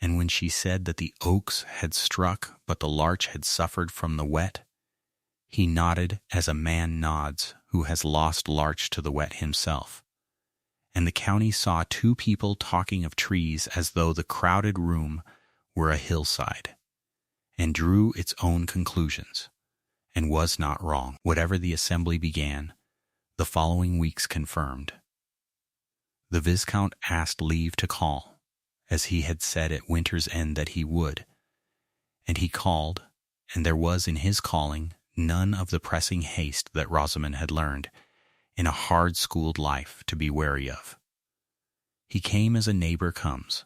and when she said that the oaks had struck but the larch had suffered from the wet, he nodded as a man nods who has lost larch to the wet himself, and the county saw two people talking of trees as though the crowded room were a hillside, and drew its own conclusions, and was not wrong. Whatever the assembly began, the following weeks confirmed. The Viscount asked leave to call, as he had said at winter's end that he would, and he called, and there was in his calling none of the pressing haste that Rosamond had learned, in a hard-schooled life, to be wary of. He came as a neighbor comes,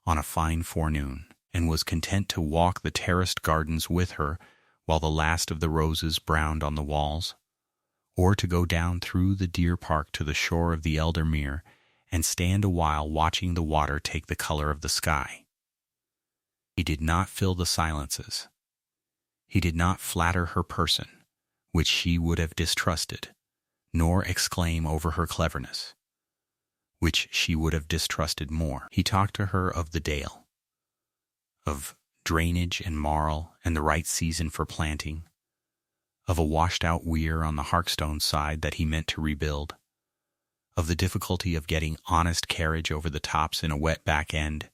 on a fine forenoon, and was content to walk the terraced gardens with her while the last of the roses browned on the walls, or to go down through the deer park to the shore of the Elder Mere and stand a while watching the water take the color of the sky. He did not fill the silences. He did not flatter her person, which she would have distrusted, nor exclaim over her cleverness, which she would have distrusted more. He talked to her of the dale, of drainage and marl and the right season for planting, of a washed-out weir on the Harkstone side that he meant to rebuild, of the difficulty of getting honest carriage over the tops in a wet back end,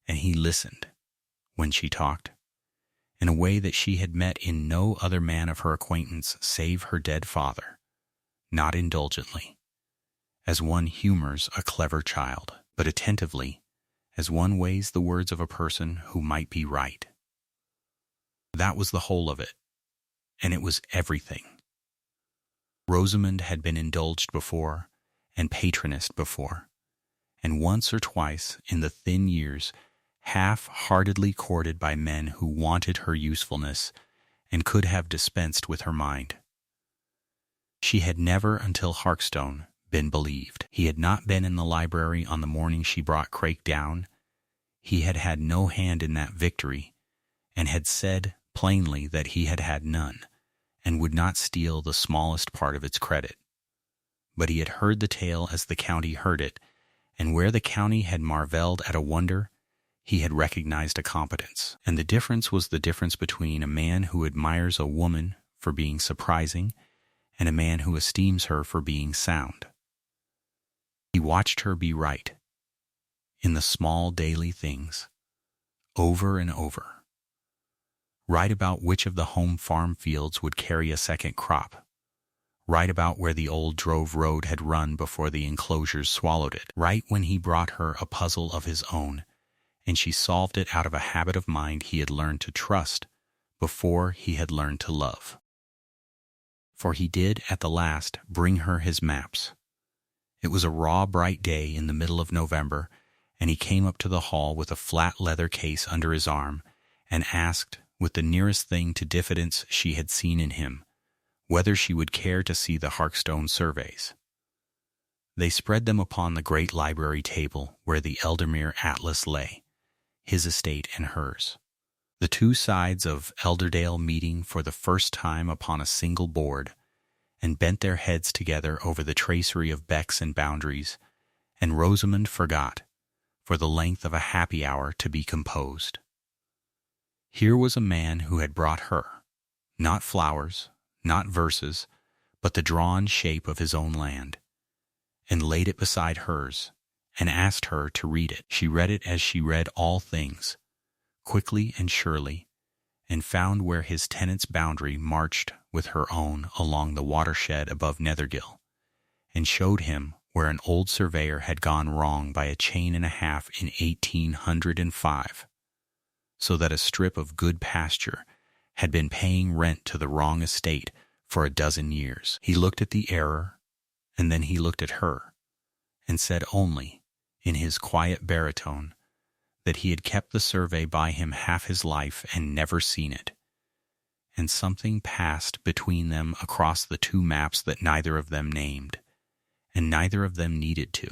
and he listened when she talked, in a way that she had met in no other man of her acquaintance save her dead father, not indulgently, as one humors a clever child, but attentively, as one weighs the words of a person who might be right. That was the whole of it, and it was everything. Rosamond had been indulged before, and patronized before, and once or twice in the thin years half-heartedly courted by men who wanted her usefulness and could have dispensed with her mind. She had never until Harkstone been believed. He had not been in the library on the morning she brought Craik down. He had had no hand in that victory, and had said plainly that he had had none, and would not steal the smallest part of its credit. But he had heard the tale as the county heard it, and where the county had marvelled at a wonder, he had recognized a competence. And the difference was the difference between a man who admires a woman for being surprising and a man who esteems her for being sound. He watched her be right, in the small daily things, over and over. Right about which of the home farm fields would carry a second crop. Right about where the old drove road had run before the enclosures swallowed it. Right when he brought her a puzzle of his own, and she solved it out of a habit of mind he had learned to trust before he had learned to love. For he did, at the last, bring her his maps. It was a raw, bright day in the middle of November, and he came up to the hall with a flat leather case under his arm, and asked, with the nearest thing to diffidence she had seen in him, whether she would care to see the Harkstone surveys. They spread them upon the great library table where the Eldermere Atlas lay, his estate and hers, the two sides of Elderdale meeting for the first time upon a single board, and bent their heads together over the tracery of becks and boundaries, and Rosamond forgot, for the length of a happy hour, to be composed. Here was a man who had brought her, not flowers, not verses, but the drawn shape of his own land, and laid it beside hers, and asked her to read it. She read it as she read all things, quickly and surely, and found where his tenant's boundary marched with her own along the watershed above Nethergill, and showed him where an old surveyor had gone wrong by a chain and a half in 1805, so that a strip of good pasture had been paying rent to the wrong estate for a dozen years. He looked at the error, and then he looked at her, and said only, in his quiet baritone, that he had kept the survey by him half his life and never seen it, and something passed between them across the two maps that neither of them named, and neither of them needed to.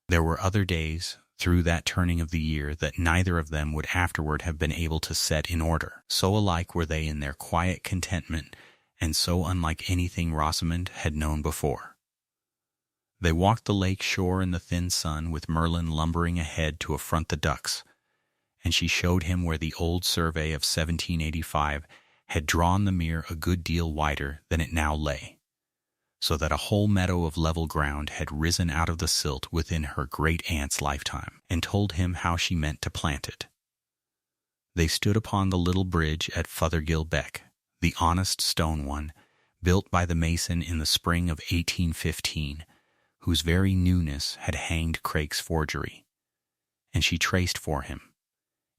There were other days, through that turning of the year, that neither of them would afterward have been able to set in order. So alike were they in their quiet contentment, and so unlike anything Rosamond had known before. They walked the lake shore in the thin sun, with Merlin lumbering ahead to affront the ducks, and she showed him where the old survey of 1785 had drawn the mere a good deal wider than it now lay, so that a whole meadow of level ground had risen out of the silt within her great-aunt's lifetime, and told him how she meant to plant it. They stood upon the little bridge at Fothergill Beck, the honest stone one, built by the mason in the spring of 1815, whose very newness had hanged Craig's forgery. And she traced for him,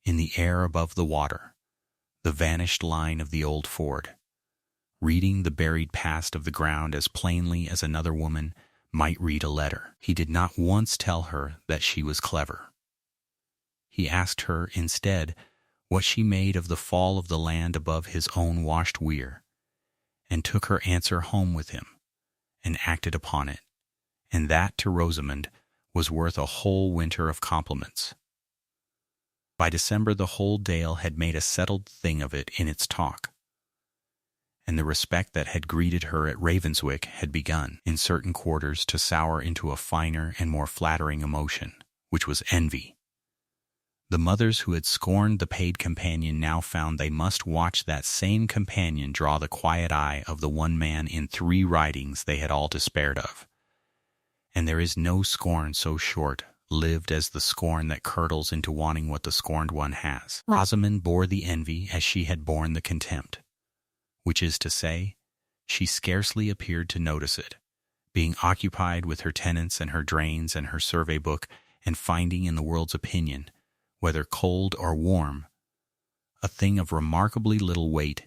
in the air above the water, the vanished line of the old ford, reading the buried past of the ground as plainly as another woman might read a letter. He did not once tell her that she was clever. He asked her, instead, what she made of the fall of the land above his own washed weir, and took her answer home with him, and acted upon it, and that to Rosamond was worth a whole winter of compliments. By December the whole Dale had made a settled thing of it in its talk, and the respect that had greeted her at Ravenswick had begun, in certain quarters, to sour into a finer and more flattering emotion, which was envy. The mothers who had scorned the paid companion now found they must watch that same companion draw the quiet eye of the one man in 3 writings they had all despaired of. And there is no scorn so short-lived as the scorn that curdles into wanting what the scorned one has. Rosamond bore the envy as she had borne the contempt, which is to say, she scarcely appeared to notice it, being occupied with her tenants and her drains and her survey book, and finding in the world's opinion, whether cold or warm, a thing of remarkably little weight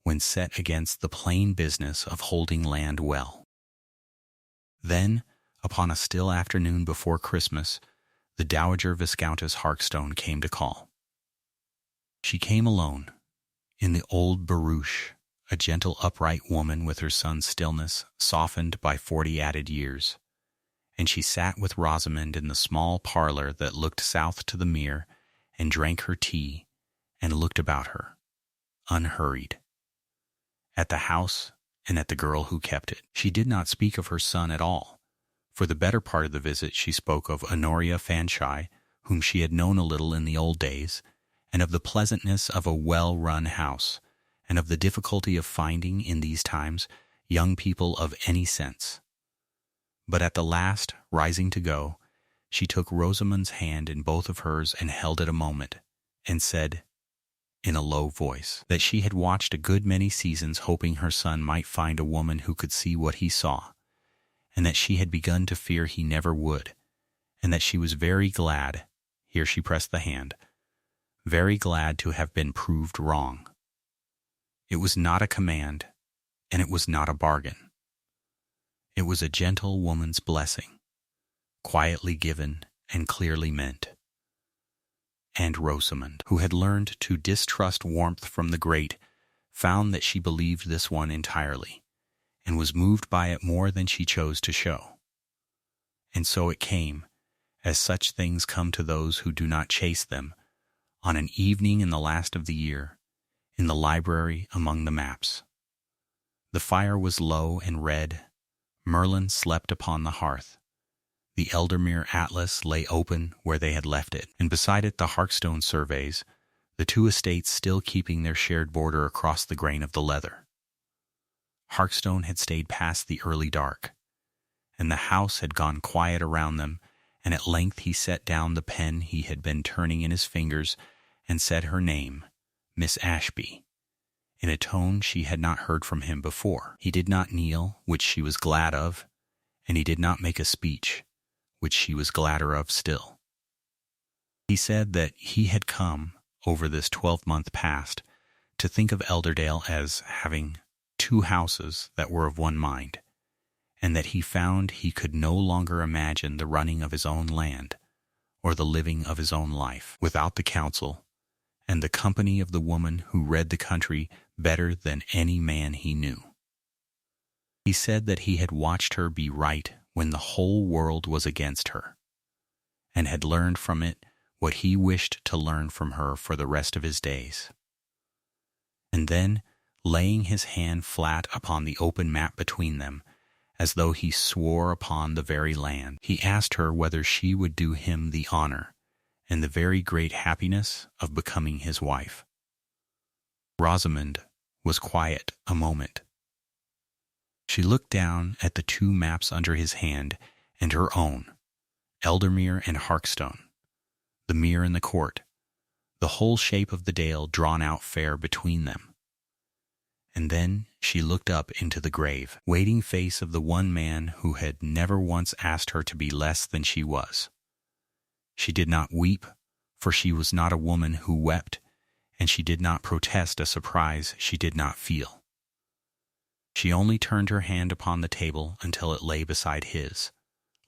when set against the plain business of holding land well. Then, upon a still afternoon before Christmas, the Dowager Viscountess Harkstone came to call. She came alone, in the old barouche, a gentle upright woman with her son's stillness softened by 40 added years, and she sat with Rosamond in the small parlor that looked south to the mere, and drank her tea, and looked about her, unhurried, at the house and at the girl who kept it. She did not speak of her son at all. For the better part of the visit she spoke of Honoria Fanshawe, whom she had known a little in the old days, and of the pleasantness of a well-run house, and of the difficulty of finding, in these times, young people of any sense. But at the last, rising to go, she took Rosamond's hand in both of hers and held it a moment, and said, in a low voice, that she had watched a good many seasons hoping her son might find a woman who could see what he saw, and that she had begun to fear he never would, and that she was very glad, here she pressed the hand, very glad to have been proved wrong. It was not a command, and it was not a bargain. It was a gentle woman's blessing, quietly given and clearly meant. And Rosamond, who had learned to distrust warmth from the great, found that she believed this one entirely, and was moved by it more than she chose to show. And so it came, as such things come to those who do not chase them, on an evening in the last of the year, in the library among the maps. The fire was low and red. Merlin slept upon the hearth. The Eldermere Atlas lay open where they had left it, and beside it the Harkstone surveys, the 2 estates still keeping their shared border across the grain of the leather. Harkstone had stayed past the early dark, and the house had gone quiet around them, and at length he set down the pen he had been turning in his fingers and said her name, Miss Ashby, in a tone she had not heard from him before. He did not kneel, which she was glad of, and he did not make a speech, which she was gladder of still. He said that he had come, over this 12-month past, to think of Elderdale as having 2 houses that were of one mind, and that he found he could no longer imagine the running of his own land, or the living of his own life, without the counsel and the company of the woman who read the country better than any man he knew. He said that he had watched her be right when the whole world was against her, and had learned from it what he wished to learn from her for the rest of his days. And then, laying his hand flat upon the open map between them, as though he swore upon the very land, he asked her whether she would do him the honor and the very great happiness of becoming his wife. Rosamond was quiet a moment. She looked down at the two maps under his hand and her own, Eldermere and Harkstone, the mere and the court, the whole shape of the dale drawn out fair between them. And then she looked up into the grave, waiting face of the one man who had never once asked her to be less than she was. She did not weep, for she was not a woman who wept, and she did not protest a surprise she did not feel. She only turned her hand upon the table until it lay beside his,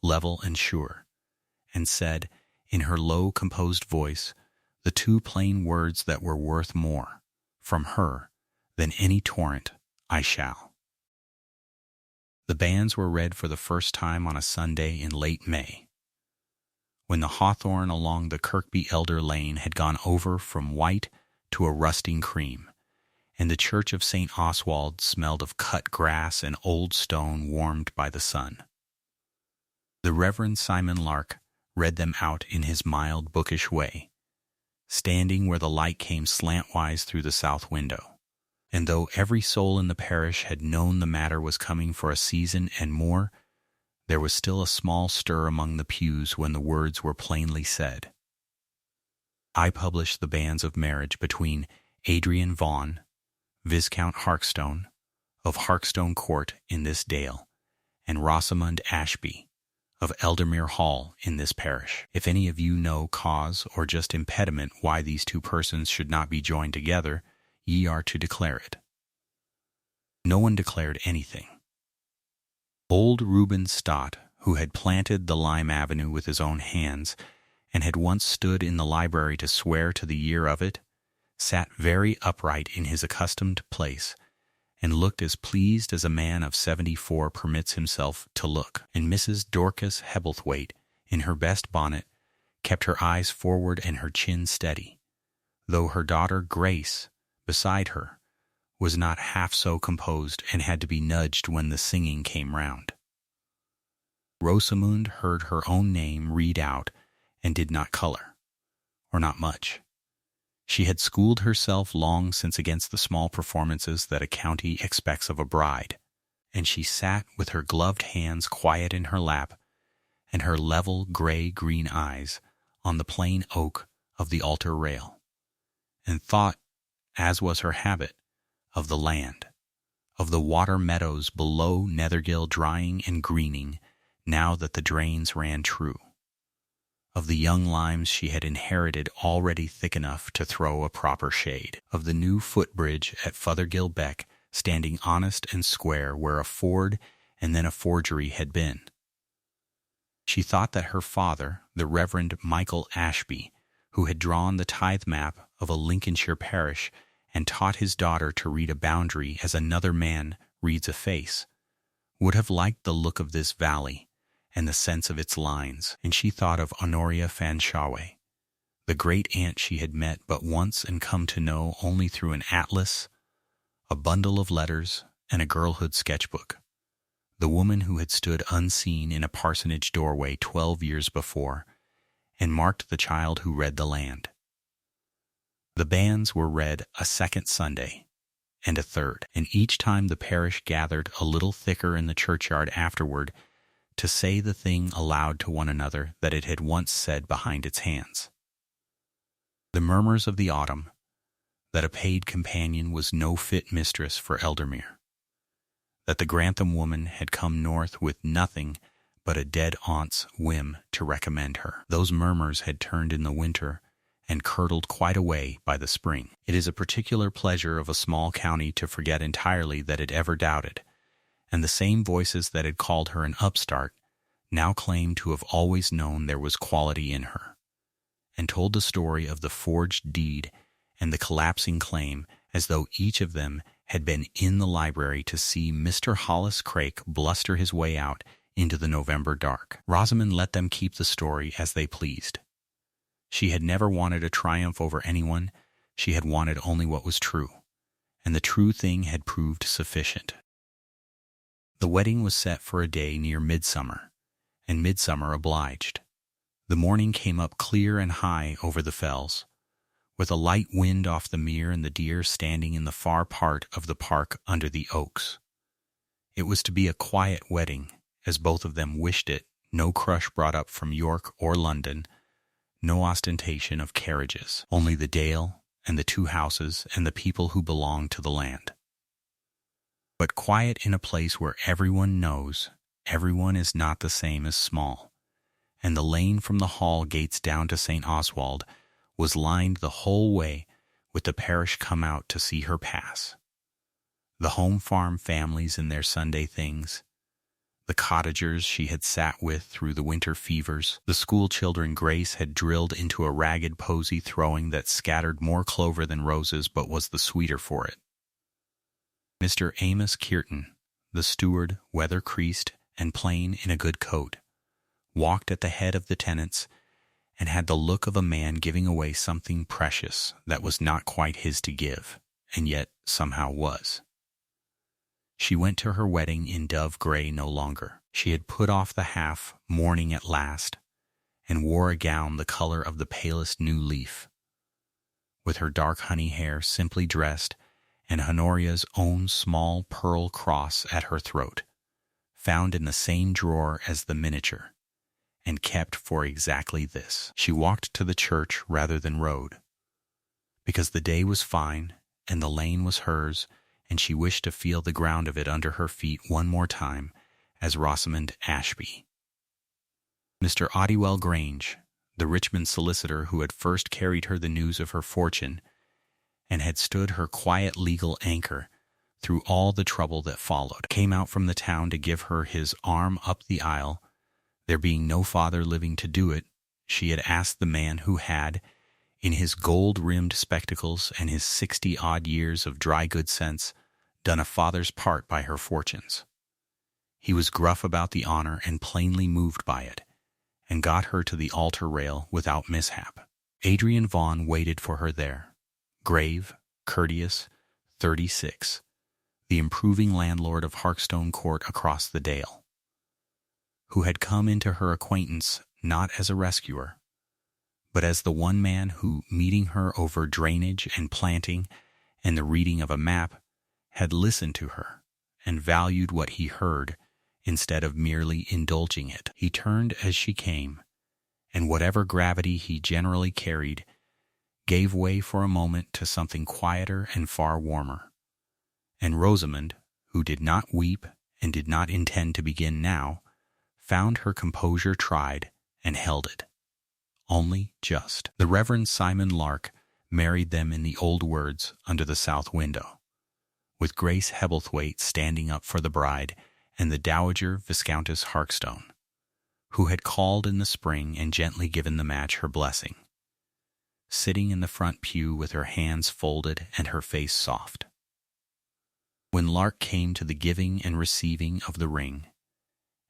level and sure, and said, in her low, composed voice, the two plain words that were worth more, from her, than any torrent, I shall. The banns were read for the first time on a Sunday in late May, when the hawthorn along the Kirkby Elder Lane had gone over from white to a rusting cream, and the church of St. Oswald smelled of cut grass and old stone warmed by the sun. The Reverend Simon Lark read them out in his mild, bookish way, standing where the light came slantwise through the south window. And though every soul in the parish had known the matter was coming for a season and more, there was still a small stir among the pews when the words were plainly said. I publish the banns of marriage between Adrian Vaughan, Viscount Harkstone, of Harkstone Court in this dale, and Rosamund Ashby, of Eldermere Hall in this parish. If any of you know cause or just impediment why these two persons should not be joined together, ye are to declare it. No one declared anything. Old Reuben Stott, who had planted the lime avenue with his own hands, and had once stood in the library to swear to the year of it, sat very upright in his accustomed place, and looked as pleased as a man of 74 permits himself to look. And Mrs. Dorcas Hebblethwaite, in her best bonnet, kept her eyes forward and her chin steady, though her daughter Grace, beside her, was not half so composed and had to be nudged when the singing came round. Rosamund heard her own name read out and did not color, or not much. She had schooled herself long since against the small performances that a county expects of a bride, and she sat with her gloved hands quiet in her lap and her level gray-green eyes on the plain oak of the altar rail, and thought, as was her habit, of the land, of the water meadows below Nethergill drying and greening now that the drains ran true, of the young limes she had inherited already thick enough to throw a proper shade, of the new footbridge at Fothergill Beck standing honest and square where a ford and then a forgery had been. She thought that her father, the Reverend Michael Ashby, who had drawn the tithe map of a Lincolnshire parish and taught his daughter to read a boundary as another man reads a face, would have liked the look of this valley and the sense of its lines, and she thought of Honoria Fanshawe, the great aunt she had met but once and come to know only through an atlas, a bundle of letters, and a girlhood sketchbook, the woman who had stood unseen in a parsonage doorway 12 years before and marked the child who read the land. The banns were read a second Sunday, and a third, and each time the parish gathered a little thicker in the churchyard afterward to say the thing aloud to one another that it had once said behind its hands. The murmurs of the autumn, that a paid companion was no fit mistress for Eldermere, that the Grantham woman had come north with nothing but a dead aunt's whim to recommend her. Those murmurs had turned in the winter and curdled quite away by the spring. It is a particular pleasure of a small county to forget entirely that it ever doubted, and the same voices that had called her an upstart now claimed to have always known there was quality in her, and told the story of the forged deed and the collapsing claim as though each of them had been in the library to see Mr. Hollis Craik bluster his way out into the November dark. Rosamond let them keep the story as they pleased. She had never wanted a triumph over anyone. She had wanted only what was true, and the true thing had proved sufficient. The wedding was set for a day near midsummer, and midsummer obliged. The morning came up clear and high over the fells, with a light wind off the mere and the deer standing in the far part of the park under the oaks. It was to be a quiet wedding, as both of them wished it, no crush brought up from York or London, no ostentation of carriages, only the dale and the two houses and the people who belonged to the land. But quiet in a place where everyone knows everyone is not the same as small, and the lane from the hall gates down to St. Oswald was lined the whole way with the parish come out to see her pass. The home farm families in their Sunday things, the cottagers she had sat with through the winter fevers, the school children Grace had drilled into a ragged posy throwing that scattered more clover than roses but was the sweeter for it. Mr. Amos Kearton, the steward, weather-creased and plain in a good coat, walked at the head of the tenants and had the look of a man giving away something precious that was not quite his to give, and yet somehow was. She went to her wedding in dove gray no longer. She had put off the half mourning at last, and wore a gown the color of the palest new leaf. With her dark honey hair simply dressed, and Honoria's own small pearl cross at her throat, found in the same drawer as the miniature, and kept for exactly this. She walked to the church rather than rode, because the day was fine, and the lane was hers, and she wished to feel the ground of it under her feet one more time as Rosamond Ashby. Mr. Ottywell Grange, the Richmond solicitor who had first carried her the news of her fortune, and had stood her quiet legal anchor through all the trouble that followed, came out from the town to give her his arm up the aisle. There being no father living to do it, she had asked the man who had, in his gold-rimmed spectacles and his 60-odd years of dry good sense, done a father's part by her fortunes. He was gruff about the honor and plainly moved by it, and got her to the altar rail without mishap. Adrian Vaughan waited for her there, grave, courteous, 36, the improving landlord of Harkstone Court across the dale, who had come into her acquaintance not as a rescuer, but as the one man who, meeting her over drainage and planting and the reading of a map, had listened to her and valued what he heard instead of merely indulging it. He turned as she came, and whatever gravity he generally carried gave way for a moment to something quieter and far warmer. And Rosamond, who did not weep and did not intend to begin now, found her composure tried and held it. Only just. The Reverend Simon Lark married them in the old words under the south window, with Grace Hebblethwaite standing up for the bride and the Dowager Viscountess Harkstone, who had called in the spring and gently given the match her blessing, sitting in the front pew with her hands folded and her face soft. When Lark came to the giving and receiving of the ring,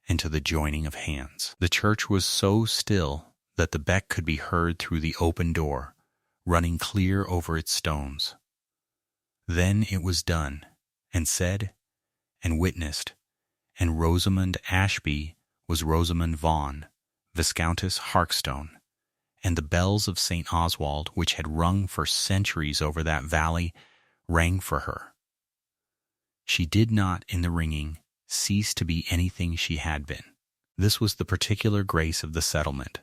and to the joining of hands, the church was so still that the beck could be heard through the open door, running clear over its stones. Then it was done, and said, and witnessed, and Rosamond Ashby was Rosamond Vaughan, Viscountess Harkstone, and the bells of St. Oswald, which had rung for centuries over that valley, rang for her. She did not, in the ringing, cease to be anything she had been. This was the particular grace of the settlement,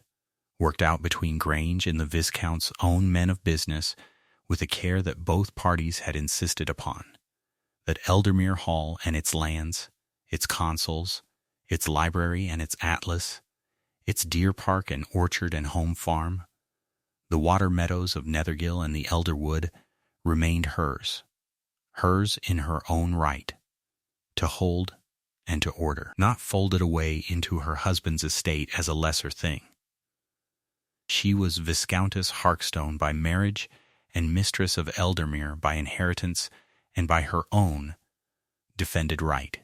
worked out between Grange and the Viscount's own men of business with a care that both parties had insisted upon, that Eldermere Hall and its lands, its consols, its library and its atlas, its deer park and orchard and home farm, the water meadows of Nethergill and the elder wood, remained hers in her own right, to hold and to order, not folded away into her husband's estate as a lesser thing. She was Viscountess Harkstone by marriage and mistress of Eldermere by inheritance and by her own defended right,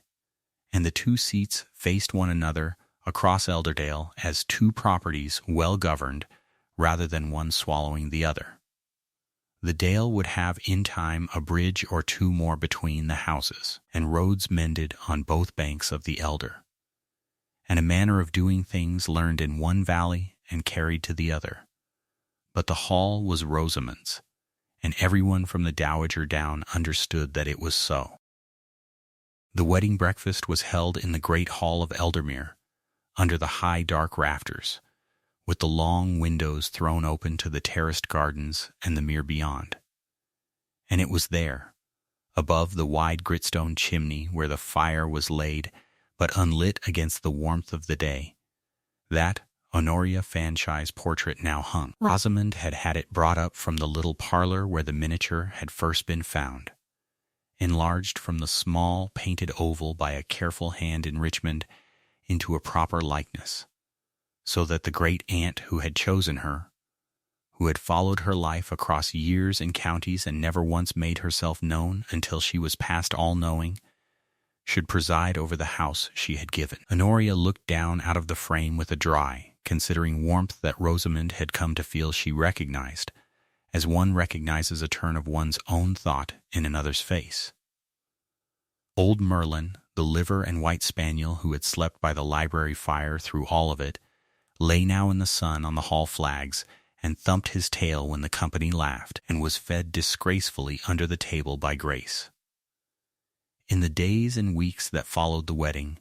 and the two seats faced one another across Elderdale as two properties well governed rather than one swallowing the other. The dale would have in time a bridge or two more between the houses, and roads mended on both banks of the Elder, and a manner of doing things learned in one valley and carried to the other. But the hall was Rosamond's, and everyone from the Dowager down understood that it was so. The wedding breakfast was held in the great hall of Eldermere, under the high dark rafters, with the long windows thrown open to the terraced gardens and the mere beyond. And it was there, above the wide gritstone chimney where the fire was laid but unlit against the warmth of the day, that Honoria Fanshawe's portrait now hung. Rosamond had had it brought up from the little parlor where the miniature had first been found, enlarged from the small painted oval by a careful hand in Richmond into a proper likeness, so that the great aunt who had chosen her, who had followed her life across years and counties and never once made herself known until she was past all knowing, should preside over the house she had given. Honoria looked down out of the frame with a dry, considering warmth that Rosamond had come to feel she recognized, as one recognizes a turn of one's own thought in another's face. Old Merlin, the liver and white spaniel who had slept by the library fire through all of it, lay now in the sun on the hall flags and thumped his tail when the company laughed, and was fed disgracefully under the table by Grace. In the days and weeks that followed the wedding,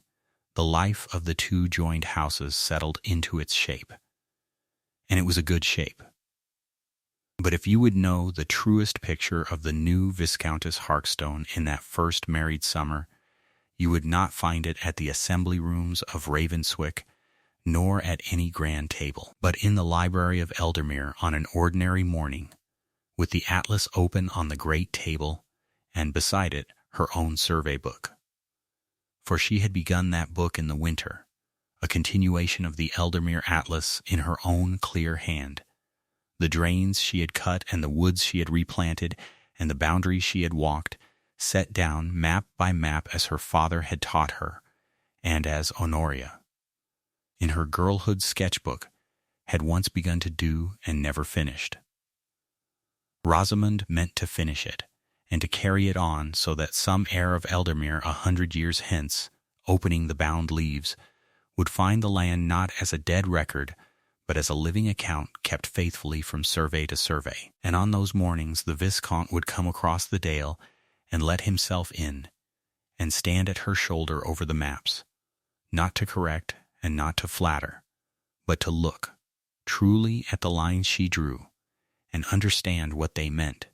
the life of the two joined houses settled into its shape, and it was a good shape. But if you would know the truest picture of the new Viscountess Harkstone in that first married summer, you would not find it at the assembly rooms of Ravenswick, nor at any grand table, but in the library of Eldermere on an ordinary morning, with the atlas open on the great table, and beside it her own survey book. For she had begun that book in the winter, a continuation of the Eldermere Atlas in her own clear hand. The drains she had cut and the woods she had replanted and the boundaries she had walked, set down map by map as her father had taught her, and as Honoria, in her girlhood sketchbook, had once begun to do and never finished. Rosamond meant to finish it, and to carry it on so that some heir of Eldermere 100 years hence, opening the bound leaves, would find the land not as a dead record, but as a living account kept faithfully from survey to survey. And on those mornings the Viscount would come across the dale and let himself in, and stand at her shoulder over the maps, not to correct and not to flatter, but to look truly at the lines she drew, and understand what they meant.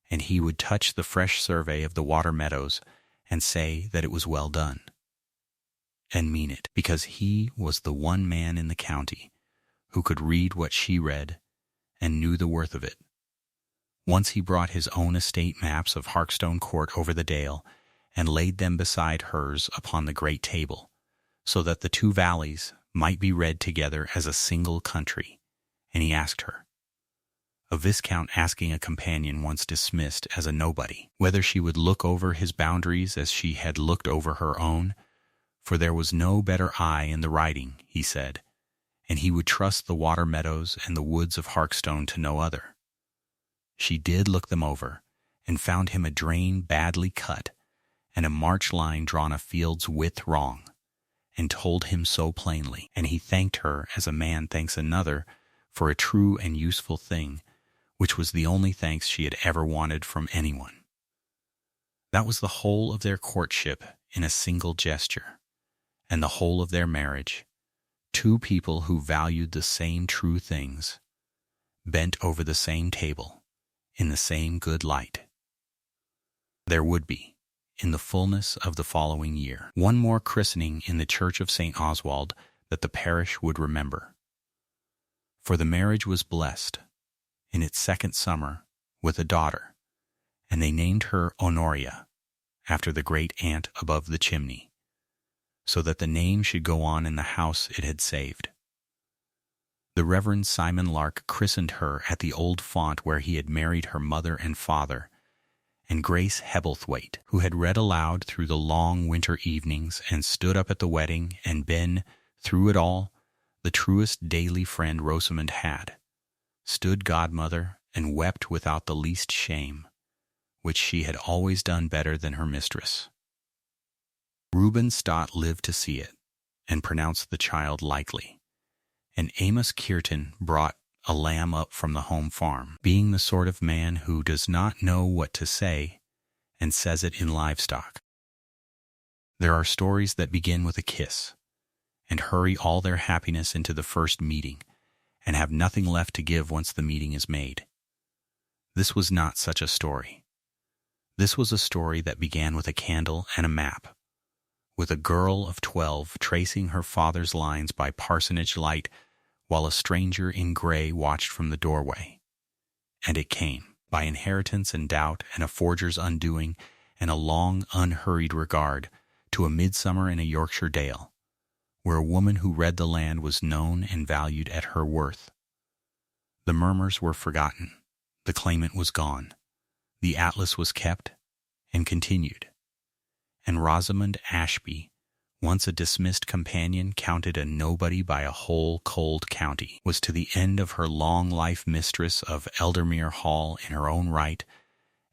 And he would touch the fresh survey of the water meadows and say that it was well done, and mean it, because he was the one man in the county who could read what she read and knew the worth of it. Once he brought his own estate maps of Harkstone Court over the dale and laid them beside hers upon the great table, so that the two valleys might be read together as a single country, and he asked her, a viscount asking a companion once dismissed as a nobody, whether she would look over his boundaries as she had looked over her own, for there was no better eye in the writing, he said, and he would trust the water meadows and the woods of Harkstone to no other. She did look them over, and found him a drain badly cut, and a march line drawn a field's width wrong, and told him so plainly, and he thanked her as a man thanks another for a true and useful thing, which was the only thanks she had ever wanted from anyone. That was the whole of their courtship in a single gesture, and the whole of their marriage, two people who valued the same true things, bent over the same table, in the same good light. There would be, in the fullness of the following year, one more christening in the church of St. Oswald that the parish would remember. For the marriage was blessed, in its second summer, with a daughter, and they named her Honoria, after the great aunt above the chimney, so that the name should go on in the house it had saved. The Reverend Simon Lark christened her at the old font where he had married her mother and father, and Grace Hebblethwaite, who had read aloud through the long winter evenings and stood up at the wedding and been, through it all, the truest daily friend Rosamond had, stood godmother and wept without the least shame, which she had always done better than her mistress. Reuben Stott lived to see it, and pronounced the child likely, and Amos Kearton brought a lamb up from the home farm, being the sort of man who does not know what to say and says it in livestock. There are stories that begin with a kiss and hurry all their happiness into the first meeting and have nothing left to give once the meeting is made. This was not such a story. This was a story that began with a candle and a map, with a girl of 12 tracing her father's lines by parsonage light while a stranger in gray watched from the doorway. And it came, by inheritance and doubt and a forger's undoing and a long, unhurried regard, to a midsummer in a Yorkshire dale, where a woman who read the land was known and valued at her worth. The murmurs were forgotten. The claimant was gone. The atlas was kept and continued. And Rosamond Ashby, once a dismissed companion counted a nobody by a whole cold county, was to the end of her long life mistress of Eldermere Hall in her own right,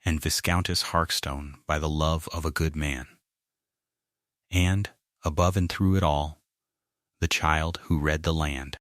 and Viscountess Harkstone by the love of a good man. And, above and through it all, the child who read the land.